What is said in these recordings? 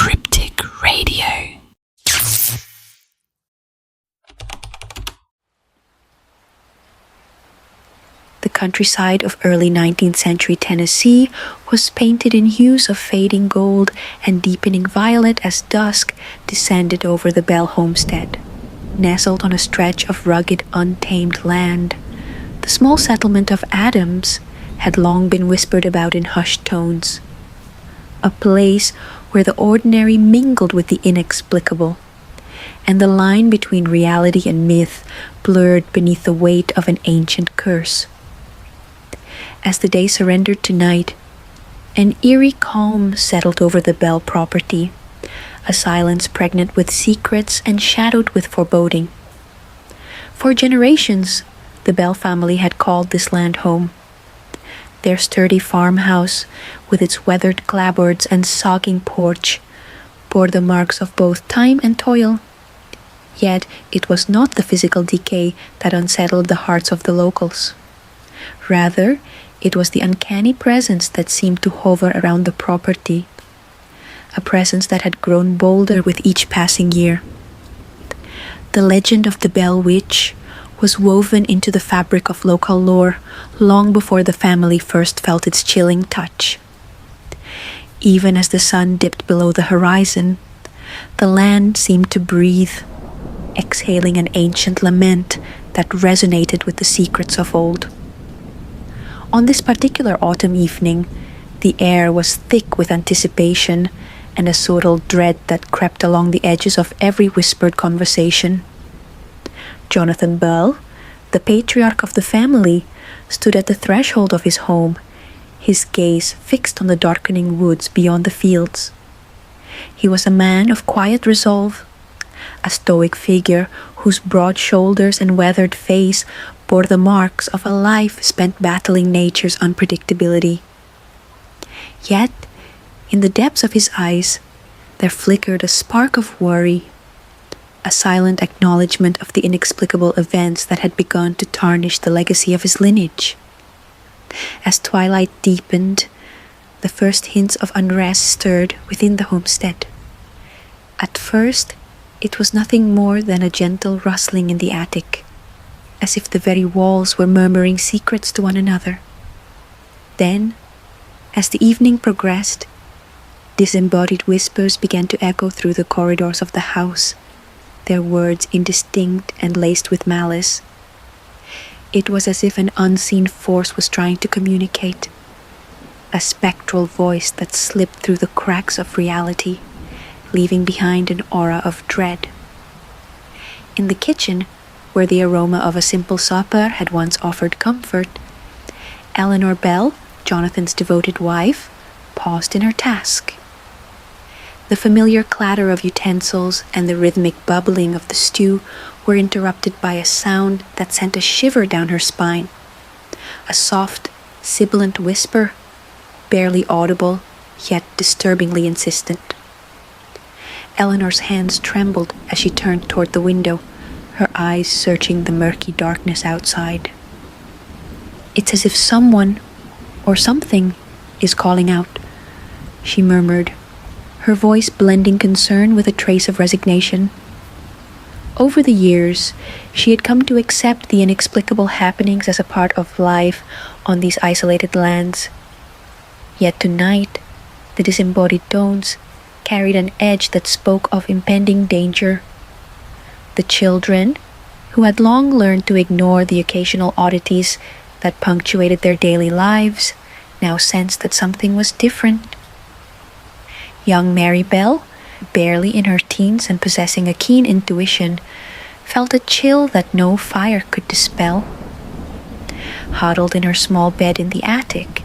Cryptic Radio. The countryside of early 19th century Tennessee was painted in hues of fading gold and deepening violet as dusk descended over the Bell homestead. Nestled on a stretch of rugged, untamed land, the small settlement of Adams had long been whispered about in hushed tones. A place where the ordinary mingled with the inexplicable, and the line between reality and myth blurred beneath the weight of an ancient curse. As the day surrendered to night, an eerie calm settled over the Bell property, a silence pregnant with secrets and shadowed with foreboding. For generations, the Bell family had called this land home. Their sturdy farmhouse, with its weathered clapboards and sagging porch, bore the marks of both time and toil. Yet it was not the physical decay that unsettled the hearts of the locals. Rather, it was the uncanny presence that seemed to hover around the property, a presence that had grown bolder with each passing year. The legend of the Bell Witch was woven into the fabric of local lore long before the family first felt its chilling touch. Even as the sun dipped below the horizon, the land seemed to breathe, exhaling an ancient lament that resonated with the secrets of old. On this particular autumn evening, the air was thick with anticipation and a subtle dread that crept along the edges of every whispered conversation. Jonathan Bell, the patriarch of the family, stood at the threshold of his home, his gaze fixed on the darkening woods beyond the fields. He was a man of quiet resolve, a stoic figure whose broad shoulders and weathered face bore the marks of a life spent battling nature's unpredictability. Yet, in the depths of his eyes, there flickered a spark of worry, a silent acknowledgement of the inexplicable events that had begun to tarnish the legacy of his lineage. As twilight deepened, the first hints of unrest stirred within the homestead. At first, it was nothing more than a gentle rustling in the attic, as if the very walls were murmuring secrets to one another. Then, as the evening progressed, disembodied whispers began to echo through the corridors of the house, their words indistinct and laced with malice. It was as if an unseen force was trying to communicate, a spectral voice that slipped through the cracks of reality, leaving behind an aura of dread. In the kitchen, where the aroma of a simple supper had once offered comfort, Eleanor Bell, Jonathan's devoted wife, paused in her task. The familiar clatter of utensils and the rhythmic bubbling of the stew were interrupted by a sound that sent a shiver down her spine, a soft, sibilant whisper, barely audible, yet disturbingly insistent. Eleanor's hands trembled as she turned toward the window, her eyes searching the murky darkness outside. "It's as if someone, or something, is calling out," she murmured, her voice blending concern with a trace of resignation. Over the years, she had come to accept the inexplicable happenings as a part of life on these isolated lands. Yet tonight, the disembodied tones carried an edge that spoke of impending danger. The children, who had long learned to ignore the occasional oddities that punctuated their daily lives, now sensed that something was different. Young Mary Bell, barely in her teens and possessing a keen intuition, felt a chill that no fire could dispel. Huddled in her small bed in the attic,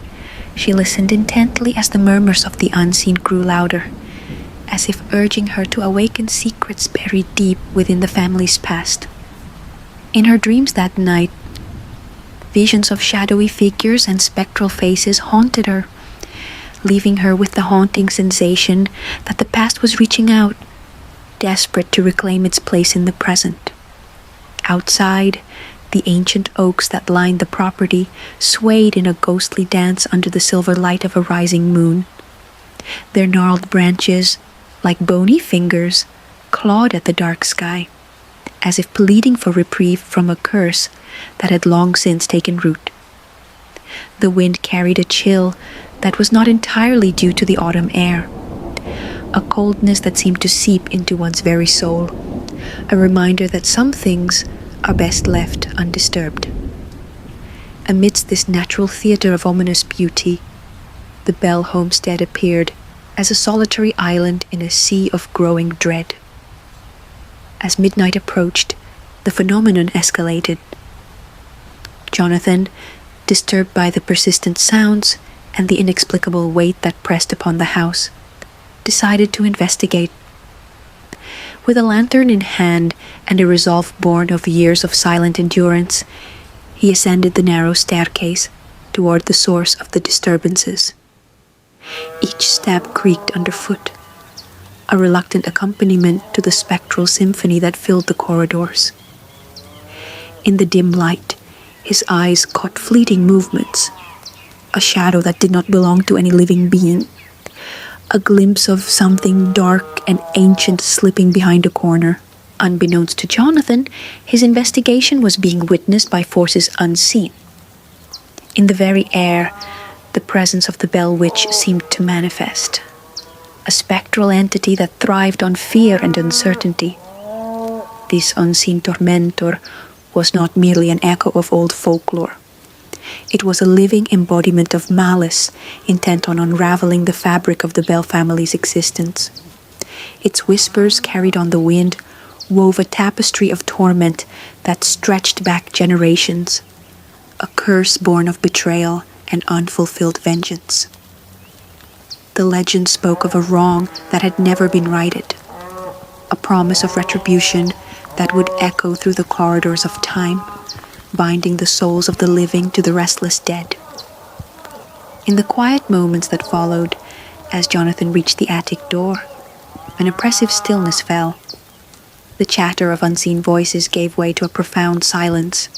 she listened intently as the murmurs of the unseen grew louder, as if urging her to awaken secrets buried deep within the family's past. In her dreams that night, visions of shadowy figures and spectral faces haunted her, leaving her with the haunting sensation that the past was reaching out, desperate to reclaim its place in the present. Outside, the ancient oaks that lined the property swayed in a ghostly dance under the silver light of a rising moon. Their gnarled branches, like bony fingers, clawed at the dark sky, as if pleading for reprieve from a curse that had long since taken root. The wind carried a chill that was not entirely due to the autumn air, a coldness that seemed to seep into one's very soul, a reminder that some things are best left undisturbed. Amidst this natural theatre of ominous beauty, the Bell homestead appeared as a solitary island in a sea of growing dread. As midnight approached, the phenomenon escalated. Jonathan, disturbed by the persistent sounds and the inexplicable weight that pressed upon the house, decided to investigate. With a lantern in hand and a resolve born of years of silent endurance, he ascended the narrow staircase toward the source of the disturbances. Each step creaked underfoot, a reluctant accompaniment to the spectral symphony that filled the corridors. In the dim light, his eyes caught fleeting movements, a shadow that did not belong to any living being, a glimpse of something dark and ancient slipping behind a corner. Unbeknownst to Jonathan, his investigation was being witnessed by forces unseen. In the very air, the presence of the Bell Witch seemed to manifest, a spectral entity that thrived on fear and uncertainty. This unseen tormentor was not merely an echo of old folklore. It was a living embodiment of malice, intent on unraveling the fabric of the Bell family's existence. Its whispers carried on the wind wove a tapestry of torment that stretched back generations, a curse born of betrayal and unfulfilled vengeance. The legend spoke of a wrong that had never been righted, a promise of retribution that would echo through the corridors of time, binding the souls of the living to the restless dead. In the quiet moments that followed, as Jonathan reached the attic door, an oppressive stillness fell. The chatter of unseen voices gave way to a profound silence,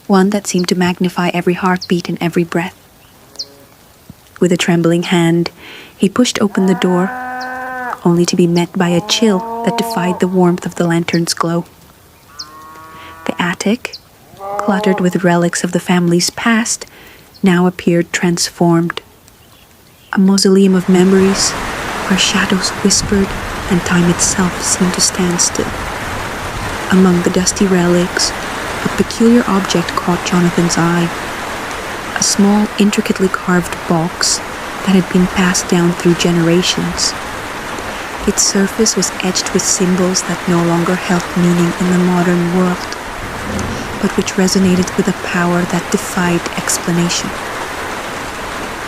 one that seemed to magnify every heartbeat and every breath. With a trembling hand, he pushed open the door, only to be met by a chill that defied the warmth of the lantern's glow. The attic, cluttered with relics of the family's past, now appeared transformed. A mausoleum of memories where shadows whispered and time itself seemed to stand still. Among the dusty relics, a peculiar object caught Jonathan's eye. A small, intricately carved box that had been passed down through generations. Its surface was etched with symbols that no longer held meaning in the modern world, but which resonated with a power that defied explanation.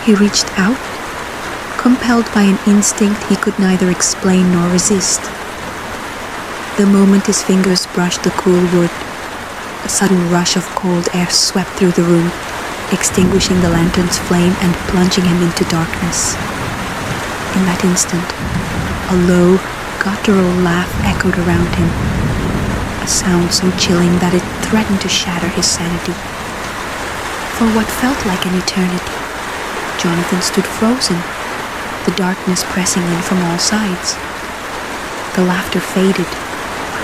He reached out, compelled by an instinct he could neither explain nor resist. The moment his fingers brushed the cool wood, a sudden rush of cold air swept through the room, extinguishing the lantern's flame and plunging him into darkness. In that instant, a low, guttural laugh echoed around him, a sound so chilling that it threatened to shatter his sanity. For what felt like an eternity, Jonathan stood frozen, the darkness pressing in from all sides. The laughter faded,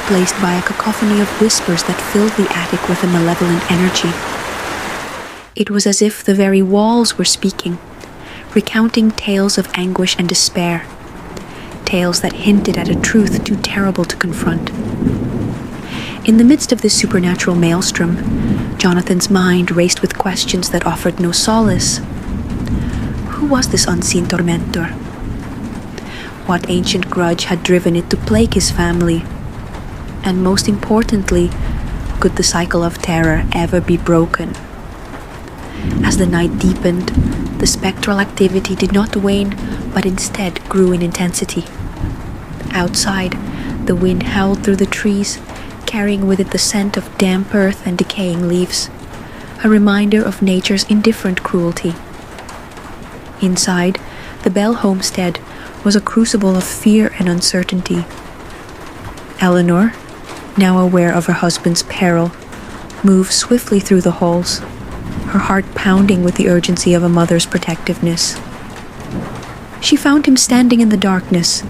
replaced by a cacophony of whispers that filled the attic with a malevolent energy. It was as if the very walls were speaking, recounting tales of anguish and despair, tales that hinted at a truth too terrible to confront. In the midst of this supernatural maelstrom, Jonathan's mind raced with questions that offered no solace. Who was this unseen tormentor? What ancient grudge had driven it to plague his family? And most importantly, could the cycle of terror ever be broken? As the night deepened, the spectral activity did not wane, but instead grew in intensity. Outside, the wind howled through the trees, carrying with it the scent of damp earth and decaying leaves, a reminder of nature's indifferent cruelty. Inside, the Bell homestead was a crucible of fear and uncertainty. Eleanor, now aware of her husband's peril, moved swiftly through the halls, her heart pounding with the urgency of a mother's protectiveness. She found him standing in the darkness,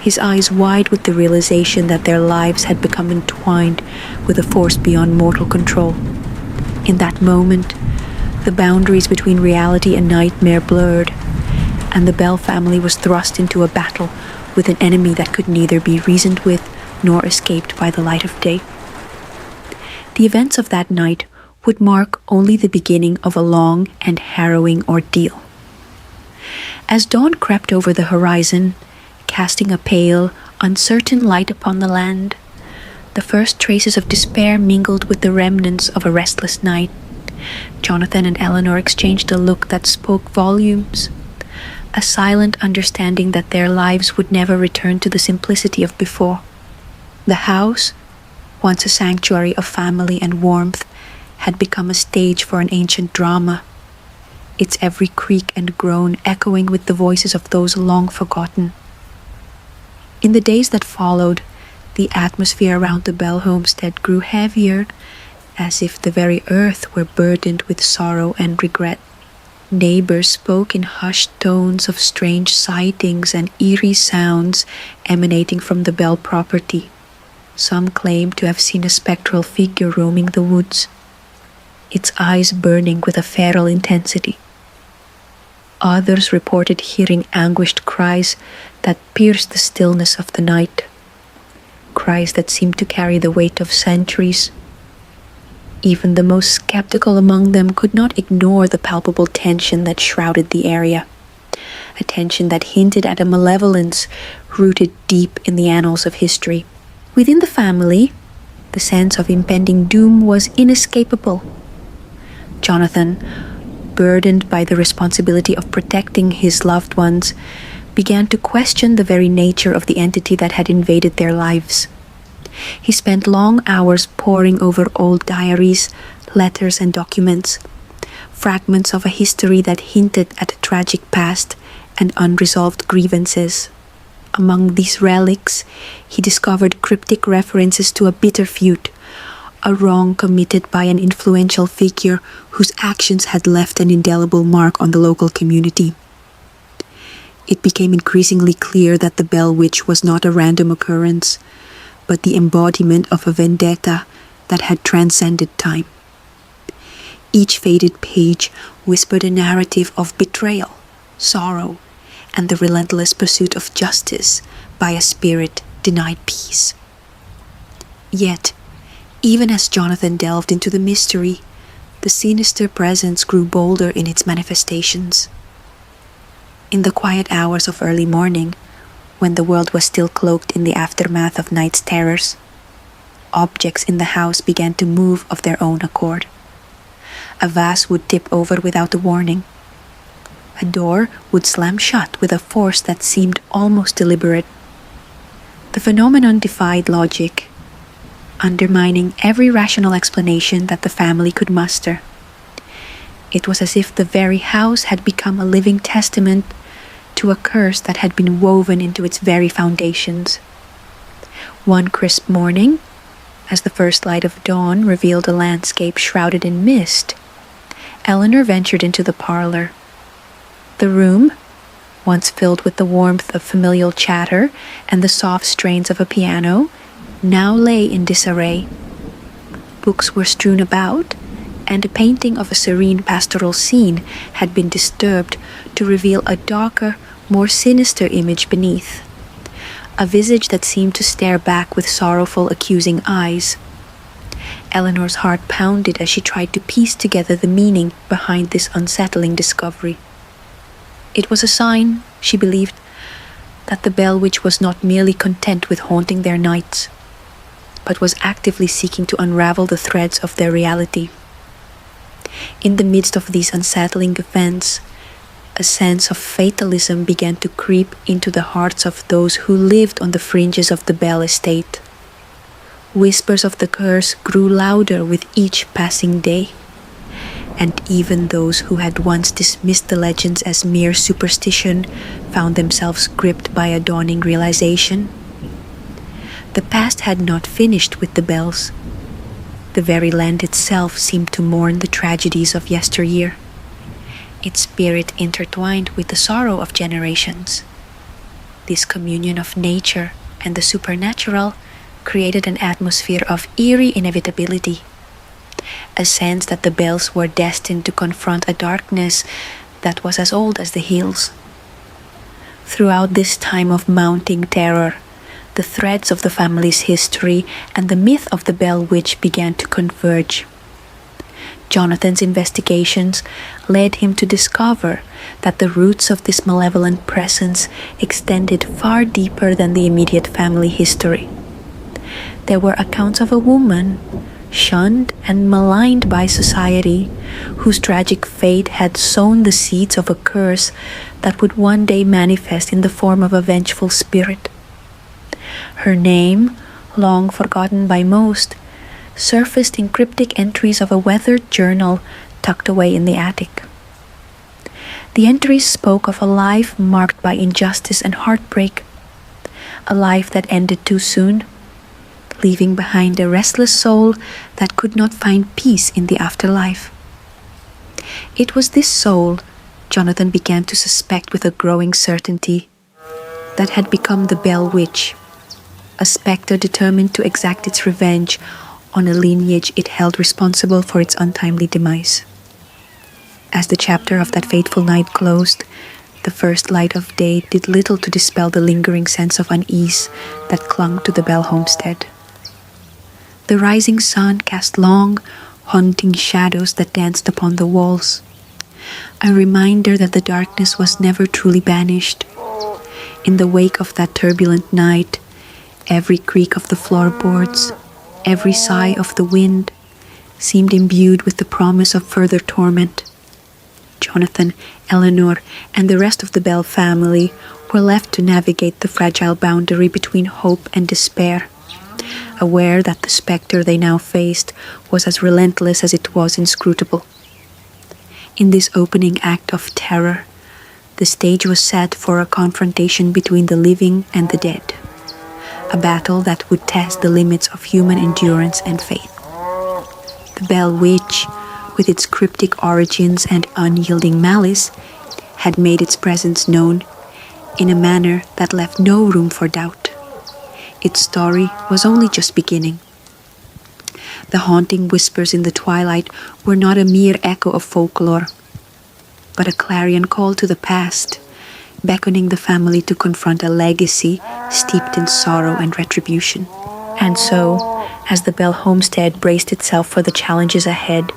his eyes wide with the realization that their lives had become entwined with a force beyond mortal control. In that moment, the boundaries between reality and nightmare blurred, and the Bell family was thrust into a battle with an enemy that could neither be reasoned with nor escaped by the light of day. The events of that night would mark only the beginning of a long and harrowing ordeal. As dawn crept over the horizon, casting a pale, uncertain light upon the land, the first traces of despair mingled with the remnants of a restless night. Jonathan and Eleanor exchanged a look that spoke volumes, a silent understanding that their lives would never return to the simplicity of before. The house, once a sanctuary of family and warmth, had become a stage for an ancient drama, its every creak and groan echoing with the voices of those long forgotten. In the days that followed, the atmosphere around the Bell homestead grew heavier, as if the very earth were burdened with sorrow and regret. Neighbors spoke in hushed tones of strange sightings and eerie sounds emanating from the Bell property. Some claimed to have seen a spectral figure roaming the woods, its eyes burning with a feral intensity. Others reported hearing anguished cries that pierced the stillness of the night, cries that seemed to carry the weight of centuries. Even the most skeptical among them could not ignore the palpable tension that shrouded the area, a tension that hinted at a malevolence rooted deep in the annals of history. Within the family, the sense of impending doom was inescapable. Jonathan, burdened by the responsibility of protecting his loved ones, began to question the very nature of the entity that had invaded their lives. He spent long hours poring over old diaries, letters, and documents, fragments of a history that hinted at a tragic past and unresolved grievances. Among these relics, he discovered cryptic references to a bitter feud, a wrong committed by an influential figure whose actions had left an indelible mark on the local community. It became increasingly clear that the Bell Witch was not a random occurrence, but the embodiment of a vendetta that had transcended time. Each faded page whispered a narrative of betrayal, sorrow, and the relentless pursuit of justice by a spirit denied peace. Yet, even as Jonathan delved into the mystery, the sinister presence grew bolder in its manifestations. In the quiet hours of early morning, when the world was still cloaked in the aftermath of night's terrors, objects in the house began to move of their own accord. A vase would tip over without a warning. A door would slam shut with a force that seemed almost deliberate. The phenomenon defied logic, undermining every rational explanation that the family could muster. It was as if the very house had become a living testament to a curse that had been woven into its very foundations. One crisp morning, as the first light of dawn revealed a landscape shrouded in mist, Eleanor ventured into the parlor. The room, once filled with the warmth of familial chatter and the soft strains of a piano, now lay in disarray. Books were strewn about, and a painting of a serene pastoral scene had been disturbed to reveal a darker, more sinister image beneath, a visage that seemed to stare back with sorrowful, accusing eyes. Eleanor's heart pounded as she tried to piece together the meaning behind this unsettling discovery. It was a sign, she believed, that the Bell Witch was not merely content with haunting their nights, but was actively seeking to unravel the threads of their reality. In the midst of these unsettling events, a sense of fatalism began to creep into the hearts of those who lived on the fringes of the Bell estate. Whispers of the curse grew louder with each passing day, and even those who had once dismissed the legends as mere superstition found themselves gripped by a dawning realization. The past had not finished with the Bells. The very land itself seemed to mourn the tragedies of yesteryear, its spirit intertwined with the sorrow of generations. This communion of nature and the supernatural created an atmosphere of eerie inevitability, a sense that the bells were destined to confront a darkness that was as old as the hills. Throughout this time of mounting terror, the threads of the family's history and the myth of the Bell Witch began to converge. Jonathan's investigations led him to discover that the roots of this malevolent presence extended far deeper than the immediate family history. There were accounts of a woman, shunned and maligned by society, whose tragic fate had sown the seeds of a curse that would one day manifest in the form of a vengeful spirit. Her name, long forgotten by most, surfaced in cryptic entries of a weathered journal tucked away in the attic. The entries spoke of a life marked by injustice and heartbreak, a life that ended too soon, leaving behind a restless soul that could not find peace in the afterlife. It was this soul, Jonathan began to suspect with a growing certainty, that had become the Bell Witch, a spectre determined to exact its revenge on a lineage it held responsible for its untimely demise. As the chapter of that fateful night closed, the first light of day did little to dispel the lingering sense of unease that clung to the Bell homestead. The rising sun cast long, haunting shadows that danced upon the walls, a reminder that the darkness was never truly banished. In the wake of that turbulent night, every creak of the floorboards, every sigh of the wind, seemed imbued with the promise of further torment. Jonathan, Eleanor, and the rest of the Bell family were left to navigate the fragile boundary between hope and despair, aware that the spectre they now faced was as relentless as it was inscrutable. In this opening act of terror, the stage was set for a confrontation between the living and the dead, a battle that would test the limits of human endurance and faith. The Bell Witch, with its cryptic origins and unyielding malice, had made its presence known in a manner that left no room for doubt. Its story was only just beginning. The haunting whispers in the twilight were not a mere echo of folklore, but a clarion call to the past, beckoning the family to confront a legacy steeped in sorrow and retribution. And so, as the Bell homestead braced itself for the challenges ahead,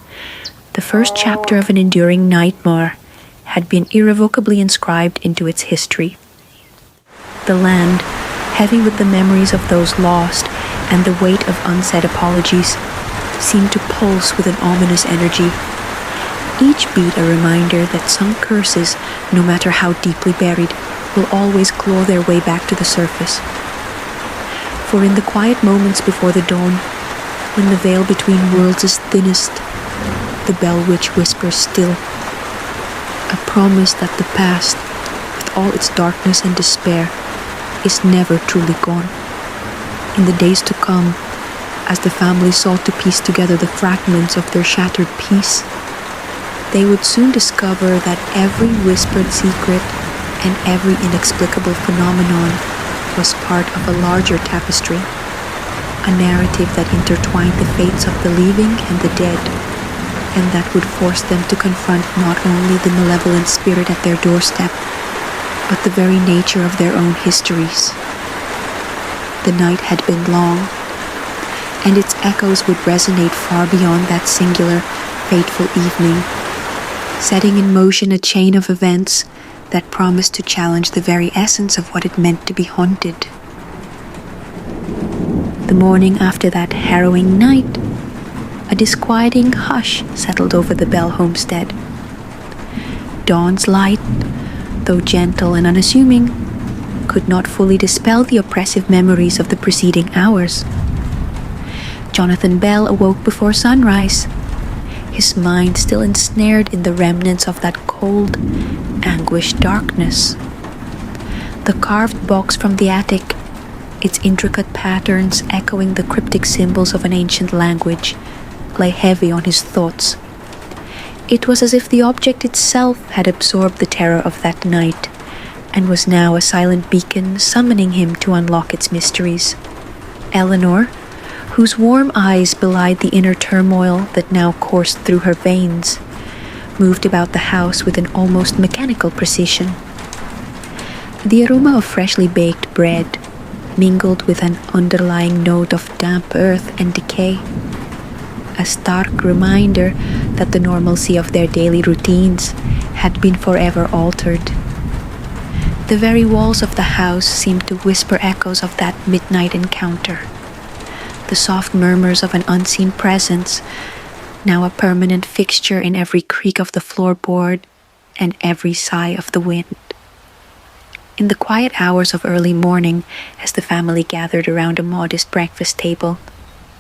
the first chapter of an enduring nightmare had been irrevocably inscribed into its history. The land, heavy with the memories of those lost and the weight of unsaid apologies, seemed to pulse with an ominous energy, each beat a reminder that some curses, no matter how deeply buried, will always claw their way back to the surface. For in the quiet moments before the dawn, when the veil between worlds is thinnest, the Bell Witch whispers still, a promise that the past, with all its darkness and despair, is never truly gone. In the days to come, as the family sought to piece together the fragments of their shattered peace, they would soon discover that every whispered secret and every inexplicable phenomenon was part of a larger tapestry, a narrative that intertwined the fates of the living and the dead, and that would force them to confront not only the malevolent spirit at their doorstep, but the very nature of their own histories. The night had been long, and its echoes would resonate far beyond that singular, fateful evening, setting in motion a chain of events that promised to challenge the very essence of what it meant to be haunted. The morning after that harrowing night, a disquieting hush settled over the Bell homestead. Dawn's light, though gentle and unassuming, could not fully dispel the oppressive memories of the preceding hours. Jonathan Bell awoke before sunrise, his mind still ensnared in the remnants of that cold, anguished darkness. The carved box from the attic, its intricate patterns echoing the cryptic symbols of an ancient language, lay heavy on his thoughts. It was as if the object itself had absorbed the terror of that night, and was now a silent beacon summoning him to unlock its mysteries. Eleanor, whose warm eyes belied the inner turmoil that now coursed through her veins, moved about the house with an almost mechanical precision. The aroma of freshly baked bread mingled with an underlying note of damp earth and decay, a stark reminder that the normalcy of their daily routines had been forever altered. The very walls of the house seemed to whisper echoes of that midnight encounter, the soft murmurs of an unseen presence, now a permanent fixture in every creak of the floorboard and every sigh of the wind. In the quiet hours of early morning, as the family gathered around a modest breakfast table,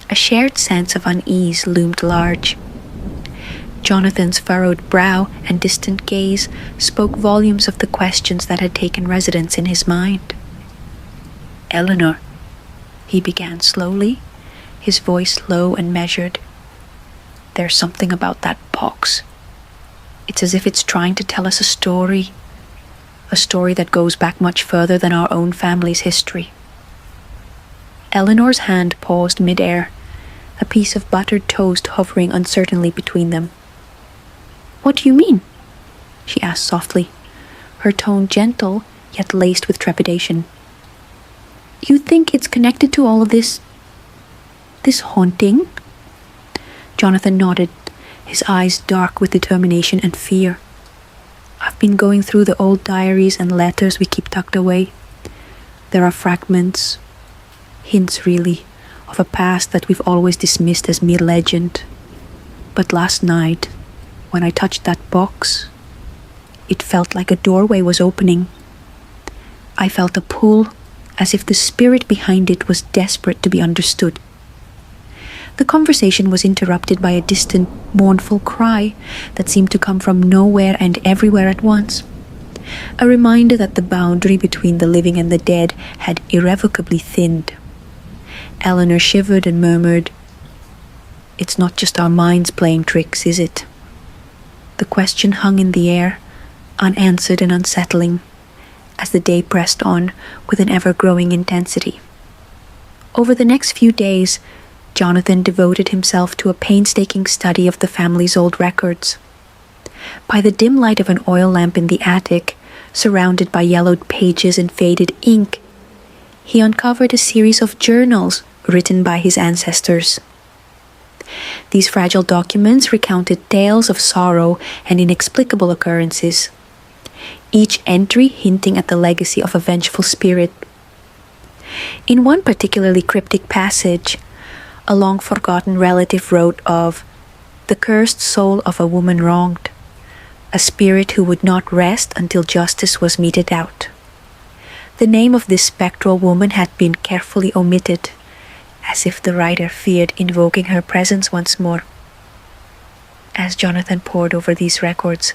a shared sense of unease loomed large. Jonathan's furrowed brow and distant gaze spoke volumes of the questions that had taken residence in his mind. "Eleanor," he began slowly, his voice low and measured. "There's something about that box. It's as if it's trying to tell us a story that goes back much further than our own family's history." Eleanor's hand paused mid-air, a piece of buttered toast hovering uncertainly between them. "What do you mean?" she asked softly, her tone gentle yet laced with trepidation. "You think it's connected to all of this haunting?" Jonathan nodded, his eyes dark with determination and fear. "I've been going through the old diaries and letters we keep tucked away. There are fragments, hints really, of a past that we've always dismissed as mere legend. But last night, when I touched that box, it felt like a doorway was opening. I felt a pull, as if the spirit behind it was desperate to be understood." The conversation was interrupted by a distant, mournful cry that seemed to come from nowhere and everywhere at once. A reminder that the boundary between the living and the dead had irrevocably thinned. Eleanor shivered and murmured, "It's not just our minds playing tricks, is it?" The question hung in the air, unanswered and unsettling, as the day pressed on with an ever-growing intensity. Over the next few days, Jonathan devoted himself to a painstaking study of the family's old records. By the dim light of an oil lamp in the attic, surrounded by yellowed pages and faded ink, he uncovered a series of journals written by his ancestors. These fragile documents recounted tales of sorrow and inexplicable occurrences, each entry hinting at the legacy of a vengeful spirit. In one particularly cryptic passage, a long-forgotten relative wrote of the cursed soul of a woman wronged, a spirit who would not rest until justice was meted out. The name of this spectral woman had been carefully omitted, as if the writer feared invoking her presence once more. As Jonathan pored over these records,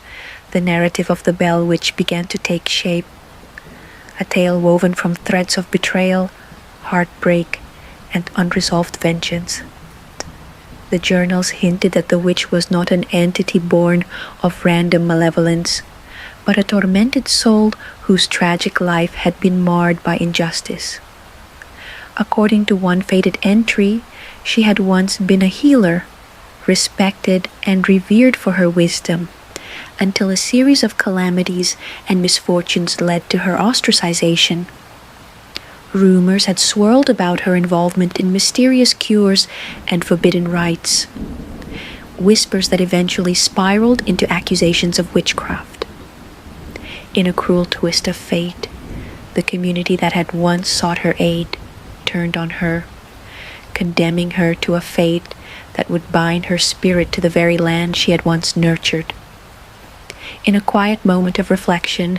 the narrative of the Bell Witch began to take shape, a tale woven from threads of betrayal, heartbreak, and unresolved vengeance. The journals hinted that the witch was not an entity born of random malevolence, but a tormented soul whose tragic life had been marred by injustice. According to one faded entry, she had once been a healer, respected and revered for her wisdom, until a series of calamities and misfortunes led to her ostracization. Rumors had swirled about her involvement in mysterious cures and forbidden rites, whispers that eventually spiraled into accusations of witchcraft. In a cruel twist of fate, the community that had once sought her aid turned on her, condemning her to a fate that would bind her spirit to the very land she had once nurtured. In a quiet moment of reflection,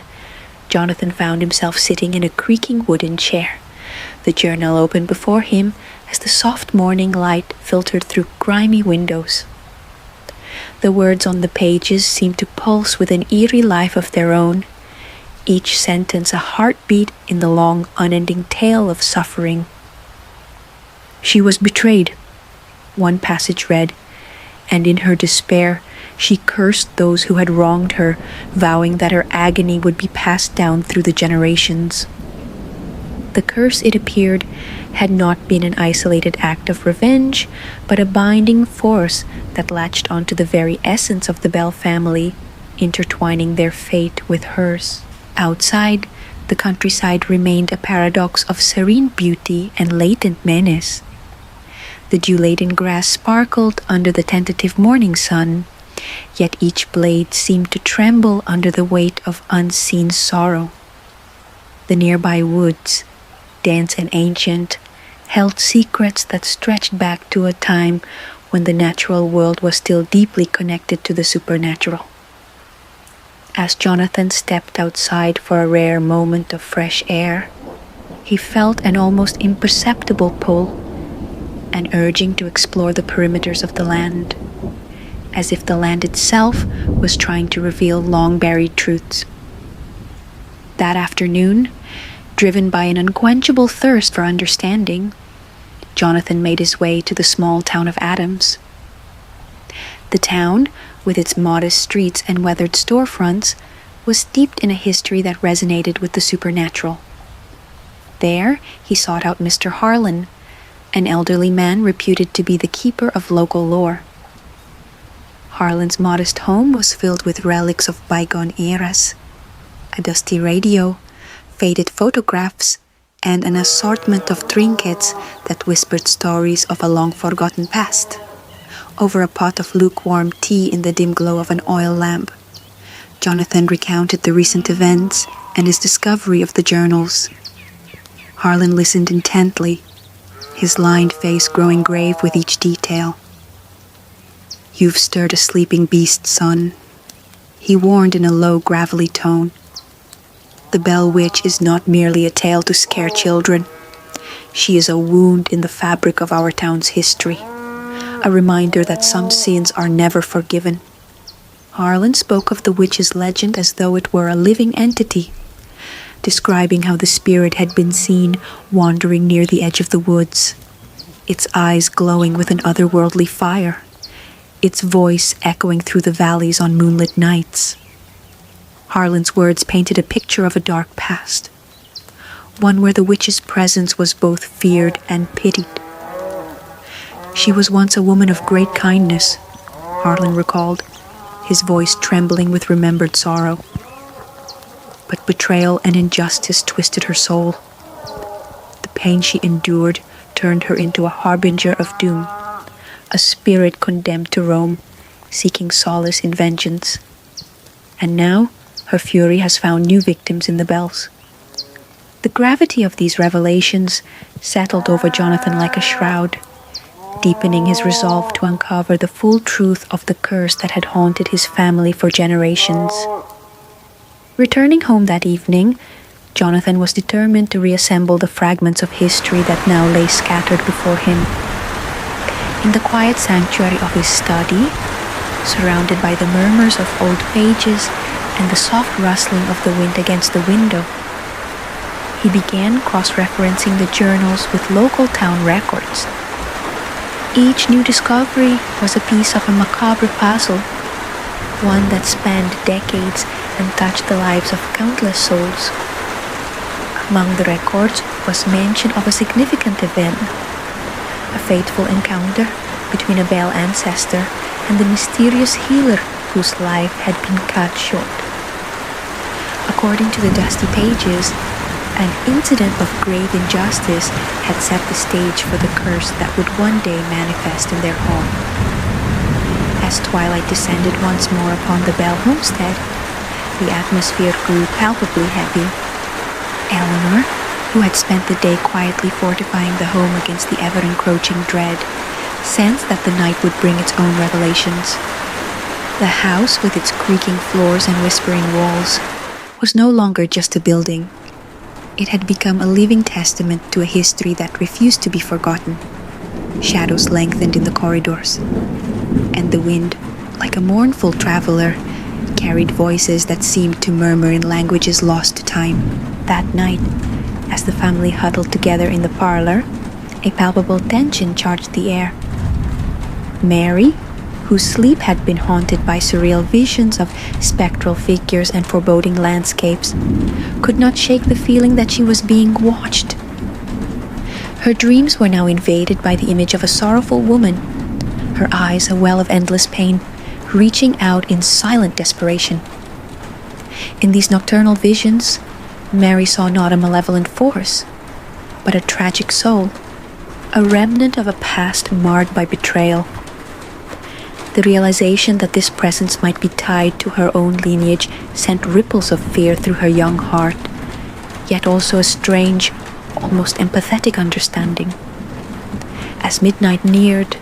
Jonathan found himself sitting in a creaking wooden chair, the journal open before him as the soft morning light filtered through grimy windows. The words on the pages seemed to pulse with an eerie life of their own, each sentence a heartbeat in the long, unending tale of suffering. "She was betrayed," one passage read, "and in her despair, She cursed those who had wronged her, vowing that her agony would be passed down through the generations. The curse, it appeared, had not been an isolated act of revenge, but a binding force that latched onto the very essence of the Bell family, intertwining their fate with hers. Outside, the countryside remained a paradox of serene beauty and latent menace. The dew-laden grass sparkled under the tentative morning sun, yet each blade seemed to tremble under the weight of unseen sorrow. The nearby woods, dense and ancient, held secrets that stretched back to a time when the natural world was still deeply connected to the supernatural. As Jonathan stepped outside for a rare moment of fresh air, he felt an almost imperceptible pull, an urging to explore the perimeters of the land, as if the land itself was trying to reveal long-buried truths. That afternoon, driven by an unquenchable thirst for understanding, Jonathan made his way to the small town of Adams. The town, with its modest streets and weathered storefronts, was steeped in a history that resonated with the supernatural. There, he sought out Mr. Harlan, an elderly man reputed to be the keeper of local lore. Harlan's modest home was filled with relics of bygone eras, a dusty radio, faded photographs, and an assortment of trinkets that whispered stories of a long-forgotten past. Over a pot of lukewarm tea in the dim glow of an oil lamp, Jonathan recounted the recent events and his discovery of the journals. Harlan listened intently, his lined face growing grave with each detail. "You've stirred a sleeping beast, son," he warned in a low, gravelly tone. "The Bell Witch is not merely a tale to scare children. She is a wound in the fabric of our town's history, a reminder that some sins are never forgiven." Harlan spoke of the witch's legend as though it were a living entity, describing how the spirit had been seen wandering near the edge of the woods, its eyes glowing with an otherworldly fire, its voice echoing through the valleys on moonlit nights. Harlan's words painted a picture of a dark past, one where the witch's presence was both feared and pitied. "She was once a woman of great kindness," Harlan recalled, his voice trembling with remembered sorrow. "But betrayal and injustice twisted her soul. The pain she endured turned her into a harbinger of doom, a spirit condemned to roam, seeking solace in vengeance. And now, her fury has found new victims in the Bells." The gravity of these revelations settled over Jonathan like a shroud, deepening his resolve to uncover the full truth of the curse that had haunted his family for generations. Returning home that evening, Jonathan was determined to reassemble the fragments of history that now lay scattered before him. In the quiet sanctuary of his study, surrounded by the murmurs of old pages and the soft rustling of the wind against the window, he began cross-referencing the journals with local town records. Each new discovery was a piece of a macabre puzzle, one that spanned decades and touched the lives of countless souls. Among the records was mention of a significant event, a fateful encounter between a Bell ancestor and the mysterious healer whose life had been cut short. According to the dusty pages, an incident of grave injustice had set the stage for the curse that would one day manifest in their home. As twilight descended once more upon the Bell homestead, the atmosphere grew palpably heavy. Eleanor, who had spent the day quietly fortifying the home against the ever-encroaching dread, sensed that the night would bring its own revelations. The house, with its creaking floors and whispering walls, was no longer just a building. It had become a living testament to a history that refused to be forgotten. Shadows lengthened in the corridors, and the wind, like a mournful traveler, carried voices that seemed to murmur in languages lost to time. That night, as the family huddled together in the parlor, a palpable tension charged the air. Mary, whose sleep had been haunted by surreal visions of spectral figures and foreboding landscapes, could not shake the feeling that she was being watched. Her dreams were now invaded by the image of a sorrowful woman, her eyes a well of endless pain, reaching out in silent desperation. In these nocturnal visions, Mary saw not a malevolent force, but a tragic soul, a remnant of a past marred by betrayal. The realization that this presence might be tied to her own lineage sent ripples of fear through her young heart, yet also a strange, almost empathetic understanding. As midnight neared,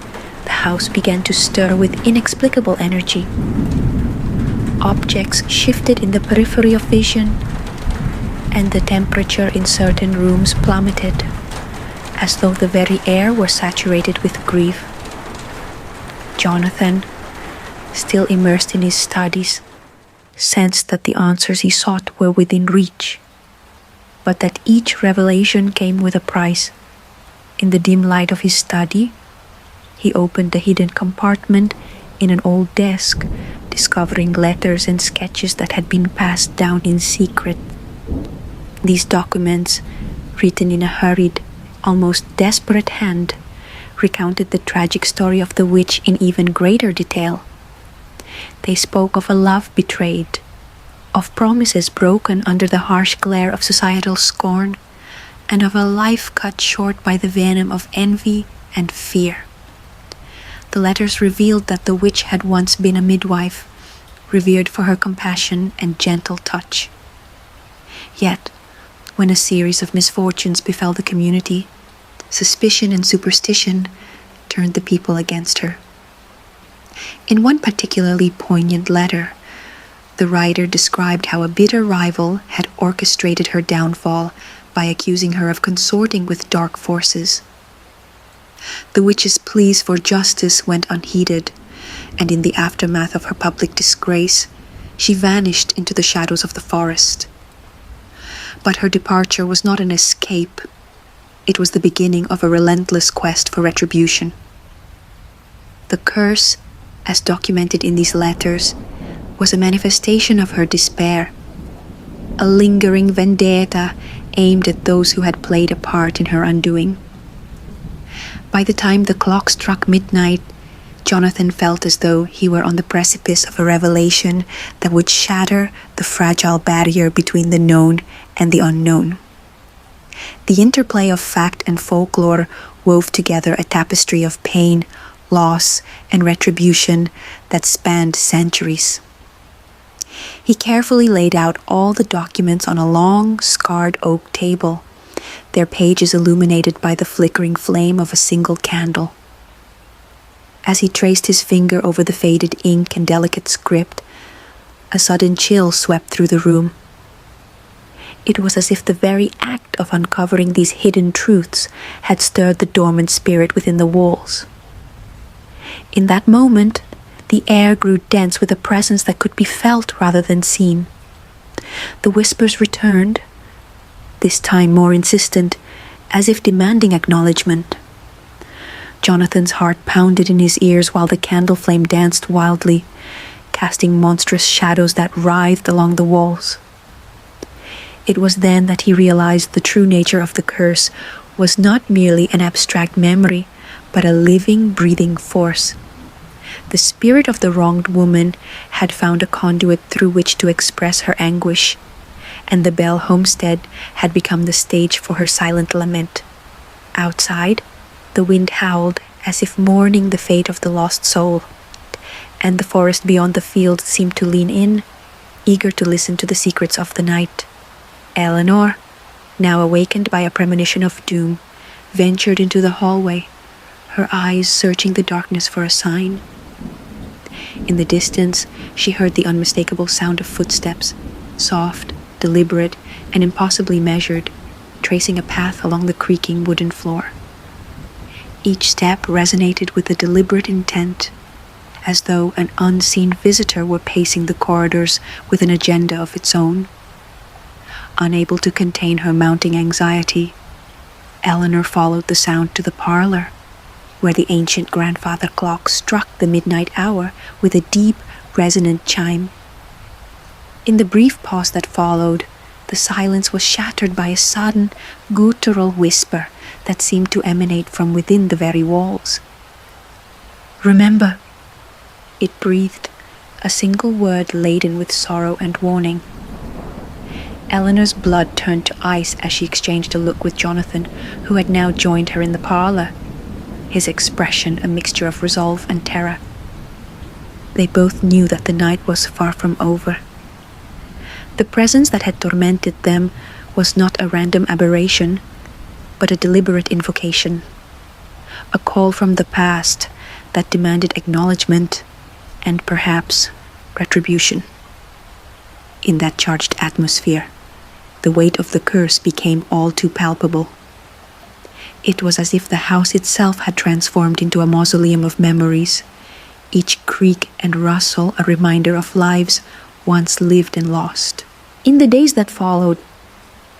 the house began to stir with inexplicable energy. Objects shifted in the periphery of vision, and the temperature in certain rooms plummeted, as though the very air were saturated with grief. Jonathan, still immersed in his studies, sensed that the answers he sought were within reach, but that each revelation came with a price. In the dim light of his study, he opened a hidden compartment in an old desk, discovering letters and sketches that had been passed down in secret. These documents, written in a hurried, almost desperate hand, recounted the tragic story of the witch in even greater detail. They spoke of a love betrayed, of promises broken under the harsh glare of societal scorn, and of a life cut short by the venom of envy and fear. The letters revealed that the witch had once been a midwife, revered for her compassion and gentle touch. Yet, when a series of misfortunes befell the community, suspicion and superstition turned the people against her. In one particularly poignant letter, the writer described how a bitter rival had orchestrated her downfall by accusing her of consorting with dark forces. The witch's pleas for justice went unheeded, and in the aftermath of her public disgrace, she vanished into the shadows of the forest. But her departure was not an escape. It was the beginning of a relentless quest for retribution. The curse, as documented in these letters, was a manifestation of her despair, a lingering vendetta aimed at those who had played a part in her undoing. By the time the clock struck midnight, Jonathan felt as though he were on the precipice of a revelation that would shatter the fragile barrier between the known and the unknown. The interplay of fact and folklore wove together a tapestry of pain, loss, and retribution that spanned centuries. He carefully laid out all the documents on a long, scarred oak table, their pages illuminated by the flickering flame of a single candle. As he traced his finger over the faded ink and delicate script, a sudden chill swept through the room. It was as if the very act of uncovering these hidden truths had stirred the dormant spirit within the walls. In that moment, the air grew dense with a presence that could be felt rather than seen. The whispers returned, this time more insistent, as if demanding acknowledgement. Jonathan's heart pounded in his ears while the candle flame danced wildly, casting monstrous shadows that writhed along the walls. It was then that he realized the true nature of the curse was not merely an abstract memory, but a living, breathing force. The spirit of the wronged woman had found a conduit through which to express her anguish, and the Bell homestead had become the stage for her silent lament. Outside, the wind howled as if mourning the fate of the lost soul, and the forest beyond the field seemed to lean in, eager to listen to the secrets of the night. Eleanor, now awakened by a premonition of doom, ventured into the hallway, her eyes searching the darkness for a sign. In the distance, she heard the unmistakable sound of footsteps, soft, deliberate, and impossibly measured, tracing a path along the creaking wooden floor. Each step resonated with a deliberate intent, as though an unseen visitor were pacing the corridors with an agenda of its own. Unable to contain her mounting anxiety, Eleanor followed the sound to the parlor, where the ancient grandfather clock struck the midnight hour with a deep, resonant chime. In the brief pause that followed, the silence was shattered by a sudden, guttural whisper that seemed to emanate from within the very walls. "Remember," it breathed, a single word laden with sorrow and warning. Eleanor's blood turned to ice as she exchanged a look with Jonathan, who had now joined her in the parlor, his expression a mixture of resolve and terror. They both knew that the night was far from over. The presence that had tormented them was not a random aberration, but a deliberate invocation, a call from the past that demanded acknowledgement and perhaps retribution. In that charged atmosphere, the weight of the curse became all too palpable. It was as if the house itself had transformed into a mausoleum of memories, each creak and rustle a reminder of lives once lived and lost. In the days that followed,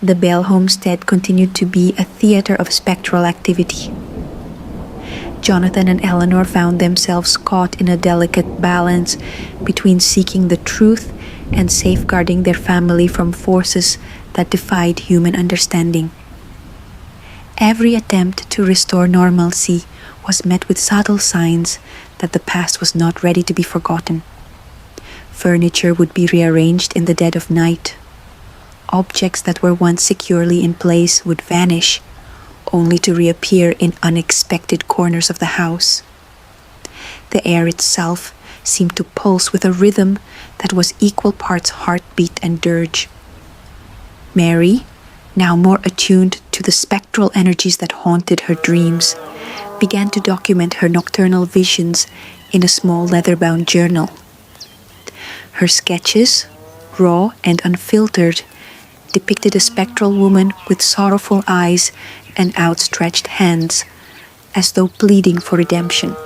the Bell homestead continued to be a theater of spectral activity. Jonathan and Eleanor found themselves caught in a delicate balance between seeking the truth and safeguarding their family from forces that defied human understanding. Every attempt to restore normalcy was met with subtle signs that the past was not ready to be forgotten. Furniture would be rearranged in the dead of night. Objects that were once securely in place would vanish, only to reappear in unexpected corners of the house. The air itself seemed to pulse with a rhythm that was equal parts heartbeat and dirge. Mary, now more attuned to the spectral energies that haunted her dreams, began to document her nocturnal visions in a small leather-bound journal. Her sketches, raw and unfiltered, depicted a spectral woman with sorrowful eyes and outstretched hands, as though pleading for redemption.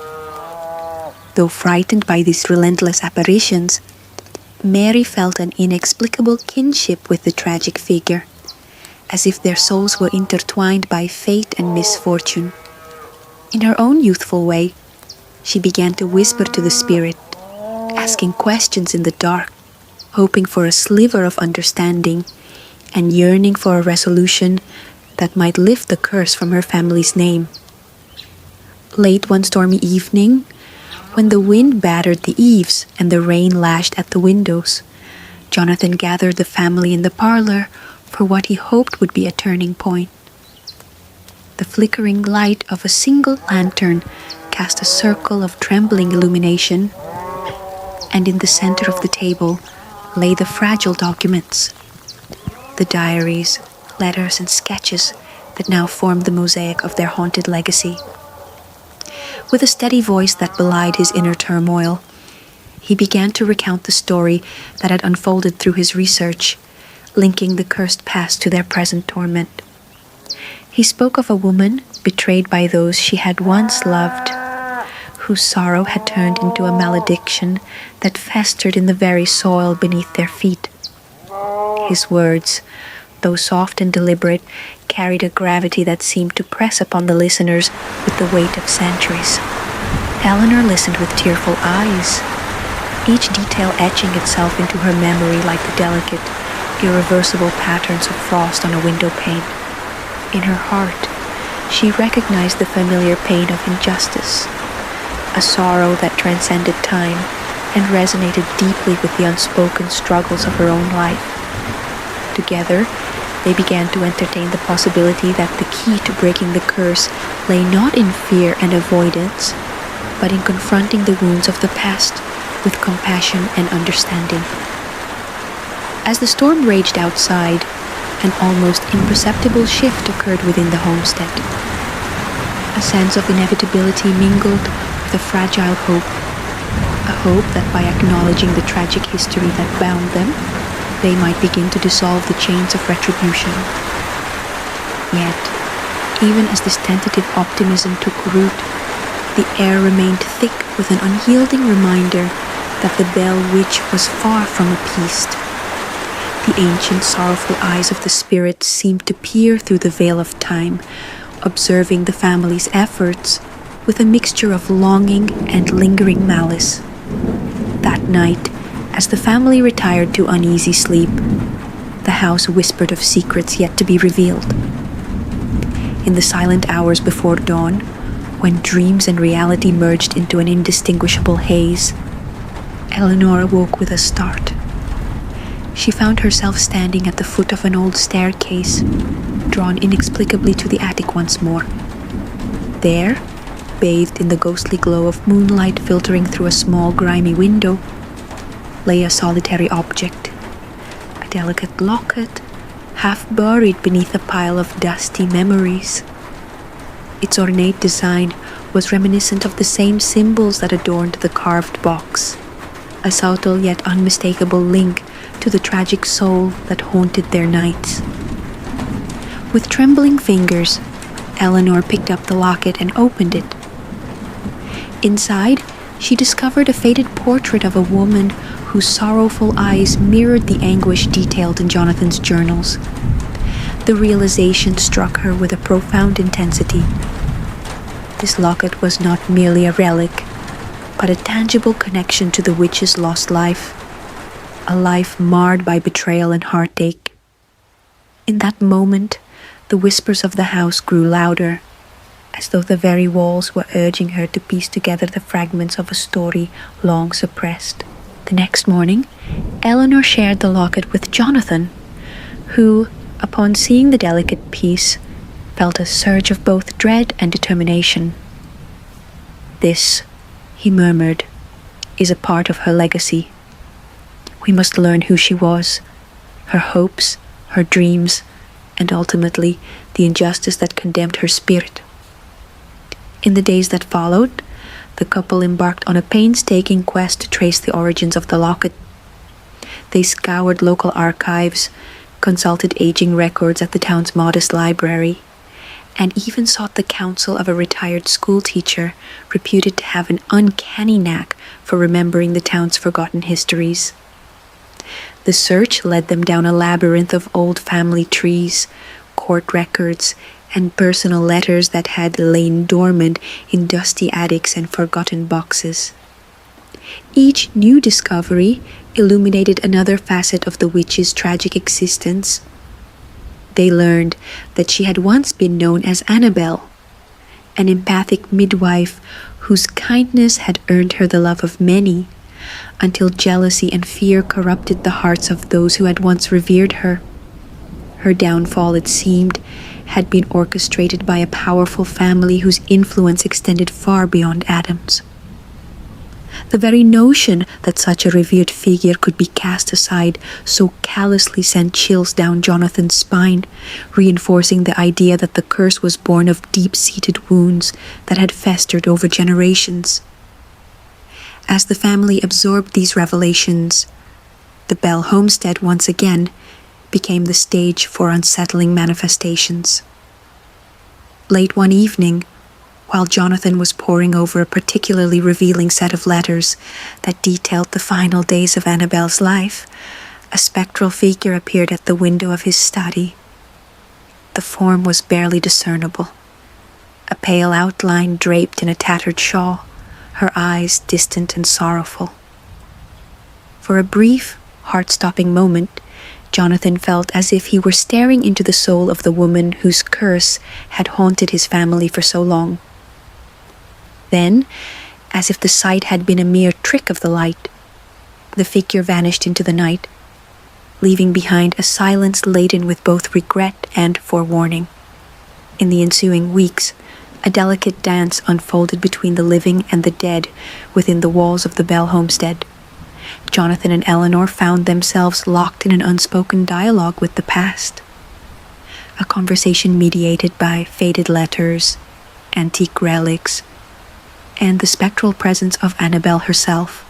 Though frightened by these relentless apparitions, Mary felt an inexplicable kinship with the tragic figure, as if their souls were intertwined by fate and misfortune. In her own youthful way, she began to whisper to the spirit, asking questions in the dark, hoping for a sliver of understanding and yearning for a resolution that might lift the curse from her family's name. Late one stormy evening, when the wind battered the eaves and the rain lashed at the windows, Jonathan gathered the family in the parlor for what he hoped would be a turning point. The flickering light of a single lantern cast a circle of trembling illumination, and in the center of the table lay the fragile documents, the diaries, letters, and sketches that now formed the mosaic of their haunted legacy. With a steady voice that belied his inner turmoil, he began to recount the story that had unfolded through his research, linking the cursed past to their present torment. He spoke of a woman betrayed by those she had once loved, whose sorrow had turned into a malediction that festered in the very soil beneath their feet. His words, though soft and deliberate, carried a gravity that seemed to press upon the listeners with the weight of centuries. Eleanor listened with tearful eyes, each detail etching itself into her memory like the delicate, irreversible patterns of frost on a window pane. In her heart, she recognized the familiar pain of injustice, a sorrow that transcended time and resonated deeply with the unspoken struggles of her own life. Together, they began to entertain the possibility that the key to breaking the curse lay not in fear and avoidance, but in confronting the wounds of the past with compassion and understanding. As the storm raged outside, an almost imperceptible shift occurred within the homestead. A sense of inevitability mingled with a fragile hope, a hope that by acknowledging the tragic history that bound them, they might begin to dissolve the chains of retribution. Yet, even as this tentative optimism took root, the air remained thick with an unyielding reminder that the Bell Witch was far from appeased. The ancient, sorrowful eyes of the spirit seemed to peer through the veil of time, observing the family's efforts with a mixture of longing and lingering malice. That night, as the family retired to uneasy sleep, the house whispered of secrets yet to be revealed. In the silent hours before dawn, when dreams and reality merged into an indistinguishable haze, Eleanor awoke with a start. She found herself standing at the foot of an old staircase, drawn inexplicably to the attic once more. There, bathed in the ghostly glow of moonlight filtering through a small grimy window, lay a solitary object, a delicate locket, half buried beneath a pile of dusty memories. Its ornate design was reminiscent of the same symbols that adorned the carved box, a subtle yet unmistakable link to the tragic soul that haunted their nights. With trembling fingers, Eleanor picked up the locket and opened it. Inside, she discovered a faded portrait of a woman whose sorrowful eyes mirrored the anguish detailed in Jonathan's journals. The realization struck her with a profound intensity. This locket was not merely a relic, but a tangible connection to the witch's lost life, a life marred by betrayal and heartache. In that moment, the whispers of the house grew louder, as though the very walls were urging her to piece together the fragments of a story long suppressed. The next morning, Eleanor shared the locket with Jonathan, who, upon seeing the delicate piece, felt a surge of both dread and determination. "This," he murmured, "is a part of her legacy. We must learn who she was, her hopes, her dreams, and ultimately the injustice that condemned her spirit." In the days that followed, the couple embarked on a painstaking quest to trace the origins of the locket. They scoured local archives, consulted aging records at the town's modest library, and even sought the counsel of a retired schoolteacher reputed to have an uncanny knack for remembering the town's forgotten histories. The search led them down a labyrinth of old family trees, court records, and personal letters that had lain dormant in dusty attics and forgotten boxes. Each new discovery illuminated another facet of the witch's tragic existence. They learned that she had once been known as Annabelle, an empathic midwife whose kindness had earned her the love of many, until jealousy and fear corrupted the hearts of those who had once revered her. Her downfall, it seemed, had been orchestrated by a powerful family whose influence extended far beyond Adam's. The very notion that such a revered figure could be cast aside so callously sent chills down Jonathan's spine, reinforcing the idea that the curse was born of deep-seated wounds that had festered over generations. As the family absorbed these revelations, the Bell homestead once again became the stage for unsettling manifestations. Late one evening, while Jonathan was poring over a particularly revealing set of letters that detailed the final days of Annabelle's life, a spectral figure appeared at the window of his study. The form was barely discernible, a pale outline draped in a tattered shawl, her eyes distant and sorrowful. For a brief, heart-stopping moment, Jonathan felt as if he were staring into the soul of the woman whose curse had haunted his family for so long. Then, as if the sight had been a mere trick of the light, the figure vanished into the night, leaving behind a silence laden with both regret and forewarning. In the ensuing weeks, a delicate dance unfolded between the living and the dead within the walls of the Bell homestead. Jonathan and Eleanor found themselves locked in an unspoken dialogue with the past. A conversation mediated by faded letters, antique relics, and the spectral presence of Annabelle herself.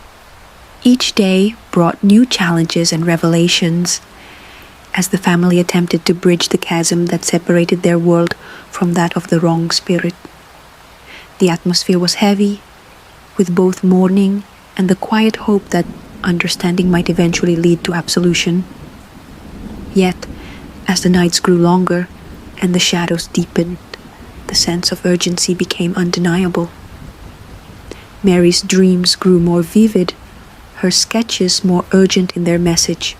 Each day brought new challenges and revelations as the family attempted to bridge the chasm that separated their world from that of the wrong spirit. The atmosphere was heavy, with both mourning and the quiet hope that understanding might eventually lead to absolution. Yet, as the nights grew longer and the shadows deepened, the sense of urgency became undeniable. Mary's dreams grew more vivid, her sketches more urgent in their message.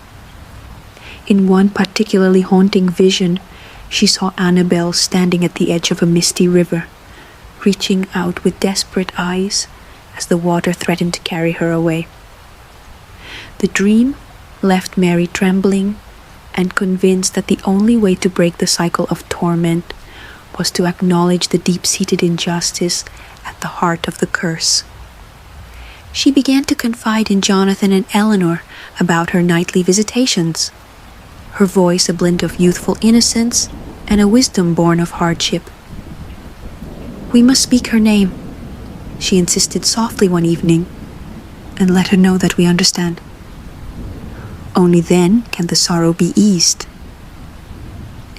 In one particularly haunting vision, she saw Annabel standing at the edge of a misty river, reaching out with desperate eyes as the water threatened to carry her away. The dream left Mary trembling and convinced that the only way to break the cycle of torment was to acknowledge the deep-seated injustice at the heart of the curse. She began to confide in Jonathan and Eleanor about her nightly visitations, her voice a blend of youthful innocence and a wisdom born of hardship. "We must speak her name," she insisted softly one evening, "and let her know that we understand. Only then can the sorrow be eased."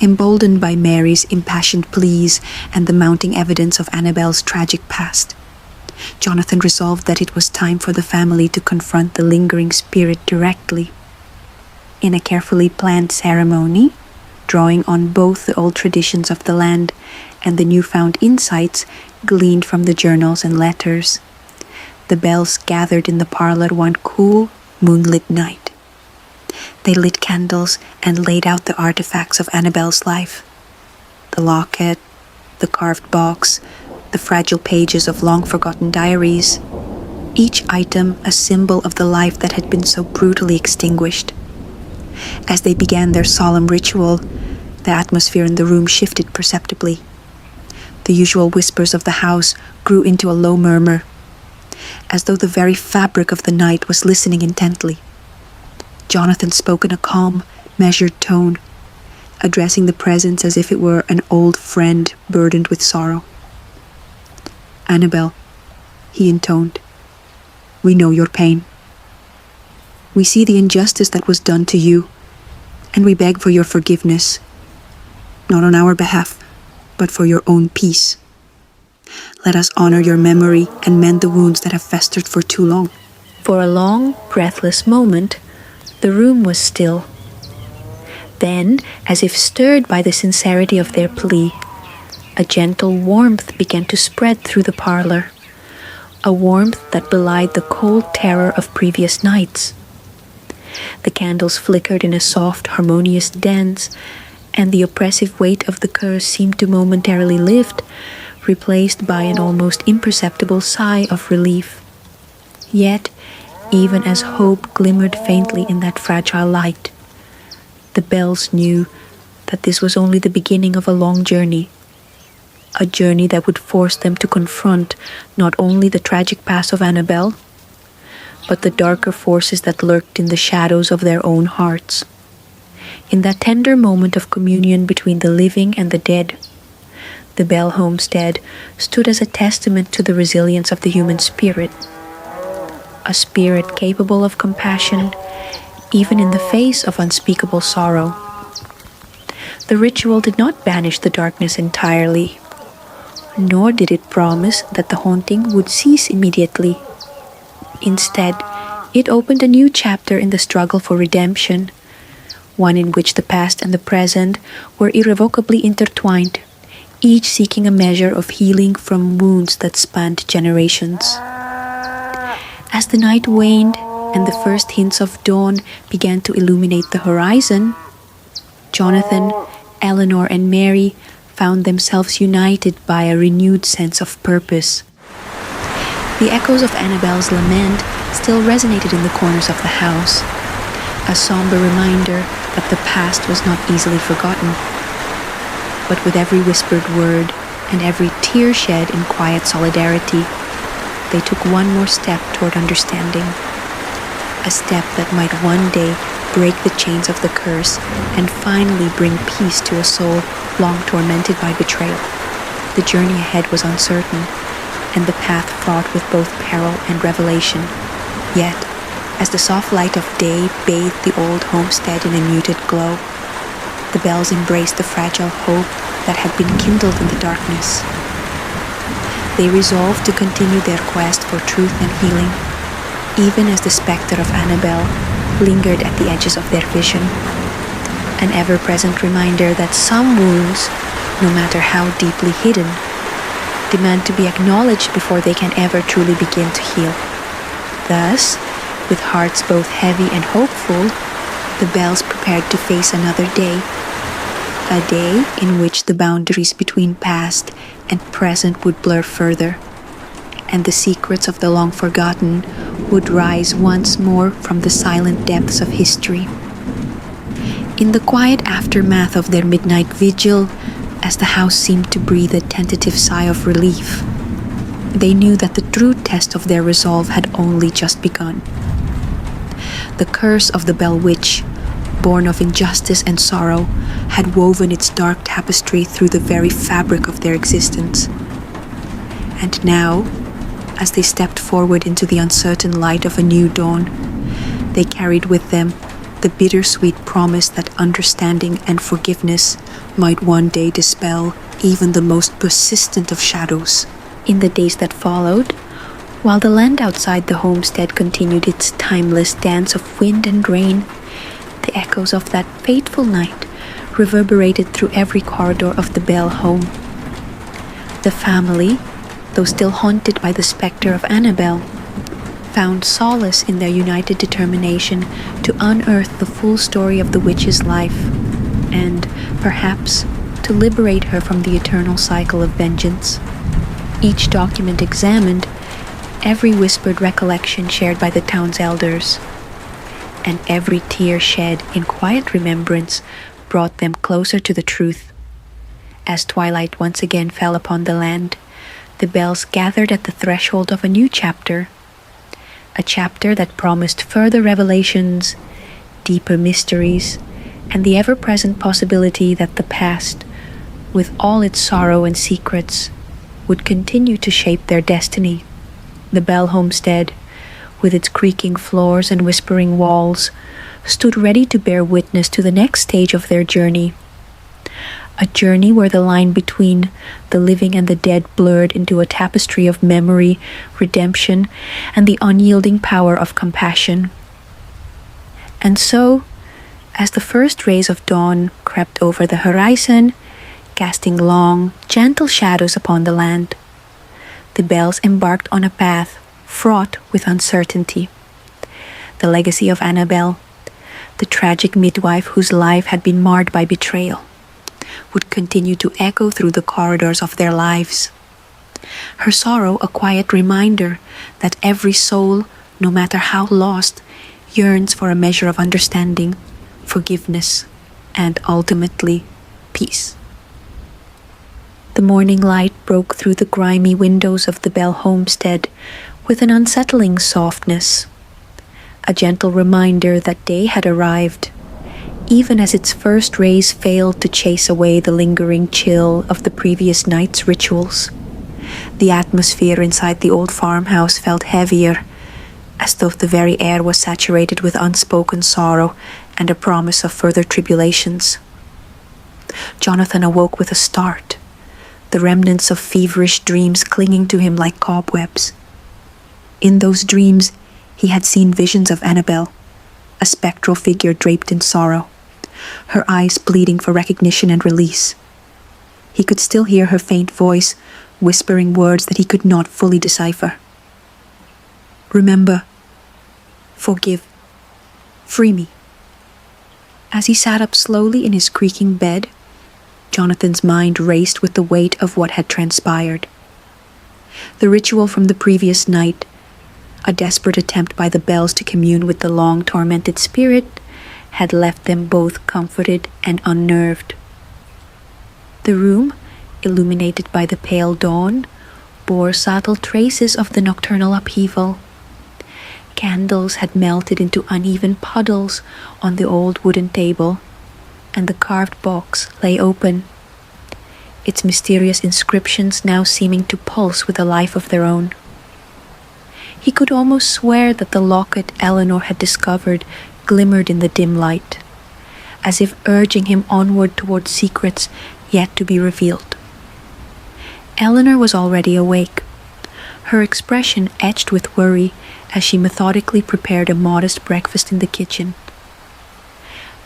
Emboldened by Mary's impassioned pleas and the mounting evidence of Annabel's tragic past, Jonathan resolved that it was time for the family to confront the lingering spirit directly. In a carefully planned ceremony, drawing on both the old traditions of the land and the newfound insights gleaned from the journals and letters, the Bells gathered in the parlor one cool, moonlit night. They lit candles and laid out the artifacts of Annabel's life. The locket, the carved box, the fragile pages of long-forgotten diaries, each item a symbol of the life that had been so brutally extinguished. As they began their solemn ritual, the atmosphere in the room shifted perceptibly. The usual whispers of the house grew into a low murmur, as though the very fabric of the night was listening intently. Jonathan spoke in a calm, measured tone, addressing the presence as if it were an old friend burdened with sorrow. "Annabel," he intoned, "we know your pain. We see the injustice that was done to you, and we beg for your forgiveness, not on our behalf, but for your own peace. Let us honor your memory and mend the wounds that have festered for too long." For a long, breathless moment, the room was still. Then, as if stirred by the sincerity of their plea, a gentle warmth began to spread through the parlor, a warmth that belied the cold terror of previous nights. The candles flickered in a soft, harmonious dance, and the oppressive weight of the curse seemed to momentarily lift, replaced by an almost imperceptible sigh of relief. Yet, even as hope glimmered faintly in that fragile light, the Bells knew that this was only the beginning of a long journey, a journey that would force them to confront not only the tragic past of Annabel, but the darker forces that lurked in the shadows of their own hearts. In that tender moment of communion between the living and the dead, the Bell homestead stood as a testament to the resilience of the human spirit, a spirit capable of compassion even in the face of unspeakable sorrow. The ritual did not banish the darkness entirely, nor did it promise that the haunting would cease immediately. Instead, it opened a new chapter in the struggle for redemption, one in which the past and the present were irrevocably intertwined, each seeking a measure of healing from wounds that spanned generations. As the night waned and the first hints of dawn began to illuminate the horizon, Jonathan, Eleanor, and Mary found themselves united by a renewed sense of purpose. The echoes of Annabel's lament still resonated in the corners of the house, a somber reminder that the past was not easily forgotten. But with every whispered word and every tear shed in quiet solidarity, they took one more step toward understanding, a step that might one day break the chains of the curse and finally bring peace to a soul long tormented by betrayal. The journey ahead was uncertain, and the path fraught with both peril and revelation. Yet, as the soft light of day bathed the old homestead in a muted glow, the Bells embraced the fragile hope that had been kindled in the darkness. They resolved to continue their quest for truth and healing, even as the specter of Annabel lingered at the edges of their vision, an ever-present reminder that some wounds, no matter how deeply hidden, demand to be acknowledged before they can ever truly begin to heal. Thus, with hearts both heavy and hopeful, the Bells prepared to face another day. A day in which the boundaries between past and present would blur further, and the secrets of the long-forgotten would rise once more from the silent depths of history. In the quiet aftermath of their midnight vigil, as the house seemed to breathe a tentative sigh of relief, they knew that the true test of their resolve had only just begun. The curse of the Bell Witch, born of injustice and sorrow, had woven its dark tapestry through the very fabric of their existence. And now, as they stepped forward into the uncertain light of a new dawn, they carried with them the bittersweet promise that understanding and forgiveness might one day dispel even the most persistent of shadows. In the days that followed, while the land outside the homestead continued its timeless dance of wind and rain, the echoes of that fateful night reverberated through every corridor of the Bell home. The family, though still haunted by the specter of Annabelle, found solace in their united determination to unearth the full story of the witch's life and, perhaps, to liberate her from the eternal cycle of vengeance. Each document examined, every whispered recollection shared by the town's elders, and every tear shed in quiet remembrance brought them closer to the truth. As twilight once again fell upon the land, the Bells gathered at the threshold of a new chapter, a chapter that promised further revelations, deeper mysteries, and the ever-present possibility that the past, with all its sorrow and secrets, would continue to shape their destiny. The Bell homestead, with its creaking floors and whispering walls, stood ready to bear witness to the next stage of their journey. A journey where the line between the living and the dead blurred into a tapestry of memory, redemption, and the unyielding power of compassion. And so, as the first rays of dawn crept over the horizon, casting long, gentle shadows upon the land, the Bells embarked on a path fraught with uncertainty. The legacy of Annabelle, the tragic midwife whose life had been marred by betrayal, would continue to echo through the corridors of their lives. Her sorrow a quiet reminder that every soul, no matter how lost, yearns for a measure of understanding, forgiveness, and ultimately, peace. The morning light broke through the grimy windows of the Bell homestead with an unsettling softness, a gentle reminder that day had arrived, even as its first rays failed to chase away the lingering chill of the previous night's rituals. The atmosphere inside the old farmhouse felt heavier, as though the very air was saturated with unspoken sorrow and a promise of further tribulations. Jonathan awoke with a start, the remnants of feverish dreams clinging to him like cobwebs. In those dreams, he had seen visions of Annabelle, a spectral figure draped in sorrow, her eyes pleading for recognition and release. He could still hear her faint voice, whispering words that he could not fully decipher. Remember, forgive, free me. As he sat up slowly in his creaking bed, Jonathan's mind raced with the weight of what had transpired. The ritual from the previous night, a desperate attempt by the Bells to commune with the long-tormented spirit, had left them both comforted and unnerved. The room, illuminated by the pale dawn, bore subtle traces of the nocturnal upheaval. Candles had melted into uneven puddles on the old wooden table, and the carved box lay open, its mysterious inscriptions now seeming to pulse with a life of their own. He could almost swear that the locket Eleanor had discovered glimmered in the dim light, as if urging him onward towards secrets yet to be revealed. Eleanor was already awake, her expression etched with worry as she methodically prepared a modest breakfast in the kitchen.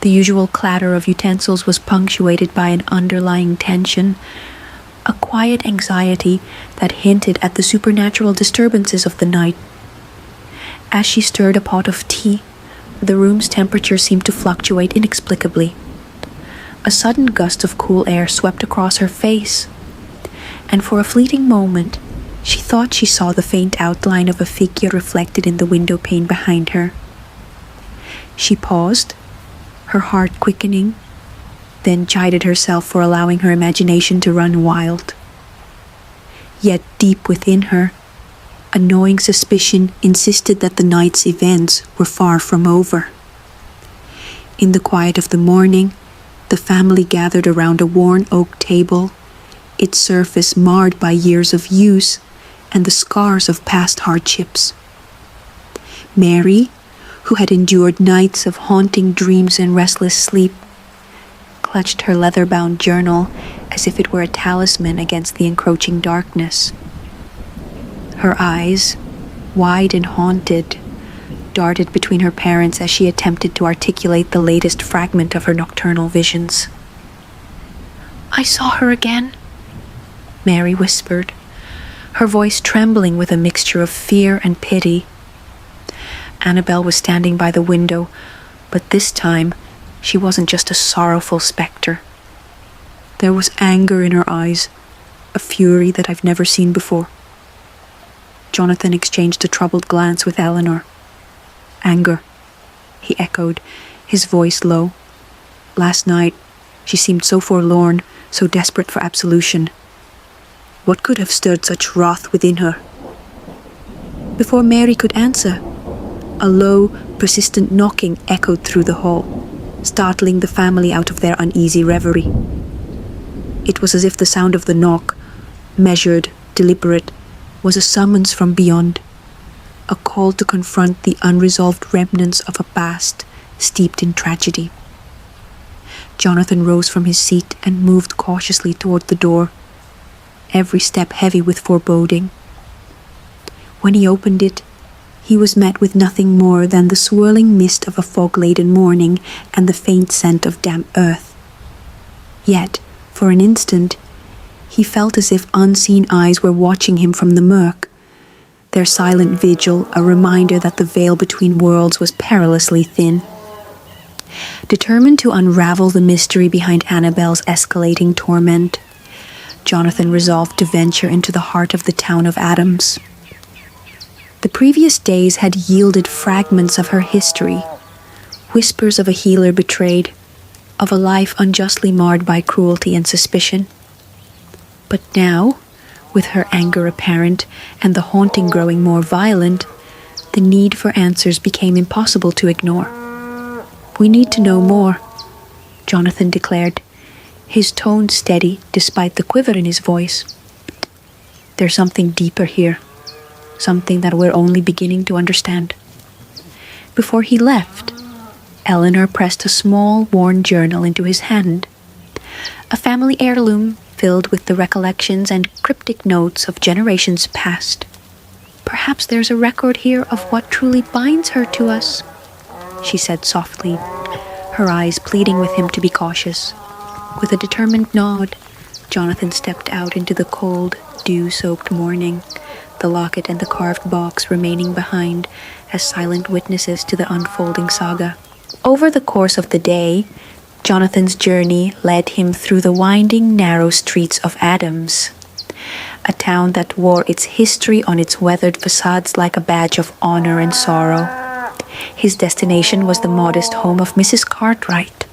The usual clatter of utensils was punctuated by an underlying tension, a quiet anxiety that hinted at the supernatural disturbances of the night. As she stirred a pot of tea, the room's temperature seemed to fluctuate inexplicably. A sudden gust of cool air swept across her face, and for a fleeting moment, she thought she saw the faint outline of a figure reflected in the window pane behind her. She paused, her heart quickening, then chided herself for allowing her imagination to run wild. Yet deep within her, a gnawing suspicion insisted that the night's events were far from over. In the quiet of the morning, the family gathered around a worn oak table, its surface marred by years of use and the scars of past hardships. Mary, who had endured nights of haunting dreams and restless sleep, clutched her leather-bound journal as if it were a talisman against the encroaching darkness. Her eyes, wide and haunted, darted between her parents as she attempted to articulate the latest fragment of her nocturnal visions. "I saw her again," Mary whispered, her voice trembling with a mixture of fear and pity. Annabelle was standing by the window, but this time she wasn't just a sorrowful spectre. There was anger in her eyes, a fury that I've never seen before. Jonathan exchanged a troubled glance with Eleanor. "Anger," he echoed, his voice low. "Last night, she seemed so forlorn, so desperate for absolution. What could have stirred such wrath within her?" Before Mary could answer, a low, persistent knocking echoed through the hall, startling the family out of their uneasy reverie. It was as if the sound of the knock, measured, deliberate, was a summons from beyond, a call to confront the unresolved remnants of a past steeped in tragedy. Jonathan rose from his seat and moved cautiously toward the door, every step heavy with foreboding. When he opened it, he was met with nothing more than the swirling mist of a fog-laden morning and the faint scent of damp earth. Yet, for an instant, he felt as if unseen eyes were watching him from the murk, their silent vigil a reminder that the veil between worlds was perilously thin. Determined to unravel the mystery behind Annabelle's escalating torment, Jonathan resolved to venture into the heart of the town of Adams. The previous days had yielded fragments of her history, whispers of a healer betrayed, of a life unjustly marred by cruelty and suspicion. But now, with her anger apparent and the haunting growing more violent, the need for answers became impossible to ignore. "We need to know more," Jonathan declared, his tone steady despite the quiver in his voice. "There's something deeper here, something that we're only beginning to understand." Before he left, Eleanor pressed a small, worn journal into his hand, a family heirloom filled with the recollections and cryptic notes of generations past. "Perhaps there's a record here of what truly binds her to us," she said softly, her eyes pleading with him to be cautious. With a determined nod, Jonathan stepped out into the cold, dew-soaked morning, the locket and the carved box remaining behind as silent witnesses to the unfolding saga. Over the course of the day, Jonathan's journey led him through the winding, narrow streets of Adams, a town that wore its history on its weathered facades like a badge of honor and sorrow. His destination was the modest home of Mrs. Cartwright,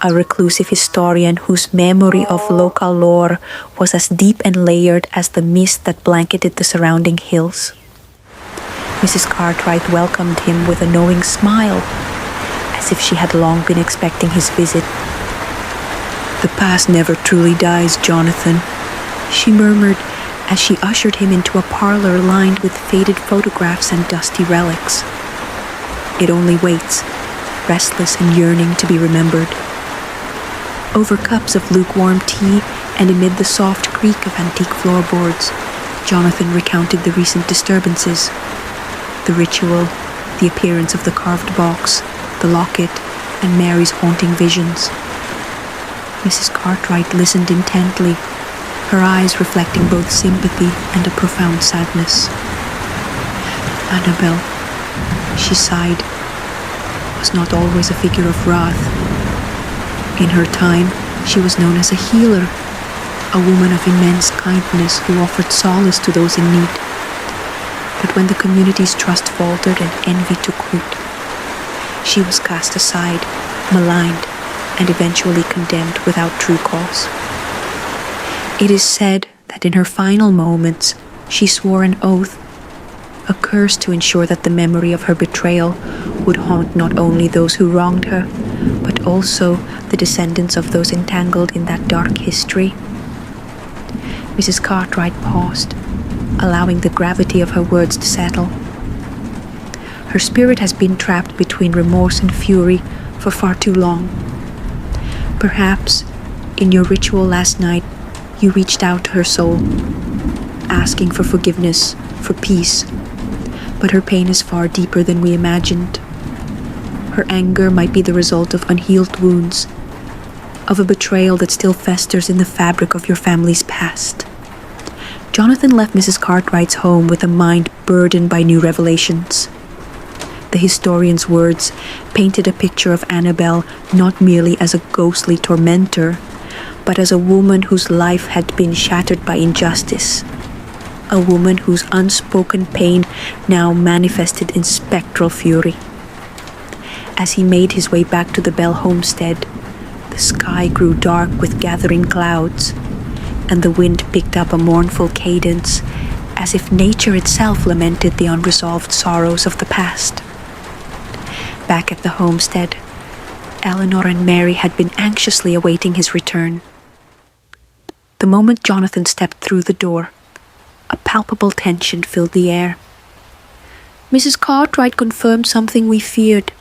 a reclusive historian whose memory of local lore was as deep and layered as the mist that blanketed the surrounding hills. Mrs. Cartwright welcomed him with a knowing smile, as if she had long been expecting his visit. "The past never truly dies, Jonathan," she murmured as she ushered him into a parlor lined with faded photographs and dusty relics. "It only waits, restless and yearning to be remembered." Over cups of lukewarm tea and amid the soft creak of antique floorboards, Jonathan recounted the recent disturbances, the ritual, the appearance of the carved box, the locket, and Mary's haunting visions. Mrs. Cartwright listened intently, her eyes reflecting both sympathy and a profound sadness. Annabel, she sighed, was not always a figure of wrath. In her time, she was known as a healer, a woman of immense kindness who offered solace to those in need. But when the community's trust faltered and envy took root, she was cast aside, maligned, and eventually condemned without true cause. It is said that in her final moments, she swore an oath, a curse to ensure that the memory of her betrayal would haunt not only those who wronged her, but also the descendants of those entangled in that dark history. Mrs. Cartwright paused, allowing the gravity of her words to settle. Her spirit has been trapped between remorse and fury for far too long. Perhaps, in your ritual last night, you reached out to her soul, asking for forgiveness, for peace. But her pain is far deeper than we imagined. Her anger might be the result of unhealed wounds, of a betrayal that still festers in the fabric of your family's past. Jonathan left Mrs. Cartwright's home with a mind burdened by new revelations. The historian's words painted a picture of Annabel not merely as a ghostly tormentor, but as a woman whose life had been shattered by injustice. A woman whose unspoken pain now manifested in spectral fury. As he made his way back to the Bell homestead, the sky grew dark with gathering clouds, and the wind picked up a mournful cadence, as if nature itself lamented the unresolved sorrows of the past. Back at the homestead, Eleanor and Mary had been anxiously awaiting his return. The moment Jonathan stepped through the door, a palpable tension filled the air. "Mrs. Cartwright confirmed something we feared,"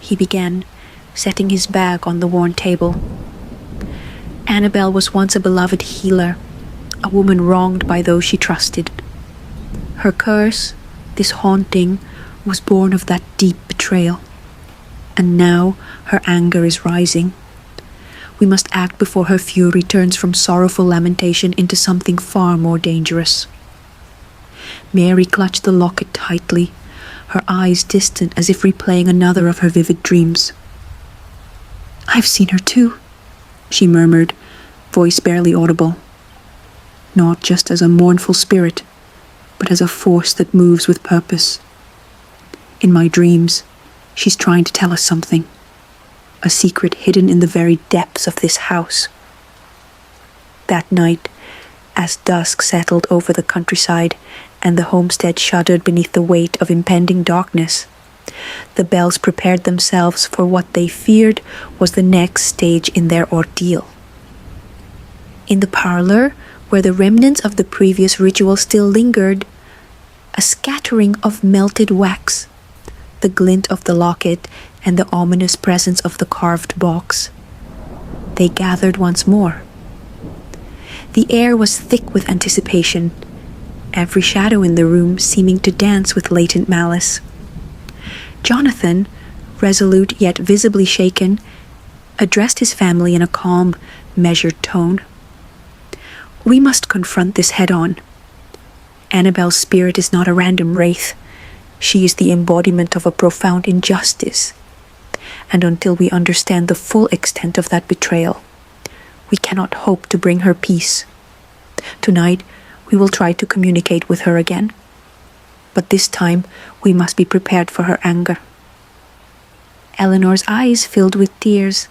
he began, setting his bag on the worn table. Annabel was once a beloved healer, a woman wronged by those she trusted. Her curse, this haunting, was born of that deep betrayal. And now her anger is rising. We must act before her fury turns from sorrowful lamentation into something far more dangerous. Mary clutched the locket tightly, her eyes distant as if replaying another of her vivid dreams. "I've seen her too," she murmured, voice barely audible. "Not just as a mournful spirit, but as a force that moves with purpose. In my dreams, she's trying to tell us something, a secret hidden in the very depths of this house." That night, as dusk settled over the countryside and the homestead shuddered beneath the weight of impending darkness, the Bells prepared themselves for what they feared was the next stage in their ordeal. In the parlor, where the remnants of the previous ritual still lingered, a scattering of melted wax, the glint of the locket, and the ominous presence of the carved box. They gathered once more. The air was thick with anticipation, every shadow in the room seeming to dance with latent malice. Jonathan, resolute yet visibly shaken, addressed his family in a calm, measured tone. "We must confront this head-on. Annabel's spirit is not a random wraith. She is the embodiment of a profound injustice. And until we understand the full extent of that betrayal, we cannot hope to bring her peace. Tonight, we will try to communicate with her again. But this time, we must be prepared for her anger." Eleanor's eyes filled with tears,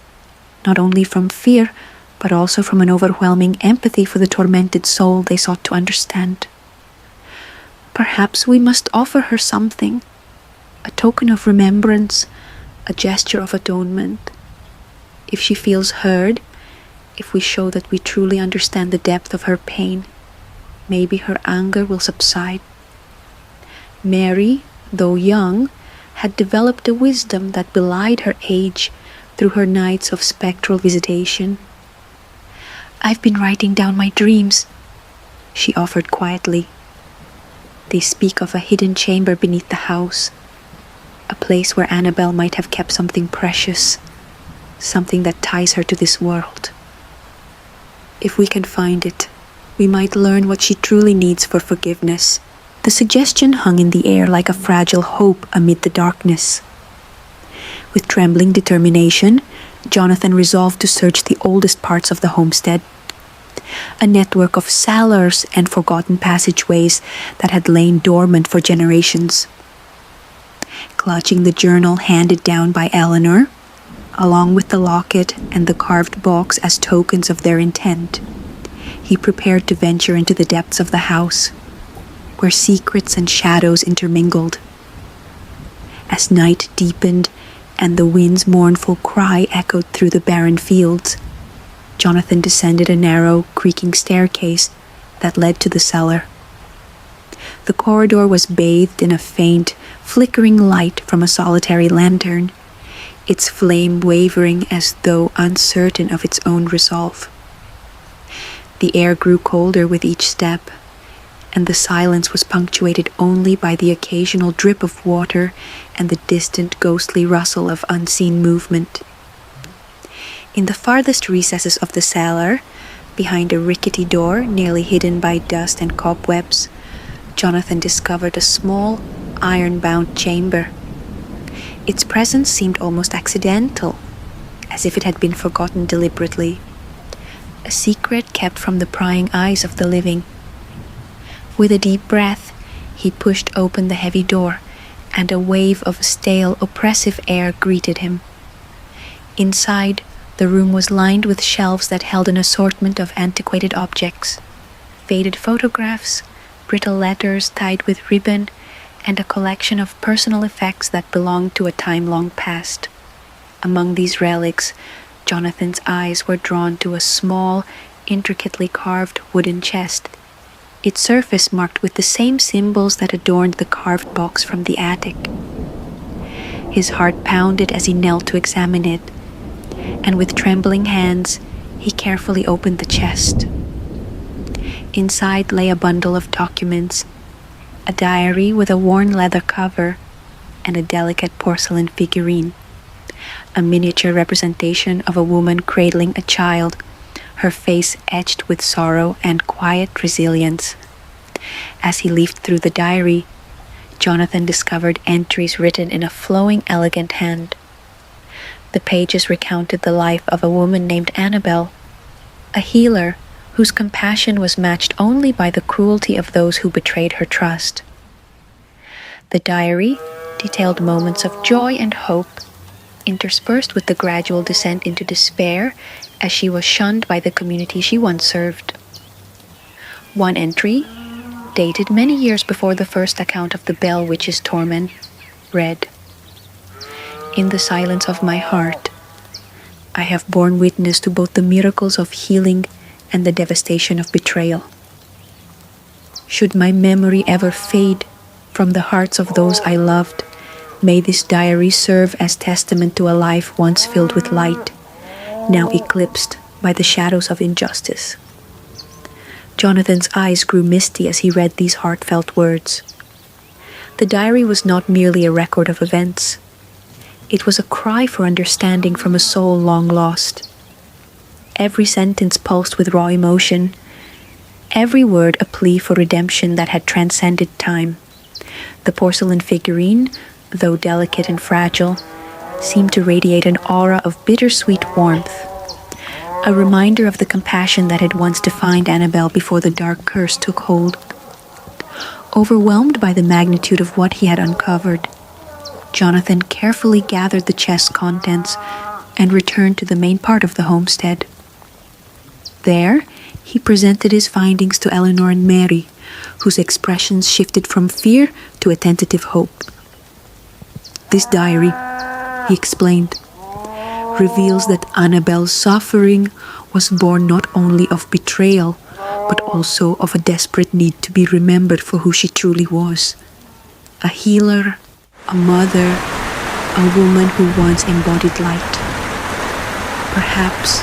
not only from fear, but also from an overwhelming empathy for the tormented soul they sought to understand. "Perhaps we must offer her something, a token of remembrance, a gesture of atonement. If she feels heard, if we show that we truly understand the depth of her pain, maybe her anger will subside." Mary, though young, had developed a wisdom that belied her age through her nights of spectral visitation. "I've been writing down my dreams," she offered quietly. "They speak of a hidden chamber beneath the house, a place where Annabel might have kept something precious, something that ties her to this world. If we can find it, we might learn what she truly needs for forgiveness. The suggestion hung in the air like a fragile hope amid the darkness. With trembling determination, Jonathan resolved to search the oldest parts of the homestead. A network of cellars and forgotten passageways that had lain dormant for generations. Clutching the journal handed down by Eleanor, along with the locket and the carved box as tokens of their intent, he prepared to venture into the depths of the house, where secrets and shadows intermingled. As night deepened and the wind's mournful cry echoed through the barren fields, Jonathan descended a narrow, creaking staircase that led to the cellar. The corridor was bathed in a faint, flickering light from a solitary lantern, its flame wavering as though uncertain of its own resolve. The air grew colder with each step, and the silence was punctuated only by the occasional drip of water and the distant ghostly rustle of unseen movement. In the farthest recesses of the cellar, behind a rickety door nearly hidden by dust and cobwebs, Jonathan discovered a small, iron-bound chamber. Its presence seemed almost accidental, as if it had been forgotten deliberately. A secret kept from the prying eyes of the living. With a deep breath, he pushed open the heavy door, and a wave of stale, oppressive air greeted him. Inside, the room was lined with shelves that held an assortment of antiquated objects, faded photographs, brittle letters tied with ribbon, and a collection of personal effects that belonged to a time long past. Among these relics, Jonathan's eyes were drawn to a small, intricately carved wooden chest, its surface marked with the same symbols that adorned the carved box from the attic. His heart pounded as he knelt to examine it, and with trembling hands, he carefully opened the chest. Inside lay a bundle of documents, a diary with a worn leather cover, and a delicate porcelain figurine. A miniature representation of a woman cradling a child, her face etched with sorrow and quiet resilience. As he leafed through the diary, Jonathan discovered entries written in a flowing, elegant hand. The pages recounted the life of a woman named Annabel, a healer whose compassion was matched only by the cruelty of those who betrayed her trust. The diary detailed moments of joy and hope, interspersed with the gradual descent into despair as she was shunned by the community she once served. One entry, dated many years before the first account of the Bell Witch's torment, read, "In the silence of my heart, I have borne witness to both the miracles of healing and the devastation of betrayal. Should my memory ever fade from the hearts of those I loved, may this diary serve as testament to a life once filled with light, now eclipsed by the shadows of injustice." Jonathan's eyes grew misty as he read these heartfelt words. The diary was not merely a record of events. It was a cry for understanding from a soul long lost. Every sentence pulsed with raw emotion, every word a plea for redemption that had transcended time. The porcelain figurine, though delicate and fragile, seemed to radiate an aura of bittersweet warmth, a reminder of the compassion that had once defined Annabel before the dark curse took hold. Overwhelmed by the magnitude of what he had uncovered, Jonathan carefully gathered the chest's contents and returned to the main part of the homestead. There, he presented his findings to Eleanor and Mary, whose expressions shifted from fear to a tentative hope. "This diary," he explained, "reveals that Annabel's suffering was born not only of betrayal, but also of a desperate need to be remembered for who she truly was. A healer, a mother, a woman who once embodied light. Perhaps,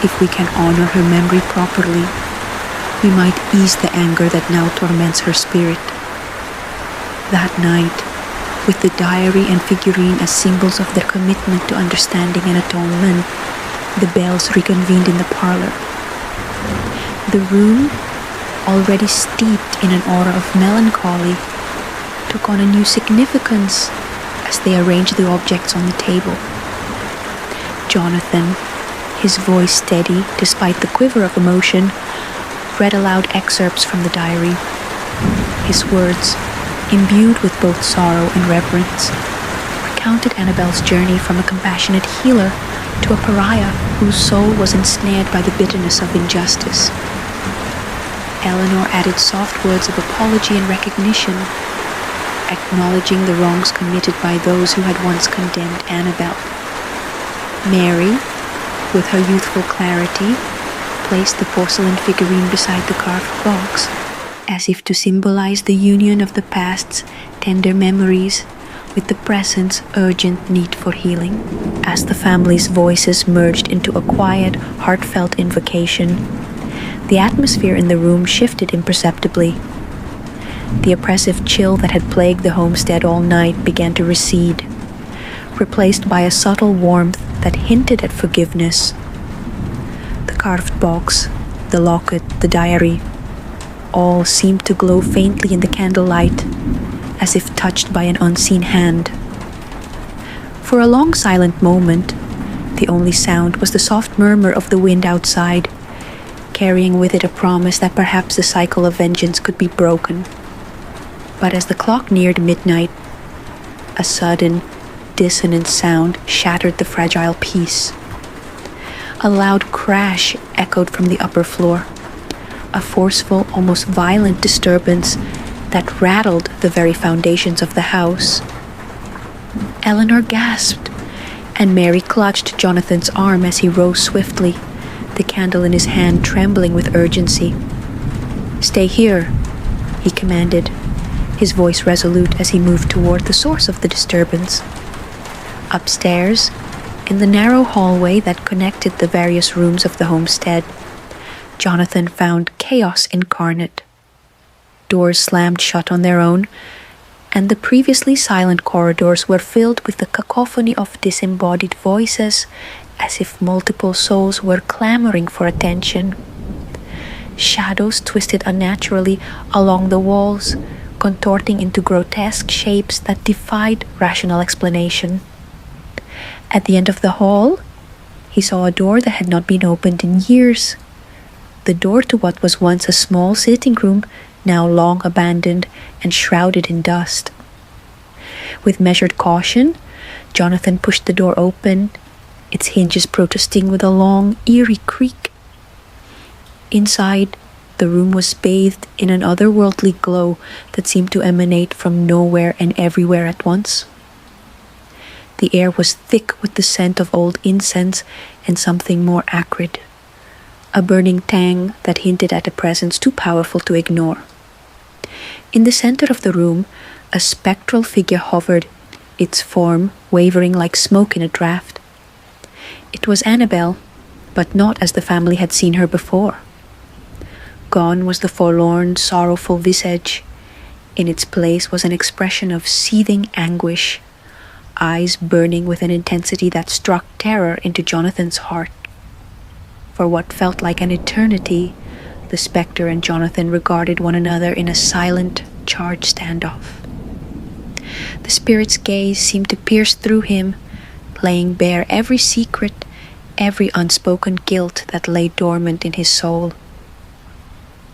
if we can honor her memory properly, we might ease the anger that now torments her spirit." That night, with the diary and figurine as symbols of their commitment to understanding and atonement, the Bells reconvened in the parlor. The room, already steeped in an aura of melancholy, took on a new significance as they arranged the objects on the table. Jonathan, his voice steady despite the quiver of emotion, read aloud excerpts from the diary. His words, imbued with both sorrow and reverence, recounted Annabelle's journey from a compassionate healer to a pariah whose soul was ensnared by the bitterness of injustice. Eleanor added soft words of apology and recognition, acknowledging the wrongs committed by those who had once condemned Annabelle. Mary, with her youthful clarity, placed the porcelain figurine beside the carved box, as if to symbolize the union of the past's tender memories with the present's urgent need for healing. As the family's voices merged into a quiet, heartfelt invocation, the atmosphere in the room shifted imperceptibly. The oppressive chill that had plagued the homestead all night began to recede, replaced by a subtle warmth that hinted at forgiveness. The carved box, the locket, the diary, all seemed to glow faintly in the candlelight, as if touched by an unseen hand. For a long silent moment, the only sound was the soft murmur of the wind outside, carrying with it a promise that perhaps the cycle of vengeance could be broken. But as the clock neared midnight, a sudden, dissonant sound shattered the fragile peace. A loud crash echoed from the upper floor, a forceful, almost violent disturbance that rattled the very foundations of the house. Eleanor gasped, and Mary clutched Jonathan's arm as he rose swiftly, the candle in his hand trembling with urgency. "Stay here," he commanded, his voice resolute as he moved toward the source of the disturbance. Upstairs, in the narrow hallway that connected the various rooms of the homestead, Jonathan found chaos incarnate. Doors slammed shut on their own, and the previously silent corridors were filled with the cacophony of disembodied voices, as if multiple souls were clamoring for attention. Shadows twisted unnaturally along the walls, contorting into grotesque shapes that defied rational explanation. At the end of the hall, he saw a door that had not been opened in years. The door to what was once a small sitting room, now long abandoned and shrouded in dust. With measured caution, Jonathan pushed the door open, its hinges protesting with a long, eerie creak. Inside, the room was bathed in an otherworldly glow that seemed to emanate from nowhere and everywhere at once. The air was thick with the scent of old incense and something more acrid, a burning tang that hinted at a presence too powerful to ignore. In the center of the room, a spectral figure hovered, its form wavering like smoke in a draught. It was Annabelle, but not as the family had seen her before. Gone was the forlorn, sorrowful visage. In its place was an expression of seething anguish, eyes burning with an intensity that struck terror into Jonathan's heart. For what felt like an eternity, the spectre and Jonathan regarded one another in a silent, charged standoff. The spirit's gaze seemed to pierce through him, laying bare every secret, every unspoken guilt that lay dormant in his soul.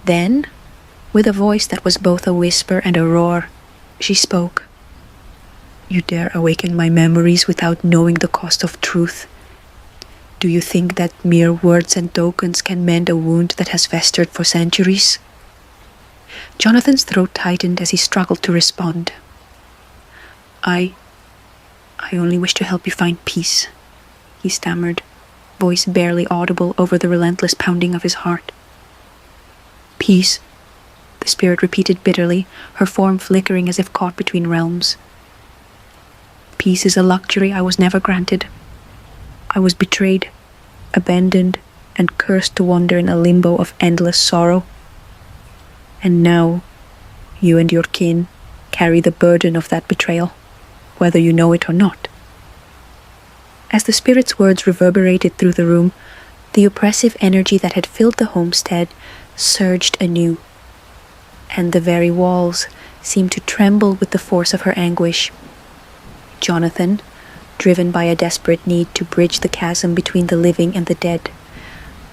Then, with a voice that was both a whisper and a roar, she spoke. "You dare awaken my memories without knowing the cost of truth. Do you think that mere words and tokens can mend a wound that has festered for centuries?" Jonathan's throat tightened as he struggled to respond. I only wish to help you find peace," he stammered, voice barely audible over the relentless pounding of his heart. "Peace," the spirit repeated bitterly, her form flickering as if caught between realms. "Peace is a luxury I was never granted. I was betrayed, abandoned, and cursed to wander in a limbo of endless sorrow. And now, you and your kin carry the burden of that betrayal, whether you know it or not." As the spirit's words reverberated through the room, the oppressive energy that had filled the homestead surged anew, and the very walls seemed to tremble with the force of her anguish. Jonathan, driven by a desperate need to bridge the chasm between the living and the dead,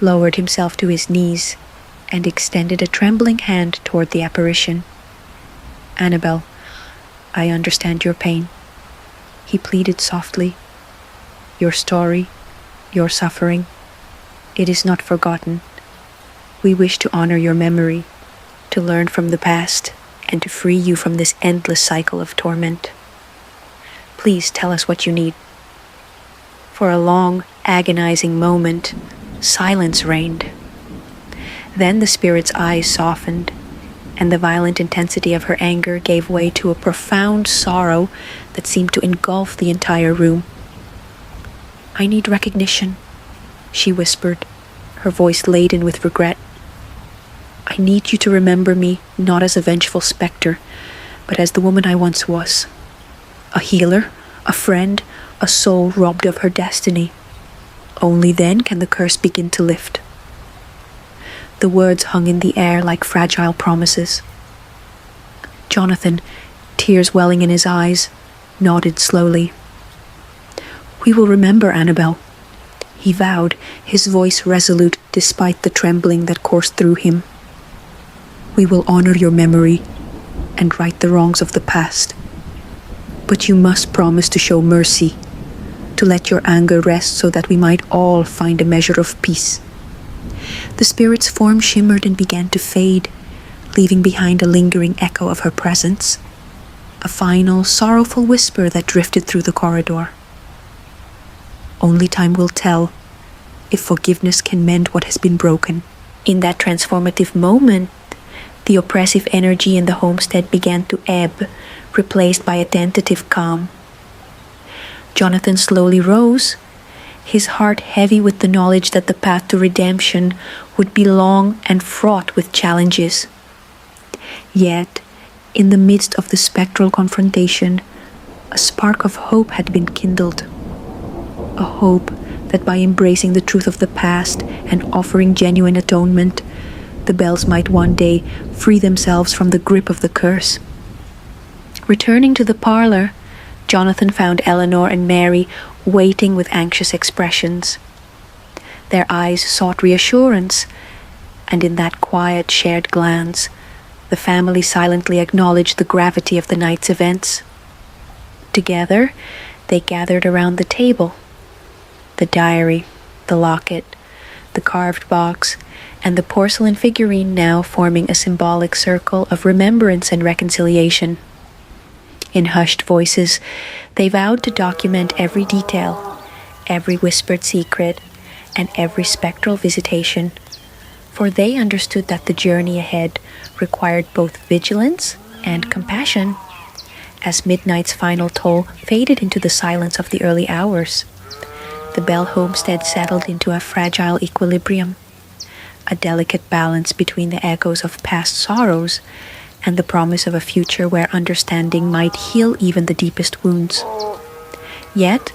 lowered himself to his knees and extended a trembling hand toward the apparition. "Annabel, I understand your pain," he pleaded softly. "Your story, your suffering, it is not forgotten. We wish to honor your memory, to learn from the past, and to free you from this endless cycle of torment. Please tell us what you need." For a long, agonizing moment, silence reigned. Then the spirit's eyes softened, and the violent intensity of her anger gave way to a profound sorrow that seemed to engulf the entire room. "I need recognition," she whispered, her voice laden with regret. "I need you to remember me not as a vengeful specter, but as the woman I once was. A healer, a friend, a soul robbed of her destiny. Only then can the curse begin to lift." The words hung in the air like fragile promises. Jonathan, tears welling in his eyes, nodded slowly. "We will remember, Annabel," he vowed, his voice resolute despite the trembling that coursed through him. "We will honor your memory and right the wrongs of the past. But you must promise to show mercy, to let your anger rest so that we might all find a measure of peace." The spirit's form shimmered and began to fade, leaving behind a lingering echo of her presence, a final, sorrowful whisper that drifted through the corridor. "Only time will tell if forgiveness can mend what has been broken." In that transformative moment, the oppressive energy in the homestead began to ebb, replaced by a tentative calm. Jonathan slowly rose, his heart heavy with the knowledge that the path to redemption would be long and fraught with challenges. Yet, in the midst of the spectral confrontation, a spark of hope had been kindled. A hope that by embracing the truth of the past and offering genuine atonement, the Bells might one day free themselves from the grip of the curse. Returning to the parlor, Jonathan found Eleanor and Mary waiting with anxious expressions. Their eyes sought reassurance, and in that quiet, shared glance, the family silently acknowledged the gravity of the night's events. Together, they gathered around the table. The diary, the locket, the carved box, and the porcelain figurine now forming a symbolic circle of remembrance and reconciliation. In hushed voices, they vowed to document every detail, every whispered secret, and every spectral visitation, for they understood that the journey ahead required both vigilance and compassion. As midnight's final toll faded into the silence of the early hours, the Bell homestead settled into a fragile equilibrium, a delicate balance between the echoes of past sorrows and the promise of a future where understanding might heal even the deepest wounds. Yet,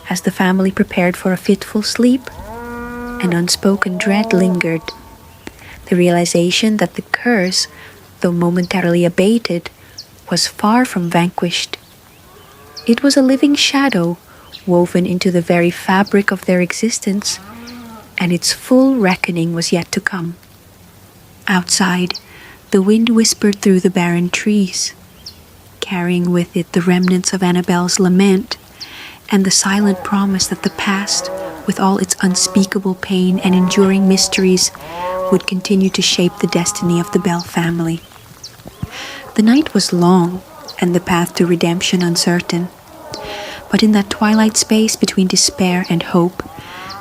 as the family prepared for a fitful sleep, an unspoken dread lingered. The realization that the curse, though momentarily abated, was far from vanquished. It was a living shadow woven into the very fabric of their existence, and its full reckoning was yet to come. Outside, the wind whispered through the barren trees, carrying with it the remnants of Annabel's lament and the silent promise that the past, with all its unspeakable pain and enduring mysteries, would continue to shape the destiny of the Bell family. The night was long and the path to redemption uncertain, but in that twilight space between despair and hope,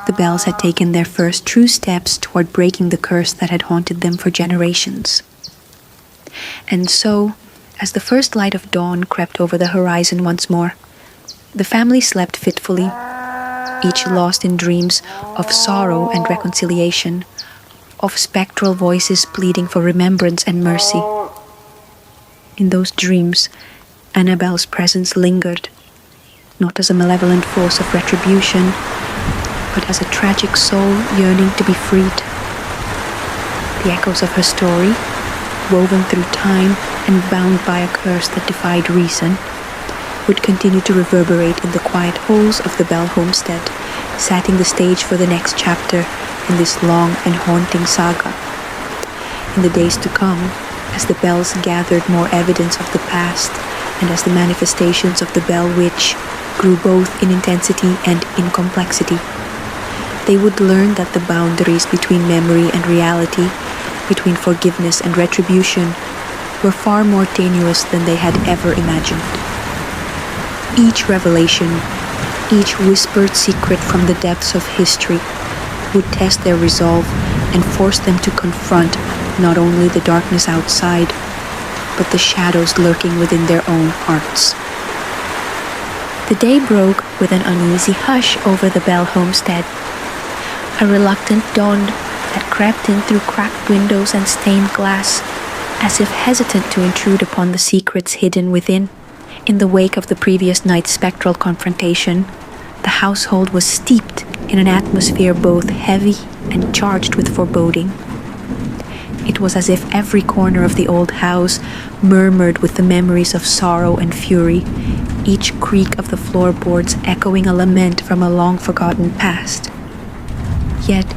the Bells had taken their first true steps toward breaking the curse that had haunted them for generations. And so, as the first light of dawn crept over the horizon once more, the family slept fitfully, each lost in dreams of sorrow and reconciliation, of spectral voices pleading for remembrance and mercy. In those dreams, Annabel's presence lingered, not as a malevolent force of retribution, but as a tragic soul yearning to be freed. The echoes of her story, woven through time and bound by a curse that defied reason, would continue to reverberate in the quiet halls of the Bell homestead, setting the stage for the next chapter in this long and haunting saga. In the days to come, as the Bells gathered more evidence of the past, and as the manifestations of the Bell Witch grew both in intensity and in complexity, they would learn that the boundaries between memory and reality, between forgiveness and retribution, were far more tenuous than they had ever imagined. Each revelation, each whispered secret from the depths of history, would test their resolve and force them to confront not only the darkness outside, but the shadows lurking within their own hearts. The day broke with an uneasy hush over the Bell homestead. A reluctant dawn that crept in through cracked windows and stained glass, as if hesitant to intrude upon the secrets hidden within. In the wake of the previous night's spectral confrontation, the household was steeped in an atmosphere both heavy and charged with foreboding. It was as if every corner of the old house murmured with the memories of sorrow and fury, each creak of the floorboards echoing a lament from a long-forgotten past. Yet,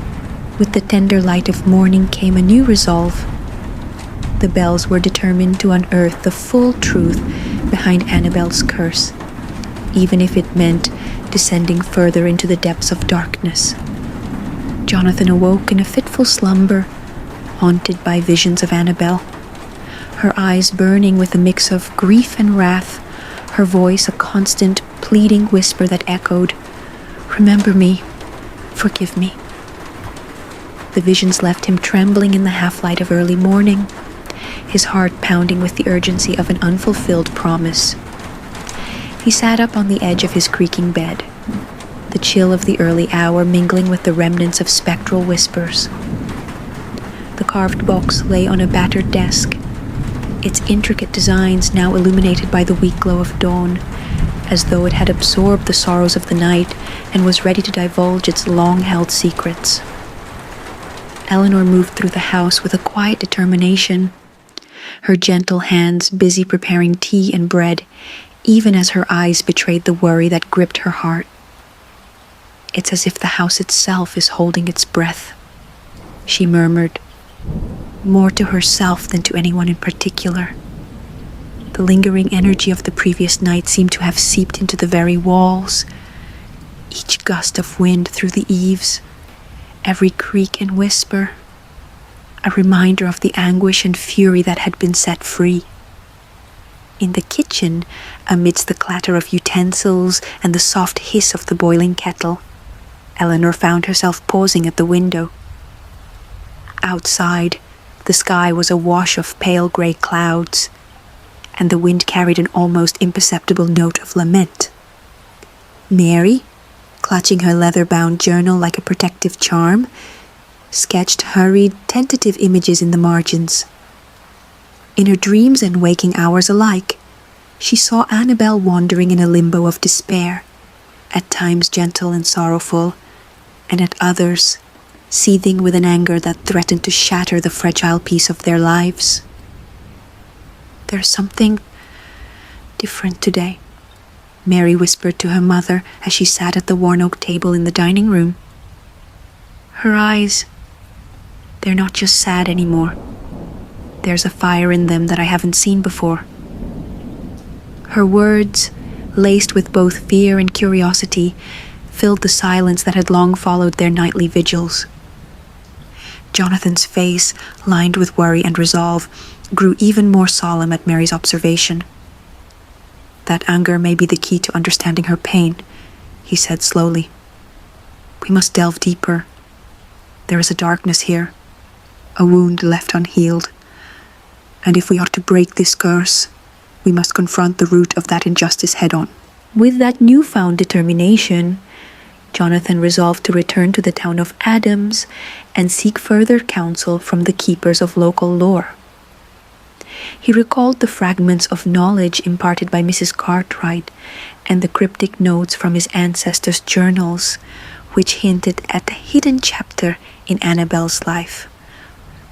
with the tender light of morning came a new resolve. The Bells were determined to unearth the full truth behind Annabelle's curse, even if it meant descending further into the depths of darkness. Jonathan awoke in a fitful slumber, haunted by visions of Annabelle, her eyes burning with a mix of grief and wrath, her voice a constant pleading whisper that echoed, "Remember me, forgive me." The visions left him trembling in the half-light of early morning, his heart pounding with the urgency of an unfulfilled promise. He sat up on the edge of his creaking bed, the chill of the early hour mingling with the remnants of spectral whispers. The carved box lay on a battered desk, its intricate designs now illuminated by the weak glow of dawn, as though it had absorbed the sorrows of the night and was ready to divulge its long-held secrets. Eleanor moved through the house with a quiet determination, her gentle hands busy preparing tea and bread, even as her eyes betrayed the worry that gripped her heart. "It's as if the house itself is holding its breath," she murmured, more to herself than to anyone in particular. The lingering energy of the previous night seemed to have seeped into the very walls, each gust of wind through the eaves, every creak and whisper, a reminder of the anguish and fury that had been set free. In the kitchen, amidst the clatter of utensils and the soft hiss of the boiling kettle, Eleanor found herself pausing at the window. Outside, the sky was awash of pale grey clouds, and the wind carried an almost imperceptible note of lament. Mary, clutching her leather-bound journal like a protective charm, sketched hurried, tentative images in the margins. In her dreams and waking hours alike, she saw Annabelle wandering in a limbo of despair, at times gentle and sorrowful, and at others seething with an anger that threatened to shatter the fragile peace of their lives. "There's something different today," Mary whispered to her mother as she sat at the worn oak table in the dining room. Her eyes, they're not just sad anymore. There's a fire in them that I haven't seen before. Her words, laced with both fear and curiosity, filled the silence that had long followed their nightly vigils. Jonathan's face, lined with worry and resolve, grew even more solemn at Mary's observation. "That anger may be the key to understanding her pain," he said slowly. "We must delve deeper. There is a darkness here, a wound left unhealed. And if we are to break this curse, we must confront the root of that injustice head-on." With that newfound determination, Jonathan resolved to return to the town of Adams and seek further counsel from the keepers of local lore. He recalled the fragments of knowledge imparted by Mrs. Cartwright and the cryptic notes from his ancestors' journals, which hinted at a hidden chapter in Annabelle's life,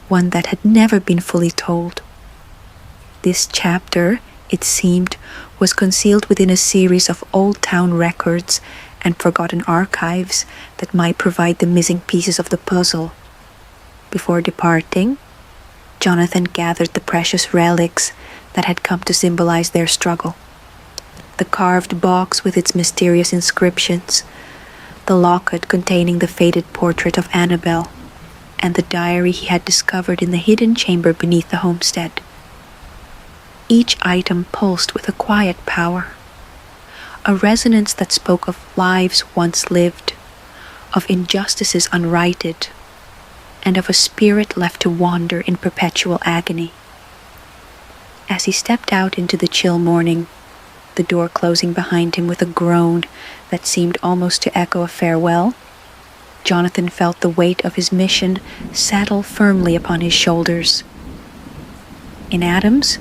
one that had never been fully told. This chapter, it seemed, was concealed within a series of old town records and forgotten archives that might provide the missing pieces of the puzzle. Before departing, Jonathan gathered the precious relics that had come to symbolize their struggle. The carved box with its mysterious inscriptions, the locket containing the faded portrait of Annabelle, and the diary he had discovered in the hidden chamber beneath the homestead. Each item pulsed with a quiet power, a resonance that spoke of lives once lived, of injustices unrighted, and of a spirit left to wander in perpetual agony. As he stepped out into the chill morning, the door closing behind him with a groan that seemed almost to echo a farewell, Jonathan felt the weight of his mission settle firmly upon his shoulders. In Adams,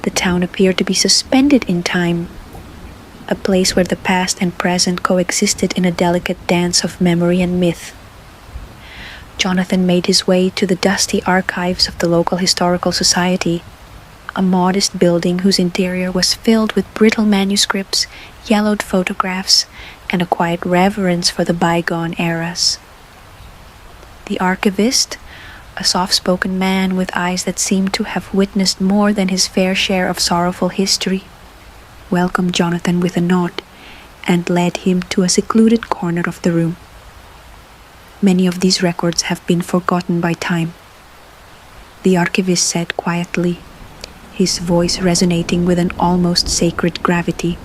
the town appeared to be suspended in time, a place where the past and present coexisted in a delicate dance of memory and myth. Jonathan made his way to the dusty archives of the local historical society, a modest building whose interior was filled with brittle manuscripts, yellowed photographs, and a quiet reverence for the bygone eras. The archivist, a soft-spoken man with eyes that seemed to have witnessed more than his fair share of sorrowful history, welcomed Jonathan with a nod and led him to a secluded corner of the room. Many of these records have been forgotten by time, the archivist said quietly, his voice resonating with an almost sacred gravity.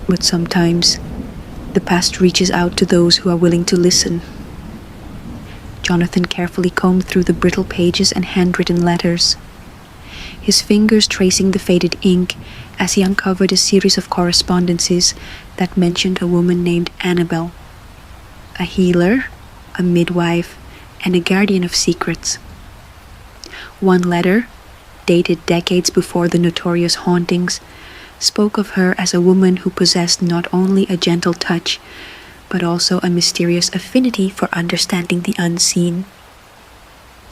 But sometimes, the past reaches out to those who are willing to listen. Jonathan carefully combed through the brittle pages and handwritten letters, his fingers tracing the faded ink as he uncovered a series of correspondences that mentioned a woman named Annabelle, a healer, a midwife, and a guardian of secrets. One letter, dated decades before the notorious hauntings, spoke of her as a woman who possessed not only a gentle touch, but also a mysterious affinity for understanding the unseen.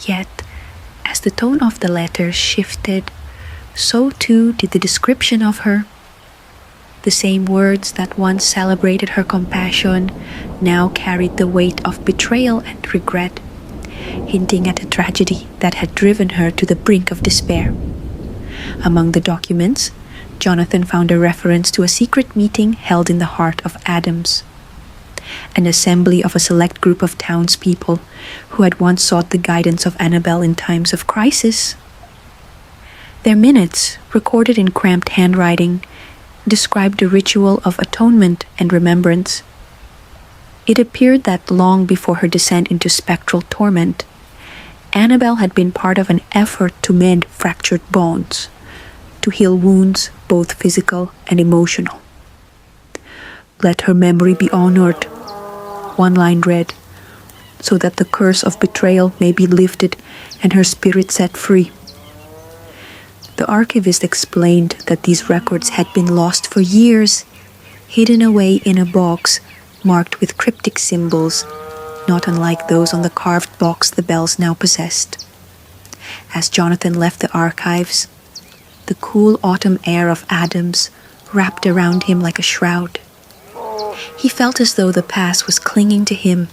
Yet, as the tone of the letter shifted, so too did the description of her. The same words that once celebrated her compassion now carried the weight of betrayal and regret, hinting at a tragedy that had driven her to the brink of despair. Among the documents, Jonathan found a reference to a secret meeting held in the heart of Adams, an assembly of a select group of townspeople who had once sought the guidance of Annabelle in times of crisis. Their minutes, recorded in cramped handwriting, described a ritual of atonement and remembrance. It appeared that long before her descent into spectral torment, Annabelle had been part of an effort to mend fractured bonds, to heal wounds both physical and emotional. "Let her memory be honored," one line read, "so that the curse of betrayal may be lifted and her spirit set free." The archivist explained that these records had been lost for years, hidden away in a box marked with cryptic symbols, not unlike those on the carved box the bells now possessed. As Jonathan left the archives, the cool autumn air of Adams wrapped around him like a shroud. He felt as though the past was clinging to him,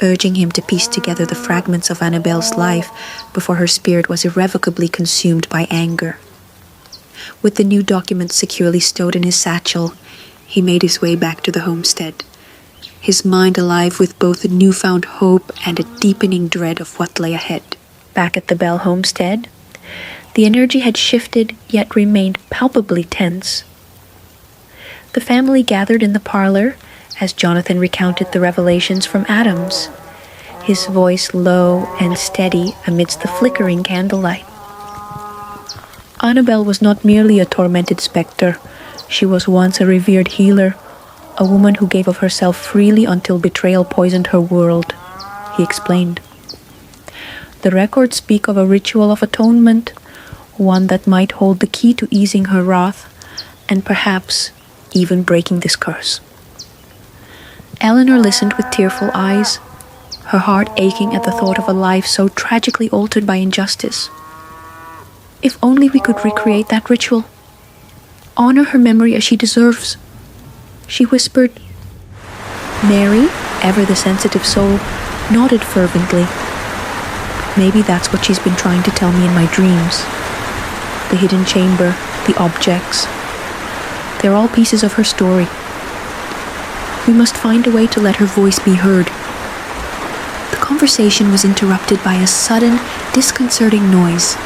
urging him to piece together the fragments of Annabelle's life before her spirit was irrevocably consumed by anger. With the new documents securely stowed in his satchel, he made his way back to the homestead, his mind alive with both a newfound hope and a deepening dread of what lay ahead. Back at the Bell homestead, the energy had shifted yet remained palpably tense. The family gathered in the parlor as Jonathan recounted the revelations from Adams, his voice low and steady amidst the flickering candlelight. Annabelle was not merely a tormented specter. She was once a revered healer, a woman who gave of herself freely until betrayal poisoned her world, he explained. The records speak of a ritual of atonement, one that might hold the key to easing her wrath, and perhaps even breaking this curse. Eleanor listened with tearful eyes, her heart aching at the thought of a life so tragically altered by injustice. If only we could recreate that ritual. Honor her memory as she deserves. She whispered. Mary, ever the sensitive soul, nodded fervently. Maybe that's what she's been trying to tell me in my dreams. The hidden chamber, the objects. They're all pieces of her story. We must find a way to let her voice be heard. The conversation was interrupted by a sudden, disconcerting noise.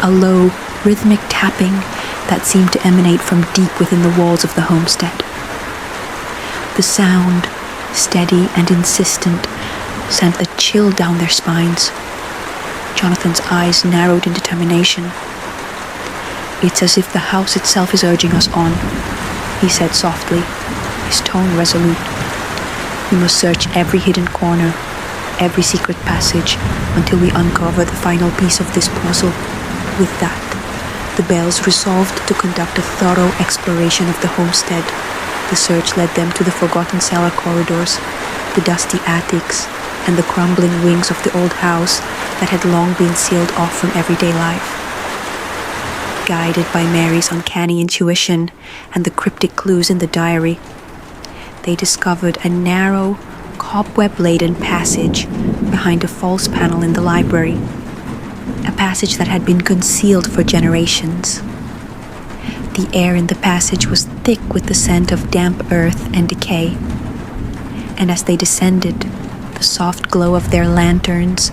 A low, rhythmic tapping that seemed to emanate from deep within the walls of the homestead. The sound, steady and insistent, sent a chill down their spines. Jonathan's eyes narrowed in determination. It's as if the house itself is urging us on, he said softly, his tone resolute. We must search every hidden corner, every secret passage, until we uncover the final piece of this puzzle. With that, the Bells resolved to conduct a thorough exploration of the homestead. The search led them to the forgotten cellar corridors, the dusty attics, and the crumbling wings of the old house that had long been sealed off from everyday life. Guided by Mary's uncanny intuition and the cryptic clues in the diary, they discovered a narrow, cobweb-laden passage behind a false panel in the library, a passage that had been concealed for generations. The air in the passage was thick with the scent of damp earth and decay, and as they descended, the soft glow of their lanterns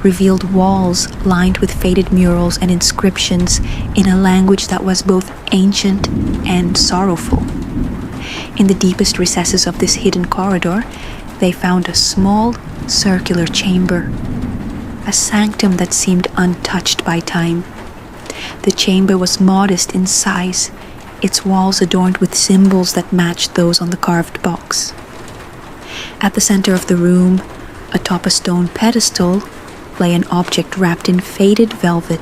revealed walls lined with faded murals and inscriptions in a language that was both ancient and sorrowful. In the deepest recesses of this hidden corridor, they found a small, circular chamber, a sanctum that seemed untouched by time. The chamber was modest in size, its walls adorned with symbols that matched those on the carved box. At the center of the room, atop a stone pedestal, lay an object wrapped in faded velvet.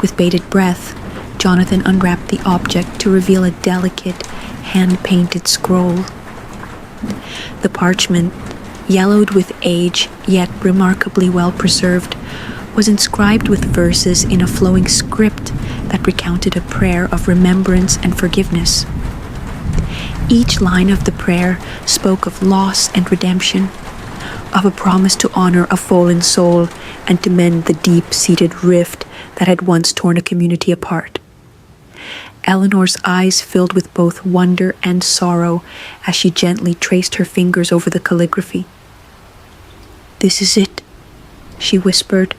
With bated breath, Jonathan unwrapped the object to reveal a delicate, hand-painted scroll. The parchment, yellowed with age yet remarkably well preserved, was inscribed with verses in a flowing script that recounted a prayer of remembrance and forgiveness. Each line of the prayer spoke of loss and redemption, of a promise to honor a fallen soul and to mend the deep-seated rift that had once torn a community apart. Eleanor's eyes filled with both wonder and sorrow as she gently traced her fingers over the calligraphy. "This is it," she whispered,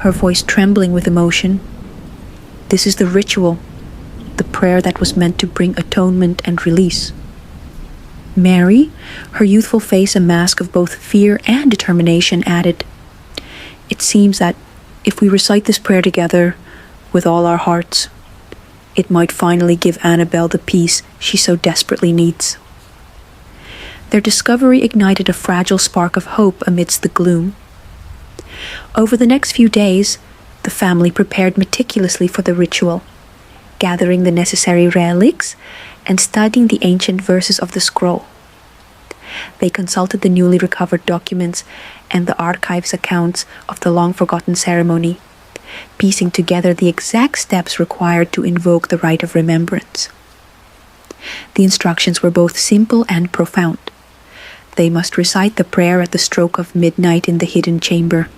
her voice trembling with emotion. "This is the ritual, the prayer that was meant to bring atonement and release." Mary, her youthful face a mask of both fear and determination, added, "It seems that if we recite this prayer together with all our hearts, it might finally give Annabelle the peace she so desperately needs." Their discovery ignited a fragile spark of hope amidst the gloom. Over the next few days, the family prepared meticulously for the ritual, gathering the necessary relics and studying the ancient verses of the scroll. They consulted the newly recovered documents and the archives accounts of the long-forgotten ceremony, piecing together the exact steps required to invoke the rite of remembrance. The instructions were both simple and profound. They must recite the prayer at the stroke of midnight in the hidden chamber,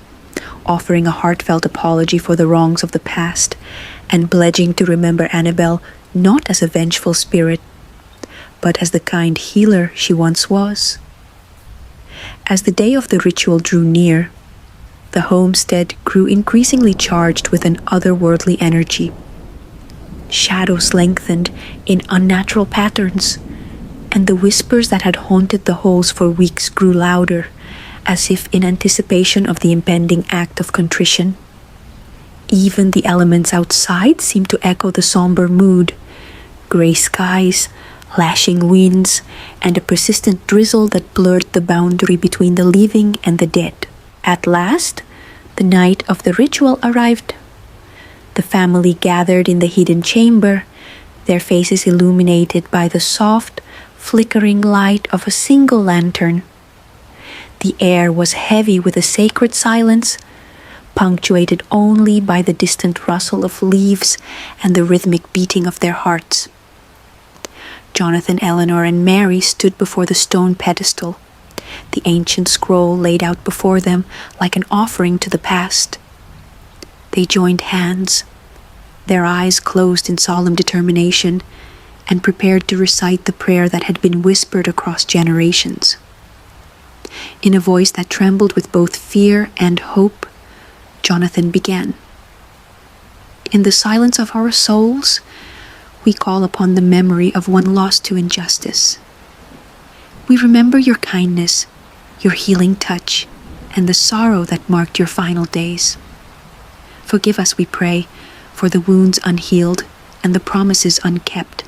offering a heartfelt apology for the wrongs of the past and pledging to remember Annabelle not as a vengeful spirit, but as the kind healer she once was. As the day of the ritual drew near, the homestead grew increasingly charged with an otherworldly energy. Shadows lengthened in unnatural patterns, and the whispers that had haunted the halls for weeks grew louder, as if in anticipation of the impending act of contrition. Even the elements outside seemed to echo the somber mood: gray skies, lashing winds, and a persistent drizzle that blurred the boundary between the living and the dead. At last, the night of the ritual arrived. The family gathered in the hidden chamber, their faces illuminated by the soft, flickering light of a single lantern. The air was heavy with a sacred silence, punctuated only by the distant rustle of leaves and the rhythmic beating of their hearts. Jonathan, Eleanor, and Mary stood before the stone pedestal, the ancient scroll laid out before them like an offering to the past. They joined hands, their eyes closed in solemn determination, and prepared to recite the prayer that had been whispered across generations. In a voice that trembled with both fear and hope, Jonathan began. In the silence of our souls, we call upon the memory of one lost to injustice. We remember your kindness, your healing touch, and the sorrow that marked your final days. Forgive us, we pray, for the wounds unhealed and the promises unkept.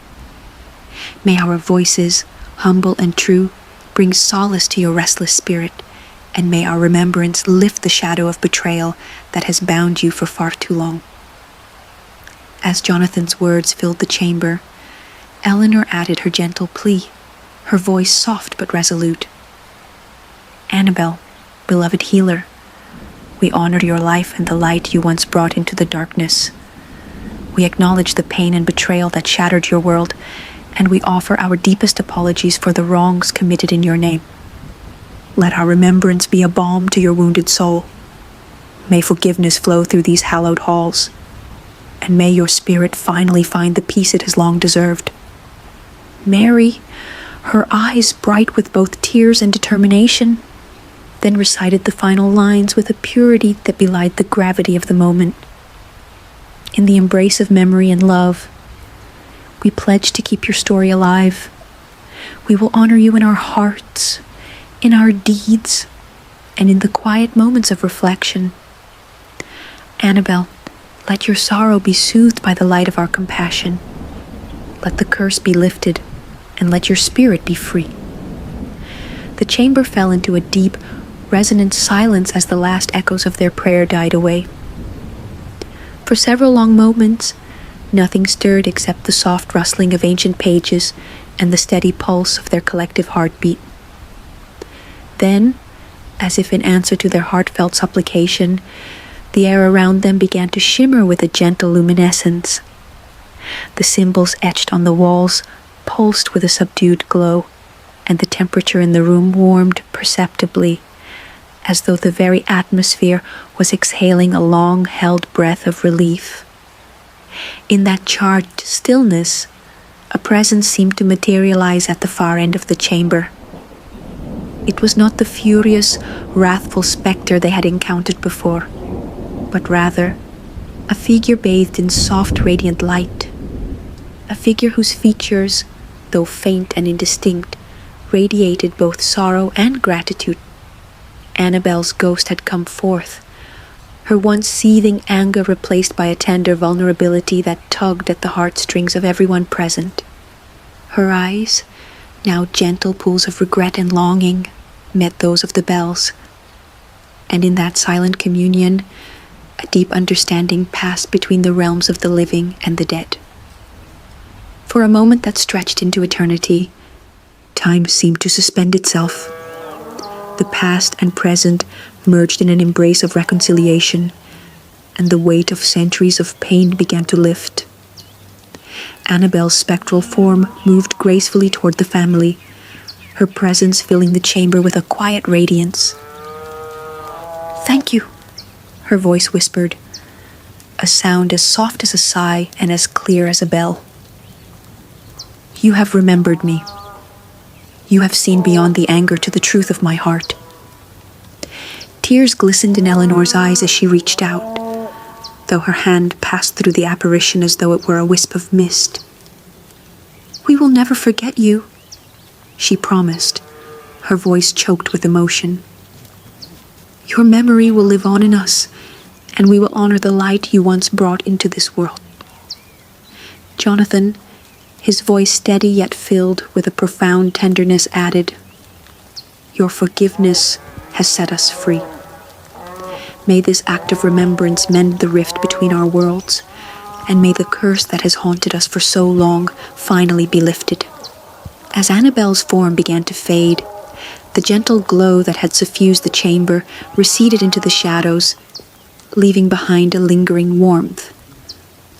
May our voices, humble and true, bring solace to your restless spirit, and may our remembrance lift the shadow of betrayal that has bound you for far too long. As Jonathan's words filled the chamber, Eleanor added her gentle plea, her voice soft but resolute. Annabel, beloved healer, we honor your life and the light you once brought into the darkness. We acknowledge the pain and betrayal that shattered your world, and we offer our deepest apologies for the wrongs committed in your name. Let our remembrance be a balm to your wounded soul. May forgiveness flow through these hallowed halls, and may your spirit finally find the peace it has long deserved. Mary, her eyes bright with both tears and determination, then recited the final lines with a purity that belied the gravity of the moment. In the embrace of memory and love, we pledge to keep your story alive. We will honor you in our hearts, in our deeds, and in the quiet moments of reflection. Annabel, let your sorrow be soothed by the light of our compassion. Let the curse be lifted, and let your spirit be free. The chamber fell into a deep, resonant silence as the last echoes of their prayer died away. For several long moments, nothing stirred except the soft rustling of ancient pages and the steady pulse of their collective heartbeat. Then, as if in answer to their heartfelt supplication, the air around them began to shimmer with a gentle luminescence. The symbols etched on the walls pulsed with a subdued glow, and the temperature in the room warmed perceptibly, as though the very atmosphere was exhaling a long-held breath of relief. In that charged stillness, a presence seemed to materialize at the far end of the chamber. It was not the furious, wrathful specter they had encountered before, but rather a figure bathed in soft, radiant light. A figure whose features, though faint and indistinct, radiated both sorrow and gratitude. Annabel's ghost had come forth, her once seething anger replaced by a tender vulnerability that tugged at the heartstrings of everyone present. Her eyes, now gentle pools of regret and longing, met those of the bells, and in that silent communion, a deep understanding passed between the realms of the living and the dead. For a moment that stretched into eternity, time seemed to suspend itself. The past and present merged in an embrace of reconciliation, and the weight of centuries of pain began to lift. Annabel's spectral form moved gracefully toward the family, her presence filling the chamber with a quiet radiance. "Thank you," her voice whispered, a sound as soft as a sigh and as clear as a bell. "You have remembered me. You have seen beyond the anger to the truth of my heart." Tears glistened in Eleanor's eyes as she reached out, though her hand passed through the apparition as though it were a wisp of mist. "We will never forget you," she promised, her voice choked with emotion. "Your memory will live on in us, and we will honor the light you once brought into this world." Jonathan, his voice steady yet filled with a profound tenderness, added, "Your forgiveness has set us free. May this act of remembrance mend the rift between our worlds, and may the curse that has haunted us for so long finally be lifted." As Annabel's form began to fade, the gentle glow that had suffused the chamber receded into the shadows, leaving behind a lingering warmth,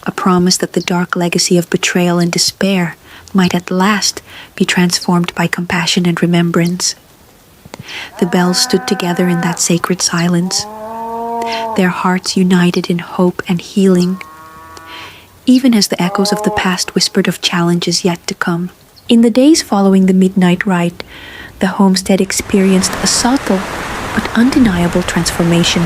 a promise that the dark legacy of betrayal and despair might at last be transformed by compassion and remembrance. The bells stood together in that sacred silence, their hearts united in hope and healing, even as the echoes of the past whispered of challenges yet to come. In the days following the midnight rite, the homestead experienced a subtle but undeniable transformation.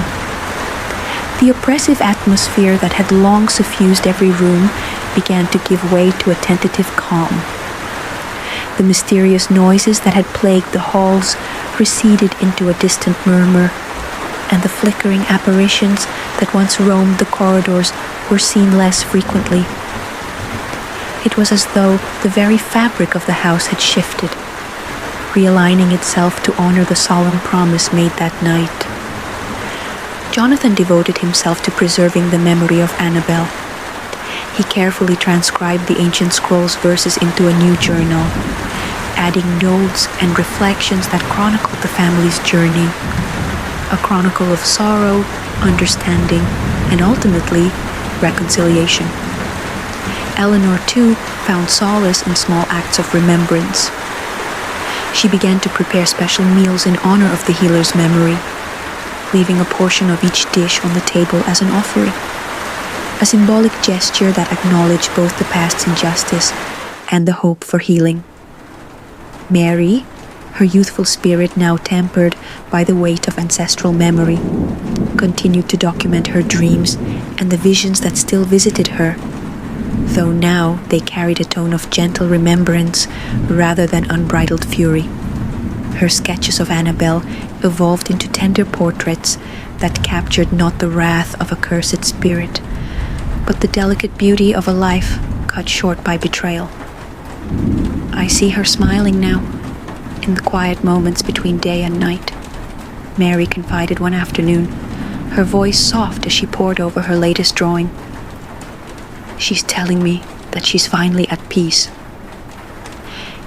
The oppressive atmosphere that had long suffused every room began to give way to a tentative calm. The mysterious noises that had plagued the halls receded into a distant murmur, and the flickering apparitions that once roamed the corridors were seen less frequently. It was as though the very fabric of the house had shifted, realigning itself to honor the solemn promise made that night. Jonathan devoted himself to preserving the memory of Annabel. He carefully transcribed the ancient scroll's verses into a new journal, adding notes and reflections that chronicled the family's journey, a chronicle of sorrow, understanding, and ultimately, reconciliation. Eleanor, too, found solace in small acts of remembrance. She began to prepare special meals in honor of the healer's memory, leaving a portion of each dish on the table as an offering, a symbolic gesture that acknowledged both the past's injustice and the hope for healing. Mary, her youthful spirit now tempered by the weight of ancestral memory, continued to document her dreams and the visions that still visited her, though now they carried a tone of gentle remembrance rather than unbridled fury. Her sketches of Annabel evolved into tender portraits that captured not the wrath of a cursed spirit, but the delicate beauty of a life cut short by betrayal. I see her smiling now, in the quiet moments between day and night, Mary confided one afternoon, her voice soft as she pored over her latest drawing. She's telling me that she's finally at peace.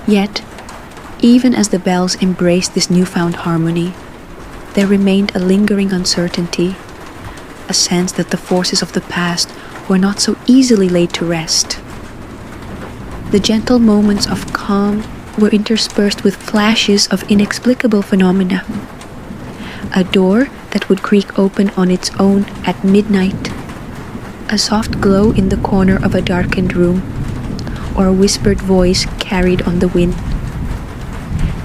Yet, even as the bells embraced this newfound harmony, there remained a lingering uncertainty, a sense that the forces of the past were not so easily laid to rest. The gentle moments of calm were interspersed with flashes of inexplicable phenomena. A door that would creak open on its own at midnight, a soft glow in the corner of a darkened room, or a whispered voice carried on the wind.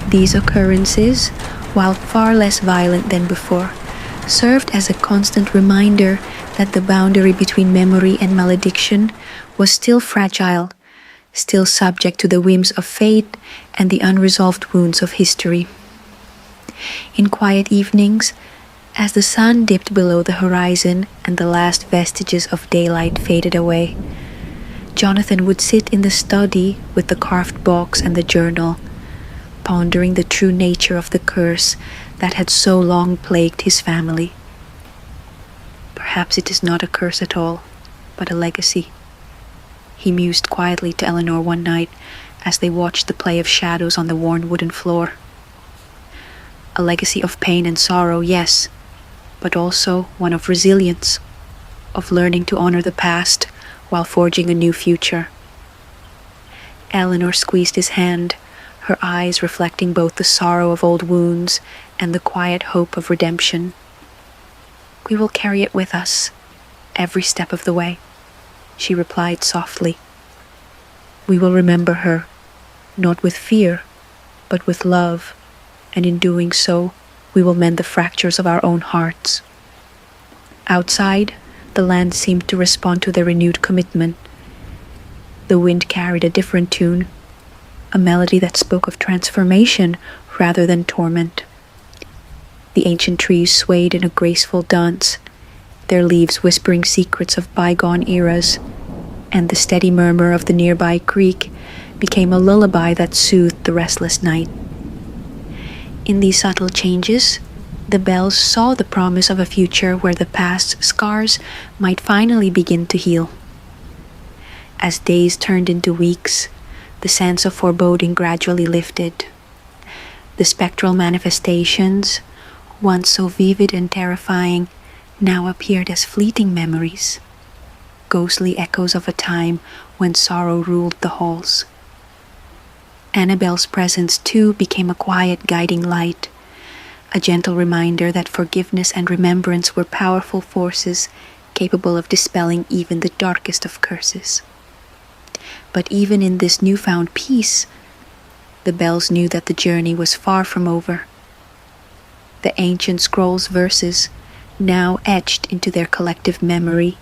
These occurrences, while far less violent than before, served as a constant reminder that the boundary between memory and malediction was still fragile, still subject to the whims of fate and the unresolved wounds of history. In quiet evenings, as the sun dipped below the horizon and the last vestiges of daylight faded away, Jonathan would sit in the study with the carved box and the journal, pondering the true nature of the curse that had so long plagued his family. Perhaps it is not a curse at all, but a legacy, he mused quietly to Eleanor one night as they watched the play of shadows on the worn wooden floor. A legacy of pain and sorrow, yes, but also one of resilience, of learning to honor the past while forging a new future. Eleanor squeezed his hand, her eyes reflecting both the sorrow of old wounds and the quiet hope of redemption. "We will carry it with us, every step of the way," she replied softly. "We will remember her, not with fear, but with love, and in doing so, we will mend the fractures of our own hearts." Outside, the land seemed to respond to their renewed commitment. The wind carried a different tune, a melody that spoke of transformation rather than torment. The ancient trees swayed in a graceful dance, their leaves whispering secrets of bygone eras, and the steady murmur of the nearby creek became a lullaby that soothed the restless night. In these subtle changes, the bells saw the promise of a future where the past's scars might finally begin to heal. As days turned into weeks, the sense of foreboding gradually lifted. The spectral manifestations, once so vivid and terrifying, now appeared as fleeting memories, ghostly echoes of a time when sorrow ruled the halls. Annabelle's presence too became a quiet guiding light, a gentle reminder that forgiveness and remembrance were powerful forces capable of dispelling even the darkest of curses. But even in this newfound peace, the bells knew that the journey was far from over. The ancient scroll's verses, now etched into their collective memory,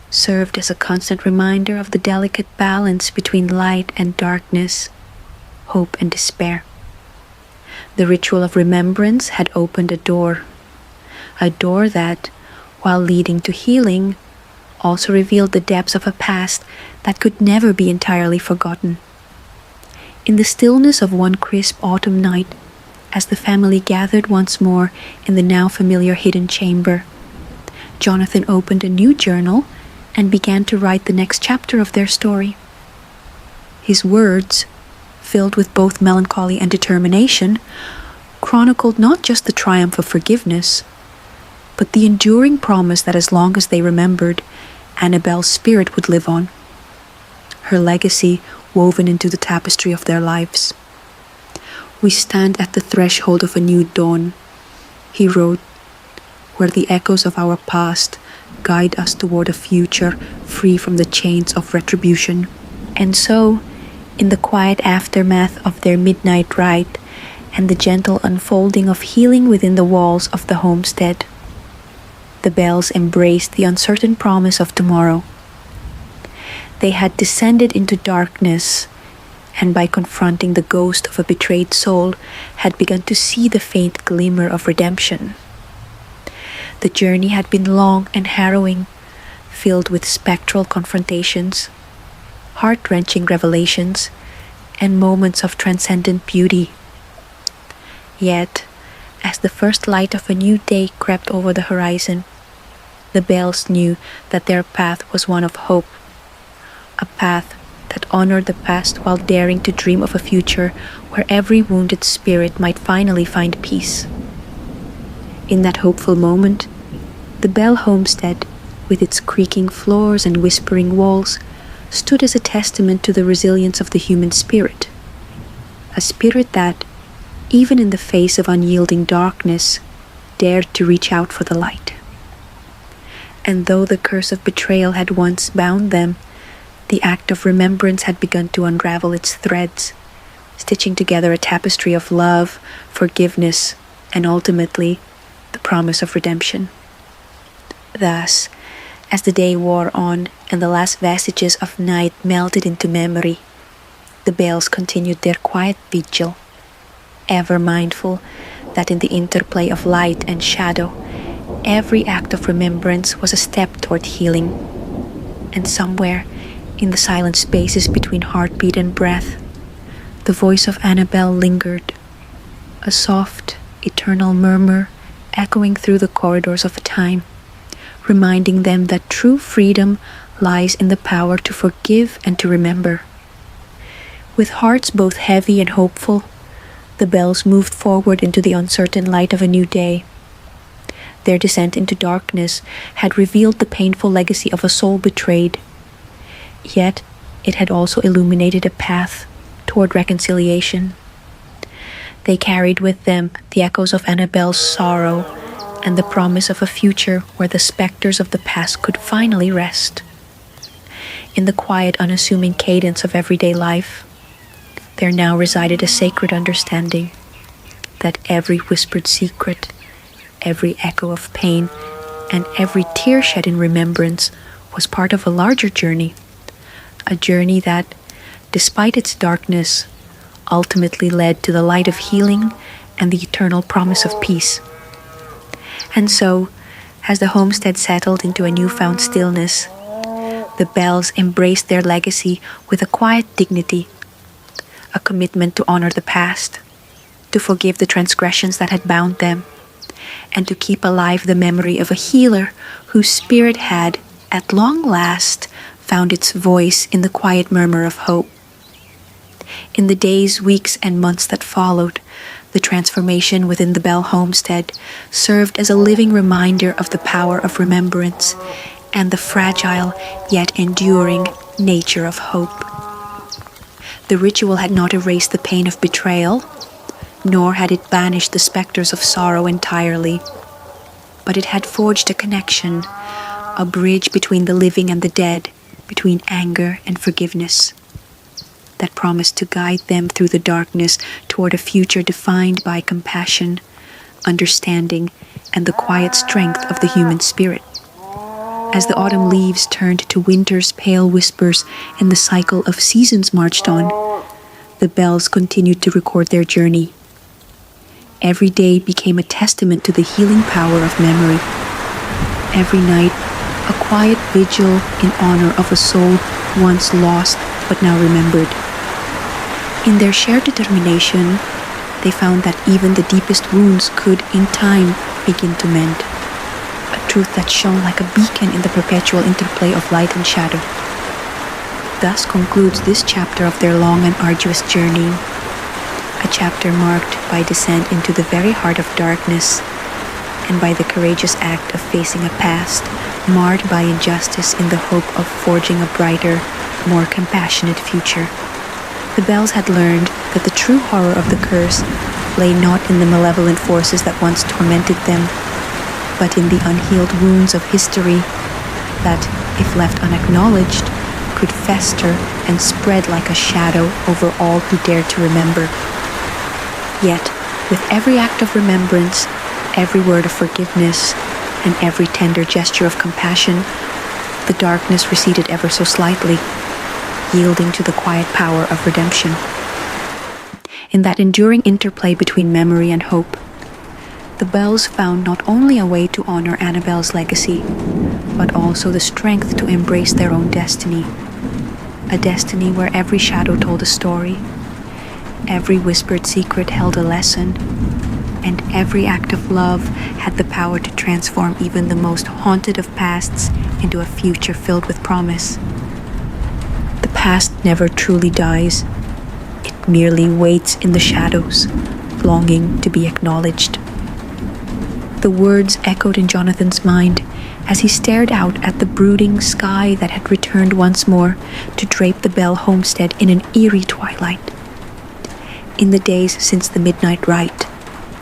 served as a constant reminder of the delicate balance between light and darkness, hope and despair. The ritual of remembrance had opened a door that, while leading to healing, also revealed the depths of a past that could never be entirely forgotten. In the stillness of one crisp autumn night, as the family gathered once more in the now familiar hidden chamber, Jonathan opened a new journal and began to write the next chapter of their story. His words, filled with both melancholy and determination, chronicled not just the triumph of forgiveness, but the enduring promise that as long as they remembered, Annabelle's spirit would live on, her legacy woven into the tapestry of their lives. "We stand at the threshold of a new dawn," he wrote, "where the echoes of our past guide us toward a future free from the chains of retribution." And so, in the quiet aftermath of their midnight rite and the gentle unfolding of healing within the walls of the homestead, the bells embraced the uncertain promise of tomorrow. They had descended into darkness, and by confronting the ghost of a betrayed soul, had begun to see the faint glimmer of redemption. The journey had been long and harrowing, filled with spectral confrontations, heart-wrenching revelations, and moments of transcendent beauty. Yet, as the first light of a new day crept over the horizon, the bells knew that their path was one of hope, a path that honored the past while daring to dream of a future where every wounded spirit might finally find peace. In that hopeful moment, the Bell homestead, with its creaking floors and whispering walls, stood as a testament to the resilience of the human spirit. A spirit that, even in the face of unyielding darkness, dared to reach out for the light. And though the curse of betrayal had once bound them, the act of remembrance had begun to unravel its threads, stitching together a tapestry of love, forgiveness, and ultimately, the promise of redemption. Thus, as the day wore on and the last vestiges of night melted into memory, the bells continued their quiet vigil, ever mindful that in the interplay of light and shadow, every act of remembrance was a step toward healing. And somewhere, in the silent spaces between heartbeat and breath, the voice of Annabelle lingered, a soft, eternal murmur echoing through the corridors of time, reminding them that true freedom lies in the power to forgive and to remember. With hearts both heavy and hopeful, the bells moved forward into the uncertain light of a new day. Their descent into darkness had revealed the painful legacy of a soul betrayed, yet it had also illuminated a path toward reconciliation. They carried with them the echoes of Annabelle's sorrow and the promise of a future where the specters of the past could finally rest. In the quiet, unassuming cadence of everyday life, there now resided a sacred understanding that every whispered secret, every echo of pain, and every tear shed in remembrance was part of a larger journey, a journey that, despite its darkness, ultimately led to the light of healing and the eternal promise of peace. And so, as the homestead settled into a newfound stillness, the bells embraced their legacy with a quiet dignity, a commitment to honor the past, to forgive the transgressions that had bound them, and to keep alive the memory of a healer whose spirit had, at long last, found its voice in the quiet murmur of hope. In the days, weeks, and months that followed, The transformation within the Bell homestead served as a living reminder of the power of remembrance and the fragile yet enduring nature of hope. The ritual had not erased the pain of betrayal, nor had it banished the specters of sorrow entirely, but it had forged a connection, a bridge between the living and the dead, between anger and forgiveness, that promised to guide them through the darkness toward a future defined by compassion, understanding, and the quiet strength of the human spirit. As the autumn leaves turned to winter's pale whispers and the cycle of seasons marched on, the bells continued to record their journey. Every day became a testament to the healing power of memory. Every night, a quiet vigil in honor of a soul once lost but now remembered. In their shared determination, they found that even the deepest wounds could, in time, begin to mend. A truth that shone like a beacon in the perpetual interplay of light and shadow. Thus concludes this chapter of their long and arduous journey, a chapter marked by descent into the very heart of darkness and by the courageous act of facing a past marred by injustice in the hope of forging a brighter, more compassionate future. The bells had learned that the true horror of the curse lay not in the malevolent forces that once tormented them, but in the unhealed wounds of history that, if left unacknowledged, could fester and spread like a shadow over all who dared to remember. Yet, with every act of remembrance, every word of forgiveness, and every tender gesture of compassion, the darkness receded ever so slightly, yielding to the quiet power of redemption. In that enduring interplay between memory and hope, the bells found not only a way to honor Annabelle's legacy, but also the strength to embrace their own destiny. A destiny where every shadow told a story, every whispered secret held a lesson, and every act of love had the power to transform even the most haunted of pasts into a future filled with promise. The past never truly dies. It merely waits in the shadows, longing to be acknowledged. The words echoed in Jonathan's mind as he stared out at the brooding sky that had returned once more to drape the Bell homestead in an eerie twilight. In the days since the midnight rite,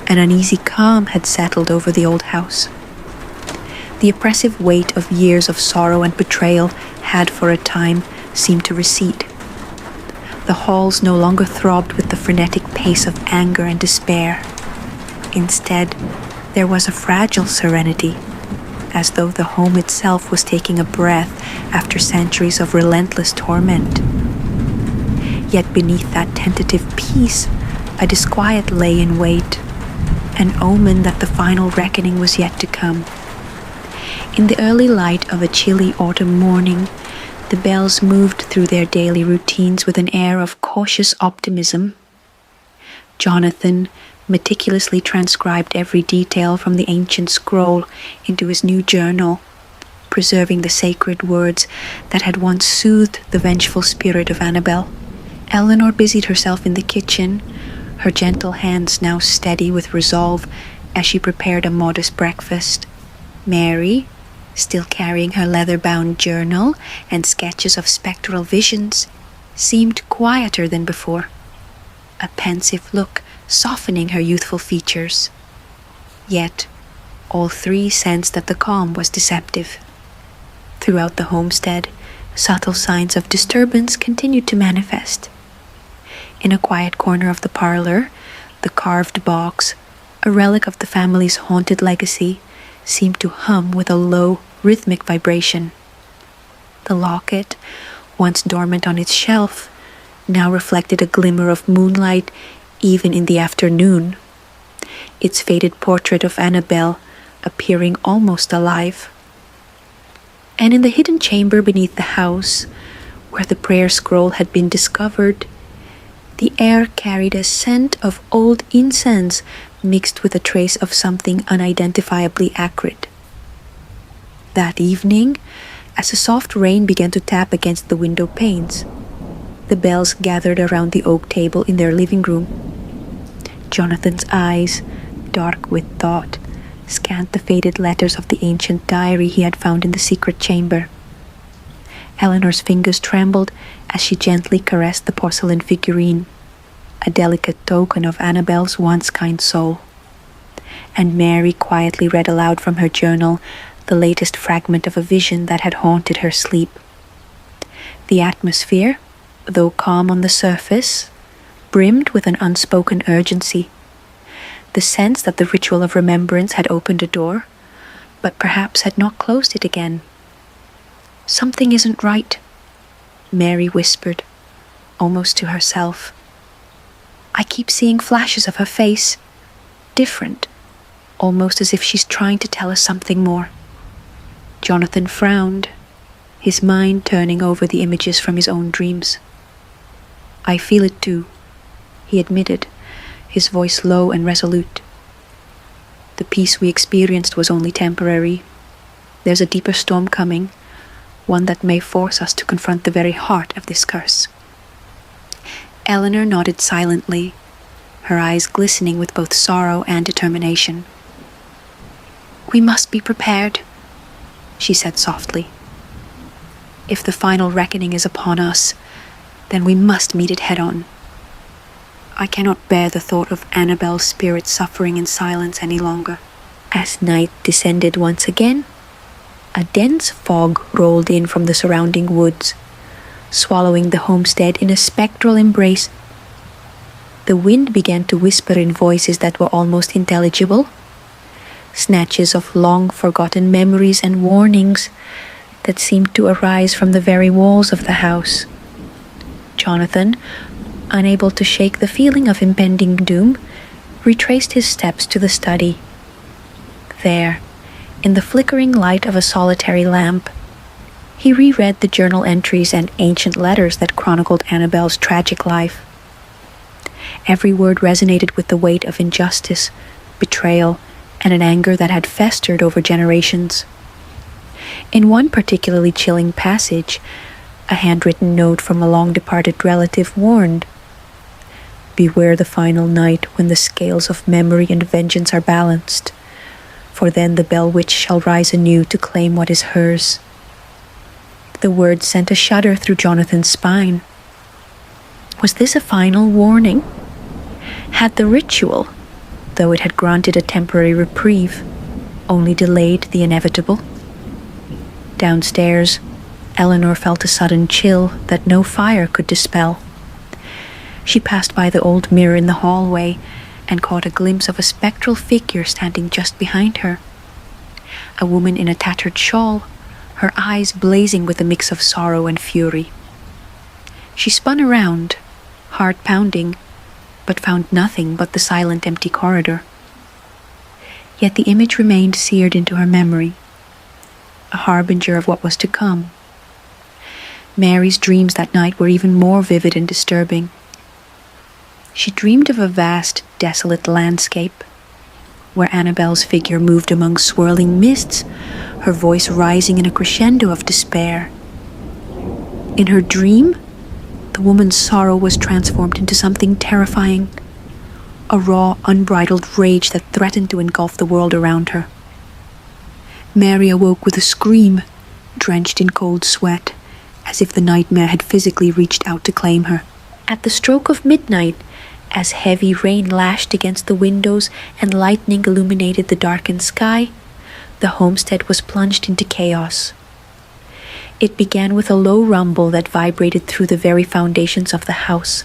an uneasy calm had settled over the old house. The oppressive weight of years of sorrow and betrayal had for a time seemed to recede. The halls no longer throbbed with the frenetic pace of anger and despair. Instead, there was a fragile serenity, as though the home itself was taking a breath after centuries of relentless torment. Yet beneath that tentative peace, a disquiet lay in wait, an omen that the final reckoning was yet to come. In the early light of a chilly autumn morning, the bells moved through their daily routines with an air of cautious optimism. Jonathan meticulously transcribed every detail from the ancient scroll into his new journal, preserving the sacred words that had once soothed the vengeful spirit of Annabelle. Eleanor busied herself in the kitchen, her gentle hands now steady with resolve as she prepared a modest breakfast. Mary, still carrying her leather-bound journal and sketches of spectral visions, seemed quieter than before, a pensive look softening her youthful features. Yet, all three sensed that the calm was deceptive. Throughout the homestead, subtle signs of disturbance continued to manifest. In a quiet corner of the parlor, the carved box, a relic of the family's haunted legacy, seemed to hum with a low, rhythmic vibration. The locket, once dormant on its shelf, now reflected a glimmer of moonlight even in the afternoon, its faded portrait of Annabelle appearing almost alive. And in the hidden chamber beneath the house, where the prayer scroll had been discovered, the air carried a scent of old incense mixed with a trace of something unidentifiably acrid. That evening, as a soft rain began to tap against the window panes, the bells gathered around the oak table in their living room. Jonathan's eyes, dark with thought, scanned the faded letters of the ancient diary he had found in the secret chamber. Eleanor's fingers trembled as she gently caressed the porcelain figurine, a delicate token of Annabel's once kind soul. And Mary quietly read aloud from her journal the latest fragment of a vision that had haunted her sleep. The atmosphere, though calm on the surface, brimmed with an unspoken urgency. The sense that the ritual of remembrance had opened a door, but perhaps had not closed it again. "Something isn't right," Mary whispered, almost to herself. "I keep seeing flashes of her face, different, almost as if she's trying to tell us something more." Jonathan frowned, his mind turning over the images from his own dreams. "I feel it too," he admitted, his voice low and resolute. "The peace we experienced was only temporary. There's a deeper storm coming, one that may force us to confront the very heart of this curse." Eleanor nodded silently, her eyes glistening with both sorrow and determination. "We must be prepared," she said softly. "If the final reckoning is upon us, then we must meet it head-on. I cannot bear the thought of Annabel's spirit suffering in silence any longer." As night descended once again, a dense fog rolled in from the surrounding woods, swallowing the homestead in a spectral embrace. The wind began to whisper in voices that were almost intelligible, snatches of long-forgotten memories and warnings that seemed to arise from the very walls of the house. Jonathan, unable to shake the feeling of impending doom, retraced his steps to the study. There, in the flickering light of a solitary lamp, he reread the journal entries and ancient letters that chronicled Annabel's tragic life. Every word resonated with the weight of injustice, betrayal, and an anger that had festered over generations. In one particularly chilling passage, a handwritten note from a long-departed relative warned, "Beware the final night when the scales of memory and vengeance are balanced, for then the Bell Witch shall rise anew to claim what is hers." The words sent a shudder through Jonathan's spine. Was this a final warning? Had the ritual, though it had granted a temporary reprieve, only delayed the inevitable? Downstairs, Eleanor felt a sudden chill that no fire could dispel. She passed by the old mirror in the hallway and caught a glimpse of a spectral figure standing just behind her. A woman in a tattered shawl, her eyes blazing with a mix of sorrow and fury. She spun around, heart pounding, but found nothing but the silent, empty corridor. Yet the image remained seared into her memory, a harbinger of what was to come. Mary's dreams that night were even more vivid and disturbing. She dreamed of a vast, desolate landscape, where Annabel's figure moved among swirling mists, her voice rising in a crescendo of despair. In her dream, the woman's sorrow was transformed into something terrifying, a raw, unbridled rage that threatened to engulf the world around her. Mary awoke with a scream, drenched in cold sweat, as if the nightmare had physically reached out to claim her. At the stroke of midnight, as heavy rain lashed against the windows and lightning illuminated the darkened sky, the homestead was plunged into chaos. It began with a low rumble that vibrated through the very foundations of the house,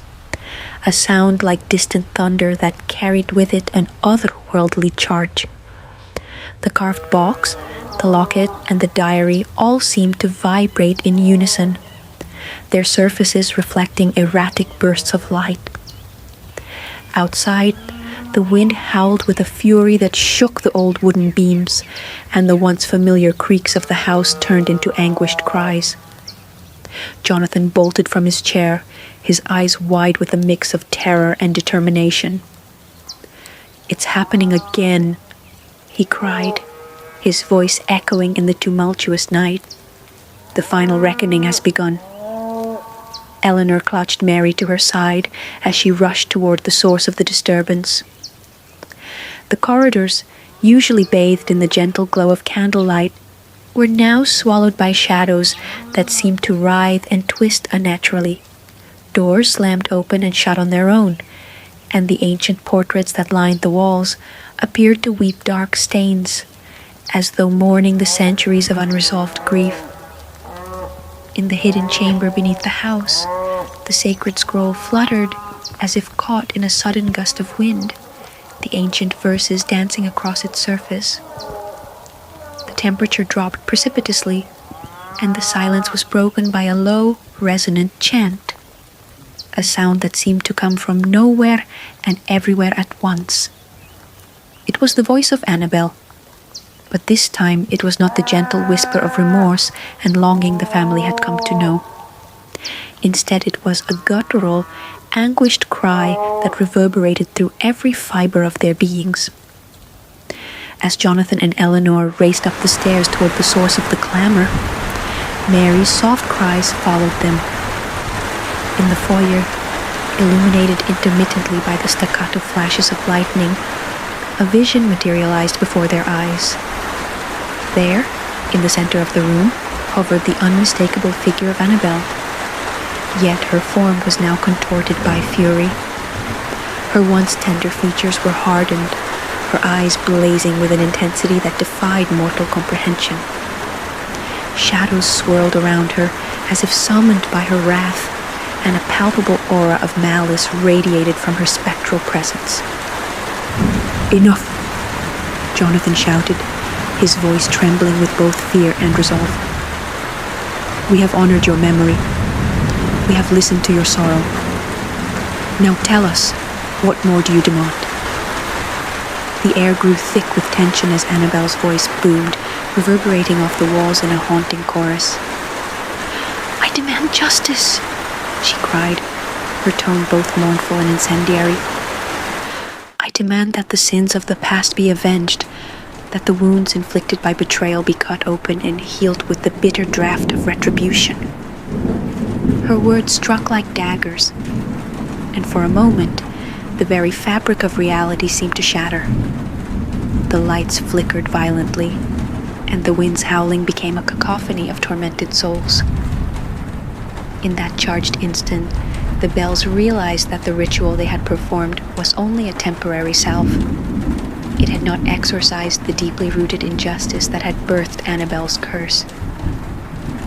a sound like distant thunder that carried with it an otherworldly charge. The carved box, the locket, and the diary all seemed to vibrate in unison, their surfaces reflecting erratic bursts of light. Outside, the wind howled with a fury that shook the old wooden beams, and the once familiar creaks of the house turned into anguished cries. Jonathan bolted from his chair, his eyes wide with a mix of terror and determination. "It's happening again," he cried, his voice echoing in the tumultuous night. "The final reckoning has begun." Eleanor clutched Mary to her side as she rushed toward the source of the disturbance. The corridors, usually bathed in the gentle glow of candlelight, were now swallowed by shadows that seemed to writhe and twist unnaturally. Doors slammed open and shut on their own, and the ancient portraits that lined the walls appeared to weep dark stains, as though mourning the centuries of unresolved grief. In the hidden chamber beneath the house, the sacred scroll fluttered as if caught in a sudden gust of wind, the ancient verses dancing across its surface. The temperature dropped precipitously, and the silence was broken by a low, resonant chant, a sound that seemed to come from nowhere and everywhere at once. It was the voice of Annabel, but this time it was not the gentle whisper of remorse and longing the family had come to know. Instead, it was a guttural, anguished cry that reverberated through every fiber of their beings. As Jonathan and Eleanor raced up the stairs toward the source of the clamor, Mary's soft cries followed them. In the foyer, illuminated intermittently by the staccato flashes of lightning, a vision materialized before their eyes. There, in the center of the room, hovered the unmistakable figure of Annabel. Yet her form was now contorted by fury. Her once tender features were hardened, her eyes blazing with an intensity that defied mortal comprehension. Shadows swirled around her as if summoned by her wrath, and a palpable aura of malice radiated from her spectral presence. "Enough!" Jonathan shouted, his voice trembling with both fear and resolve. "We have honored your memory. We have listened to your sorrow. Now tell us, what more do you demand?" The air grew thick with tension as Annabel's voice boomed, reverberating off the walls in a haunting chorus. "I demand justice!" she cried, her tone both mournful and incendiary. "I demand that the sins of the past be avenged, that the wounds inflicted by betrayal be cut open and healed with the bitter draught of retribution." Her words struck like daggers, and for a moment, the very fabric of reality seemed to shatter. The lights flickered violently, and the wind's howling became a cacophony of tormented souls. In that charged instant, the bells realized that the ritual they had performed was only a temporary salve. It had not exorcised the deeply rooted injustice that had birthed Annabel's curse.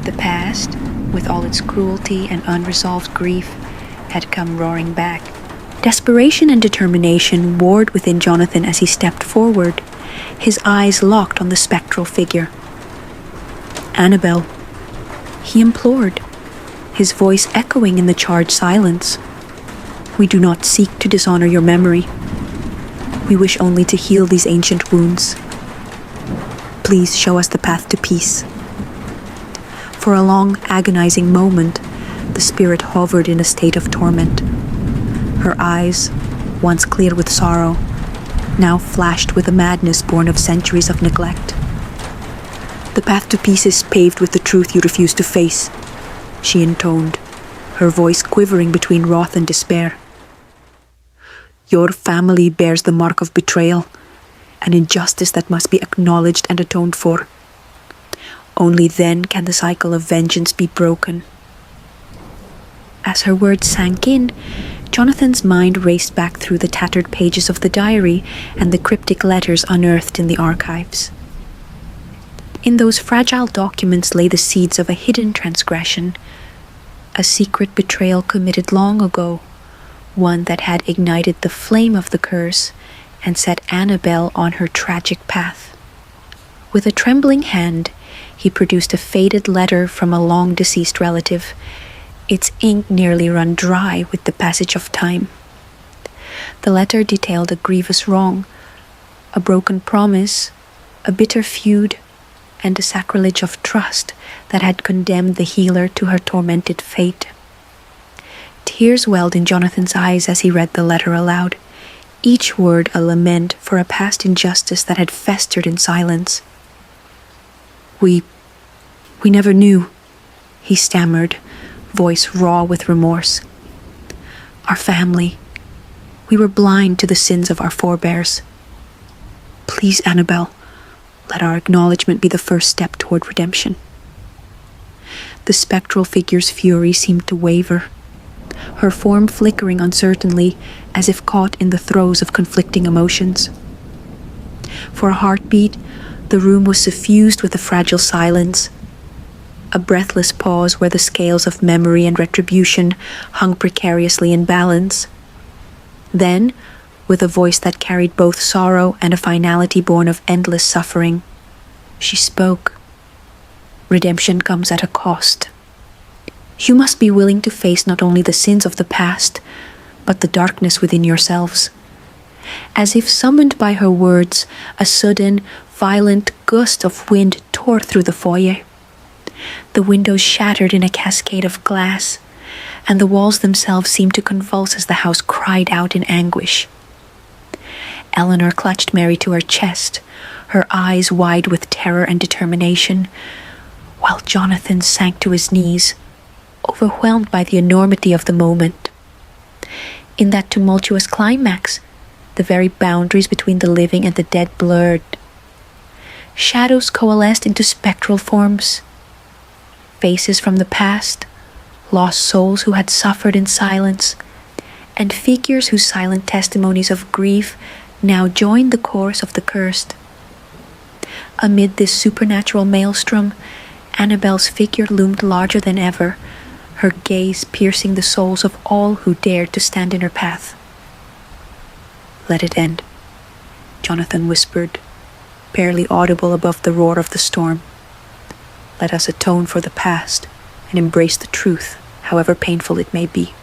The past, with all its cruelty and unresolved grief, had come roaring back. Desperation and determination warred within Jonathan as he stepped forward, his eyes locked on the spectral figure. "Annabel," he implored, his voice echoing in the charged silence. "We do not seek to dishonor your memory. We wish only to heal these ancient wounds. Please show us the path to peace." For a long, agonizing moment, the spirit hovered in a state of torment. Her eyes, once clear with sorrow, now flashed with a madness born of centuries of neglect. "The path to peace is paved with the truth you refuse to face," she intoned, her voice quivering between wrath and despair. "Your family bears the mark of betrayal, an injustice that must be acknowledged and atoned for. Only then can the cycle of vengeance be broken." As her words sank in, Jonathan's mind raced back through the tattered pages of the diary and the cryptic letters unearthed in the archives. In those fragile documents lay the seeds of a hidden transgression, a secret betrayal committed long ago, one that had ignited the flame of the curse and set Annabel on her tragic path. With a trembling hand, he produced a faded letter from a long-deceased relative, its ink nearly run dry with the passage of time. The letter detailed a grievous wrong, a broken promise, a bitter feud, and a sacrilege of trust that had condemned the healer to her tormented fate. Tears welled in Jonathan's eyes as he read the letter aloud, each word a lament for a past injustice that had festered in silence. We never knew," he stammered, voice raw with remorse. "Our family, we were blind to the sins of our forebears. Please, Annabel, let our acknowledgement be the first step toward redemption. The spectral figure's fury seemed to waver, her form flickering uncertainly as if caught in the throes of conflicting emotions. For a heartbeat, the room was suffused with a fragile silence, a breathless pause where the scales of memory and retribution hung precariously in balance. Then, with a voice that carried both sorrow and a finality born of endless suffering, she spoke. Redemption comes at a cost. You must be willing to face not only the sins of the past, but the darkness within yourselves. As if summoned by her words, a sudden, violent gust of wind tore through the foyer. The windows shattered in a cascade of glass, and the walls themselves seemed to convulse as the house cried out in anguish. Eleanor clutched Mary to her chest, her eyes wide with terror and determination, while Jonathan sank to his knees, overwhelmed by the enormity of the moment. In that tumultuous climax, the very boundaries between the living and the dead blurred. Shadows coalesced into spectral forms. Faces from the past, lost souls who had suffered in silence, and figures whose silent testimonies of grief now joined the chorus of the cursed. Amid this supernatural maelstrom, Annabel's figure loomed larger than ever, her gaze piercing the souls of all who dared to stand in her path. "Let it end," Jonathan whispered, barely audible above the roar of the storm. "Let us atone for the past and embrace the truth, however painful it may be."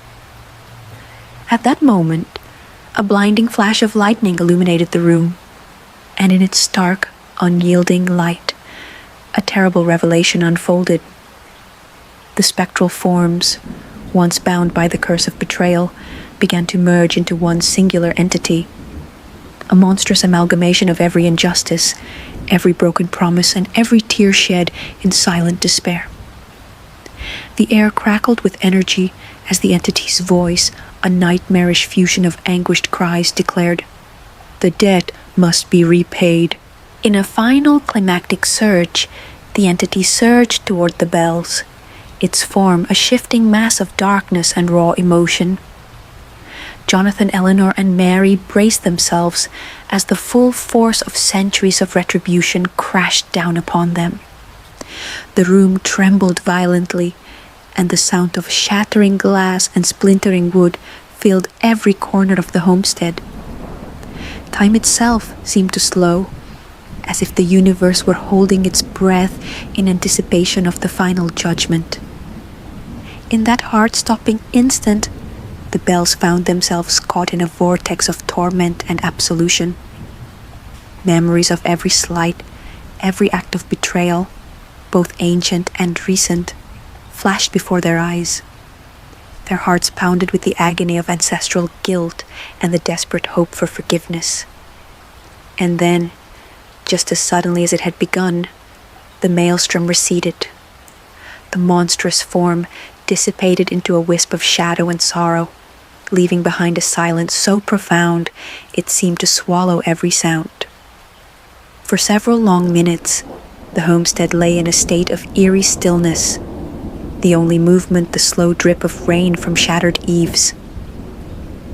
At that moment, a blinding flash of lightning illuminated the room, and in its stark, unyielding light, a terrible revelation unfolded. The spectral forms, once bound by the curse of betrayal, began to merge into one singular entity, a monstrous amalgamation of every injustice, every broken promise, and every tear shed in silent despair. The air crackled with energy as the entity's voice, a nightmarish fusion of anguished cries, declared, "The debt must be repaid." In a final climactic surge, the entity surged toward the bells, its form a shifting mass of darkness and raw emotion. Jonathan, Eleanor, and Mary braced themselves as the full force of centuries of retribution crashed down upon them. The room trembled violently, and the sound of shattering glass and splintering wood filled every corner of the homestead. Time itself seemed to slow, as if the universe were holding its breath in anticipation of the final judgment. In that heart-stopping instant, the bells found themselves caught in a vortex of torment and absolution. Memories of every slight, every act of betrayal, both ancient and recent, flashed before their eyes. Their hearts pounded with the agony of ancestral guilt and the desperate hope for forgiveness. And then, just as suddenly as it had begun, the maelstrom receded. The monstrous form dissipated into a wisp of shadow and sorrow, leaving behind a silence so profound it seemed to swallow every sound. For several long minutes, the homestead lay in a state of eerie stillness, the only movement the slow drip of rain from shattered eaves.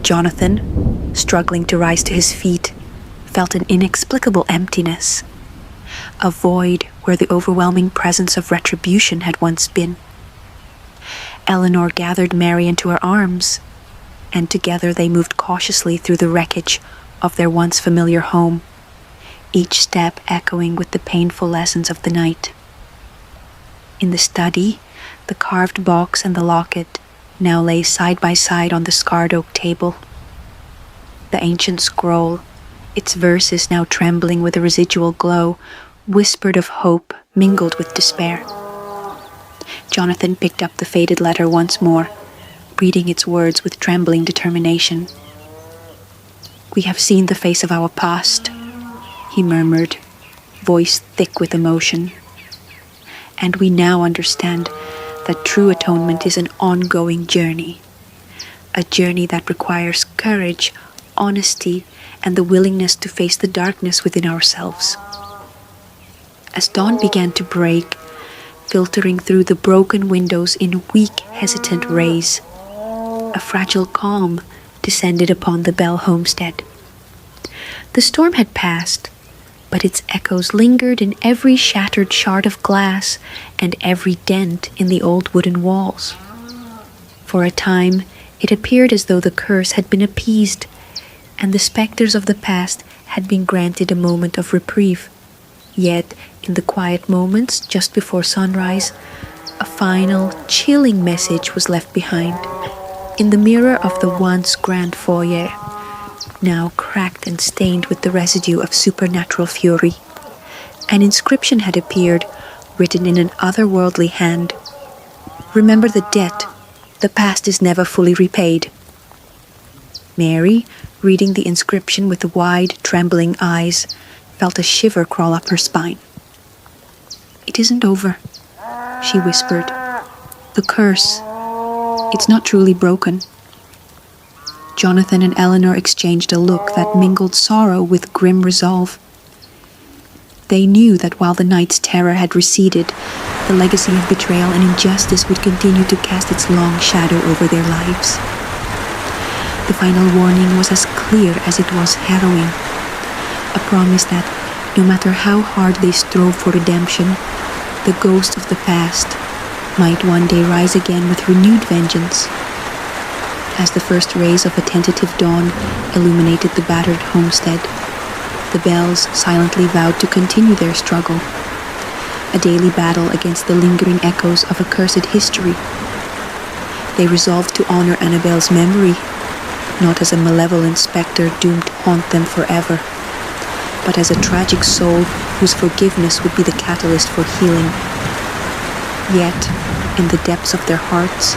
Jonathan, struggling to rise to his feet, felt an inexplicable emptiness, a void where the overwhelming presence of retribution had once been. Eleanor gathered Mary into her arms, and together they moved cautiously through the wreckage of their once familiar home, each step echoing with the painful lessons of the night. In the study, the carved box and the locket now lay side by side on the scarred oak table. The ancient scroll, its verses now trembling with a residual glow, whispered of hope mingled with despair. Jonathan picked up the faded letter once more, reading its words with trembling determination. "We have seen the face of our past," he murmured, voice thick with emotion. "And we now understand that true atonement is an ongoing journey, a journey that requires courage, honesty, and the willingness to face the darkness within ourselves. As dawn began to break, filtering through the broken windows in weak, hesitant rays, a fragile calm descended upon the Bell homestead. The storm had passed, but its echoes lingered in every shattered shard of glass and every dent in the old wooden walls. For a time, it appeared as though the curse had been appeased, and the specters of the past had been granted a moment of reprieve. Yet, in the quiet moments just before sunrise, a final, chilling message was left behind. In the mirror of the once grand foyer, now cracked and stained with the residue of supernatural fury, an inscription had appeared, written in an otherworldly hand. "Remember the debt. The past is never fully repaid." Mary, reading the inscription with wide, trembling eyes, felt a shiver crawl up her spine. "It isn't over," she whispered. "The curse, it's not truly broken." Jonathan and Eleanor exchanged a look that mingled sorrow with grim resolve. They knew that while the night's terror had receded, the legacy of betrayal and injustice would continue to cast its long shadow over their lives. The final warning was as clear as it was harrowing, a promise that, no matter how hard they strove for redemption, the ghost of the past might one day rise again with renewed vengeance. As the first rays of a tentative dawn illuminated the battered homestead, the Bells silently vowed to continue their struggle, a daily battle against the lingering echoes of accursed history. They resolved to honor Annabelle's memory, not as a malevolent specter doomed to haunt them forever, but as a tragic soul whose forgiveness would be the catalyst for healing. Yet, in the depths of their hearts,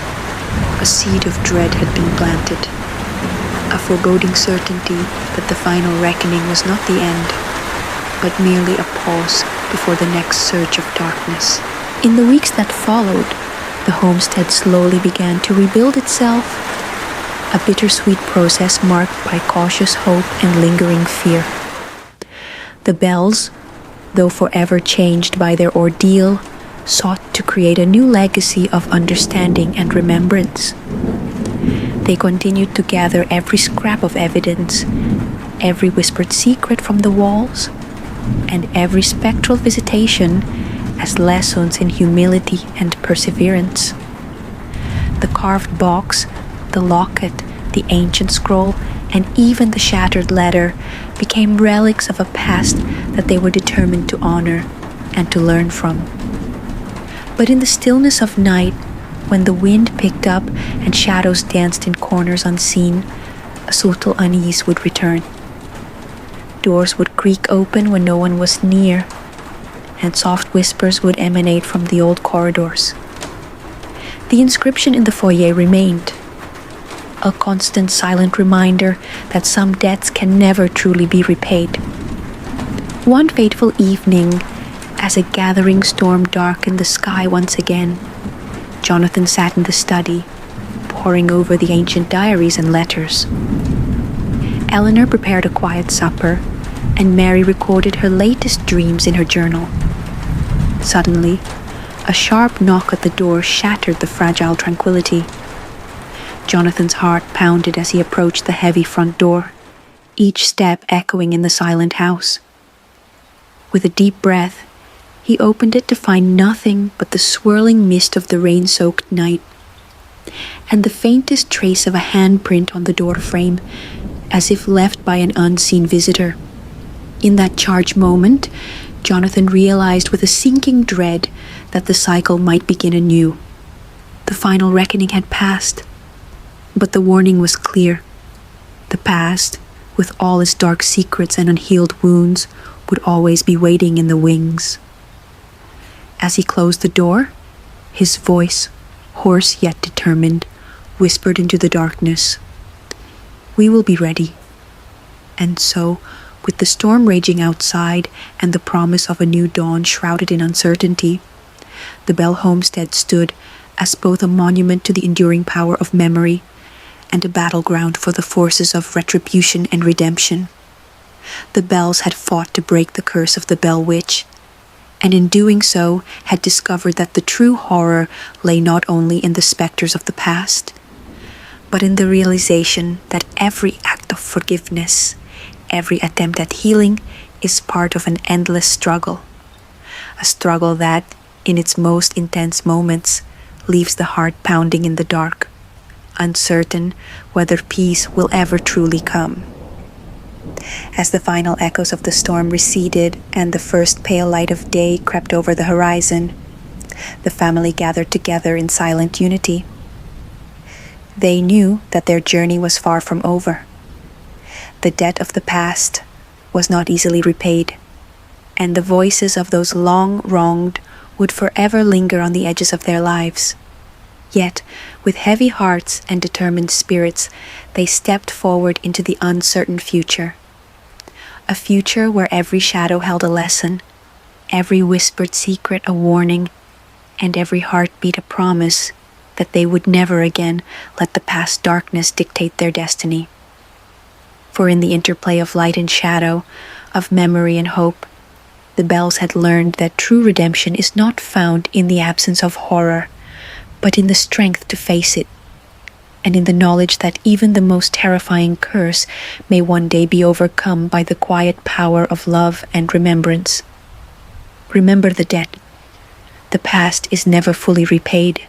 a seed of dread had been planted, a foreboding certainty that the final reckoning was not the end, but merely a pause before the next surge of darkness. In the weeks that followed, the homestead slowly began to rebuild itself, a bittersweet process marked by cautious hope and lingering fear. The Bells, though forever changed by their ordeal, sought to create a new legacy of understanding and remembrance. They continued to gather every scrap of evidence, every whispered secret from the walls, and every spectral visitation as lessons in humility and perseverance. The carved box, the locket, the ancient scroll, and even the shattered letter became relics of a past that they were determined to honor and to learn from. But in the stillness of night, when the wind picked up and shadows danced in corners unseen, a subtle unease would return. Doors would creak open when no one was near, and soft whispers would emanate from the old corridors. The inscription in the foyer remained, a constant silent reminder that some debts can never truly be repaid. One fateful evening, as a gathering storm darkened the sky once again, Jonathan sat in the study, poring over the ancient diaries and letters. Eleanor prepared a quiet supper, and Mary recorded her latest dreams in her journal. Suddenly, a sharp knock at the door shattered the fragile tranquility. Jonathan's heart pounded as he approached the heavy front door, each step echoing in the silent house. With a deep breath, he opened it to find nothing but the swirling mist of the rain-soaked night, and the faintest trace of a handprint on the door frame, as if left by an unseen visitor. In that charged moment, Jonathan realized with a sinking dread that the cycle might begin anew. The final reckoning had passed, but the warning was clear. The past, with all its dark secrets and unhealed wounds, would always be waiting in the wings. As he closed the door, his voice, hoarse yet determined, whispered into the darkness, "We will be ready." And so, with the storm raging outside and the promise of a new dawn shrouded in uncertainty, the Bell homestead stood as both a monument to the enduring power of memory and a battleground for the forces of retribution and redemption. The Bells had fought to break the curse of the Bell Witch, and in doing so had discovered that the true horror lay not only in the specters of the past, but in the realization that every act of forgiveness, every attempt at healing is part of an endless struggle. A struggle that, in its most intense moments, leaves the heart pounding in the dark, uncertain whether peace will ever truly come. As the final echoes of the storm receded and the first pale light of day crept over the horizon, the family gathered together in silent unity. They knew that their journey was far from over. The debt of the past was not easily repaid, and the voices of those long wronged would forever linger on the edges of their lives. Yet, with heavy hearts and determined spirits, they stepped forward into the uncertain future. A future where every shadow held a lesson, every whispered secret a warning, and every heartbeat a promise that they would never again let the past darkness dictate their destiny. For in the interplay of light and shadow, of memory and hope, the Bells had learned that true redemption is not found in the absence of horror, but in the strength to face it, and in the knowledge that even the most terrifying curse may one day be overcome by the quiet power of love and remembrance. Remember the debt. The past is never fully repaid,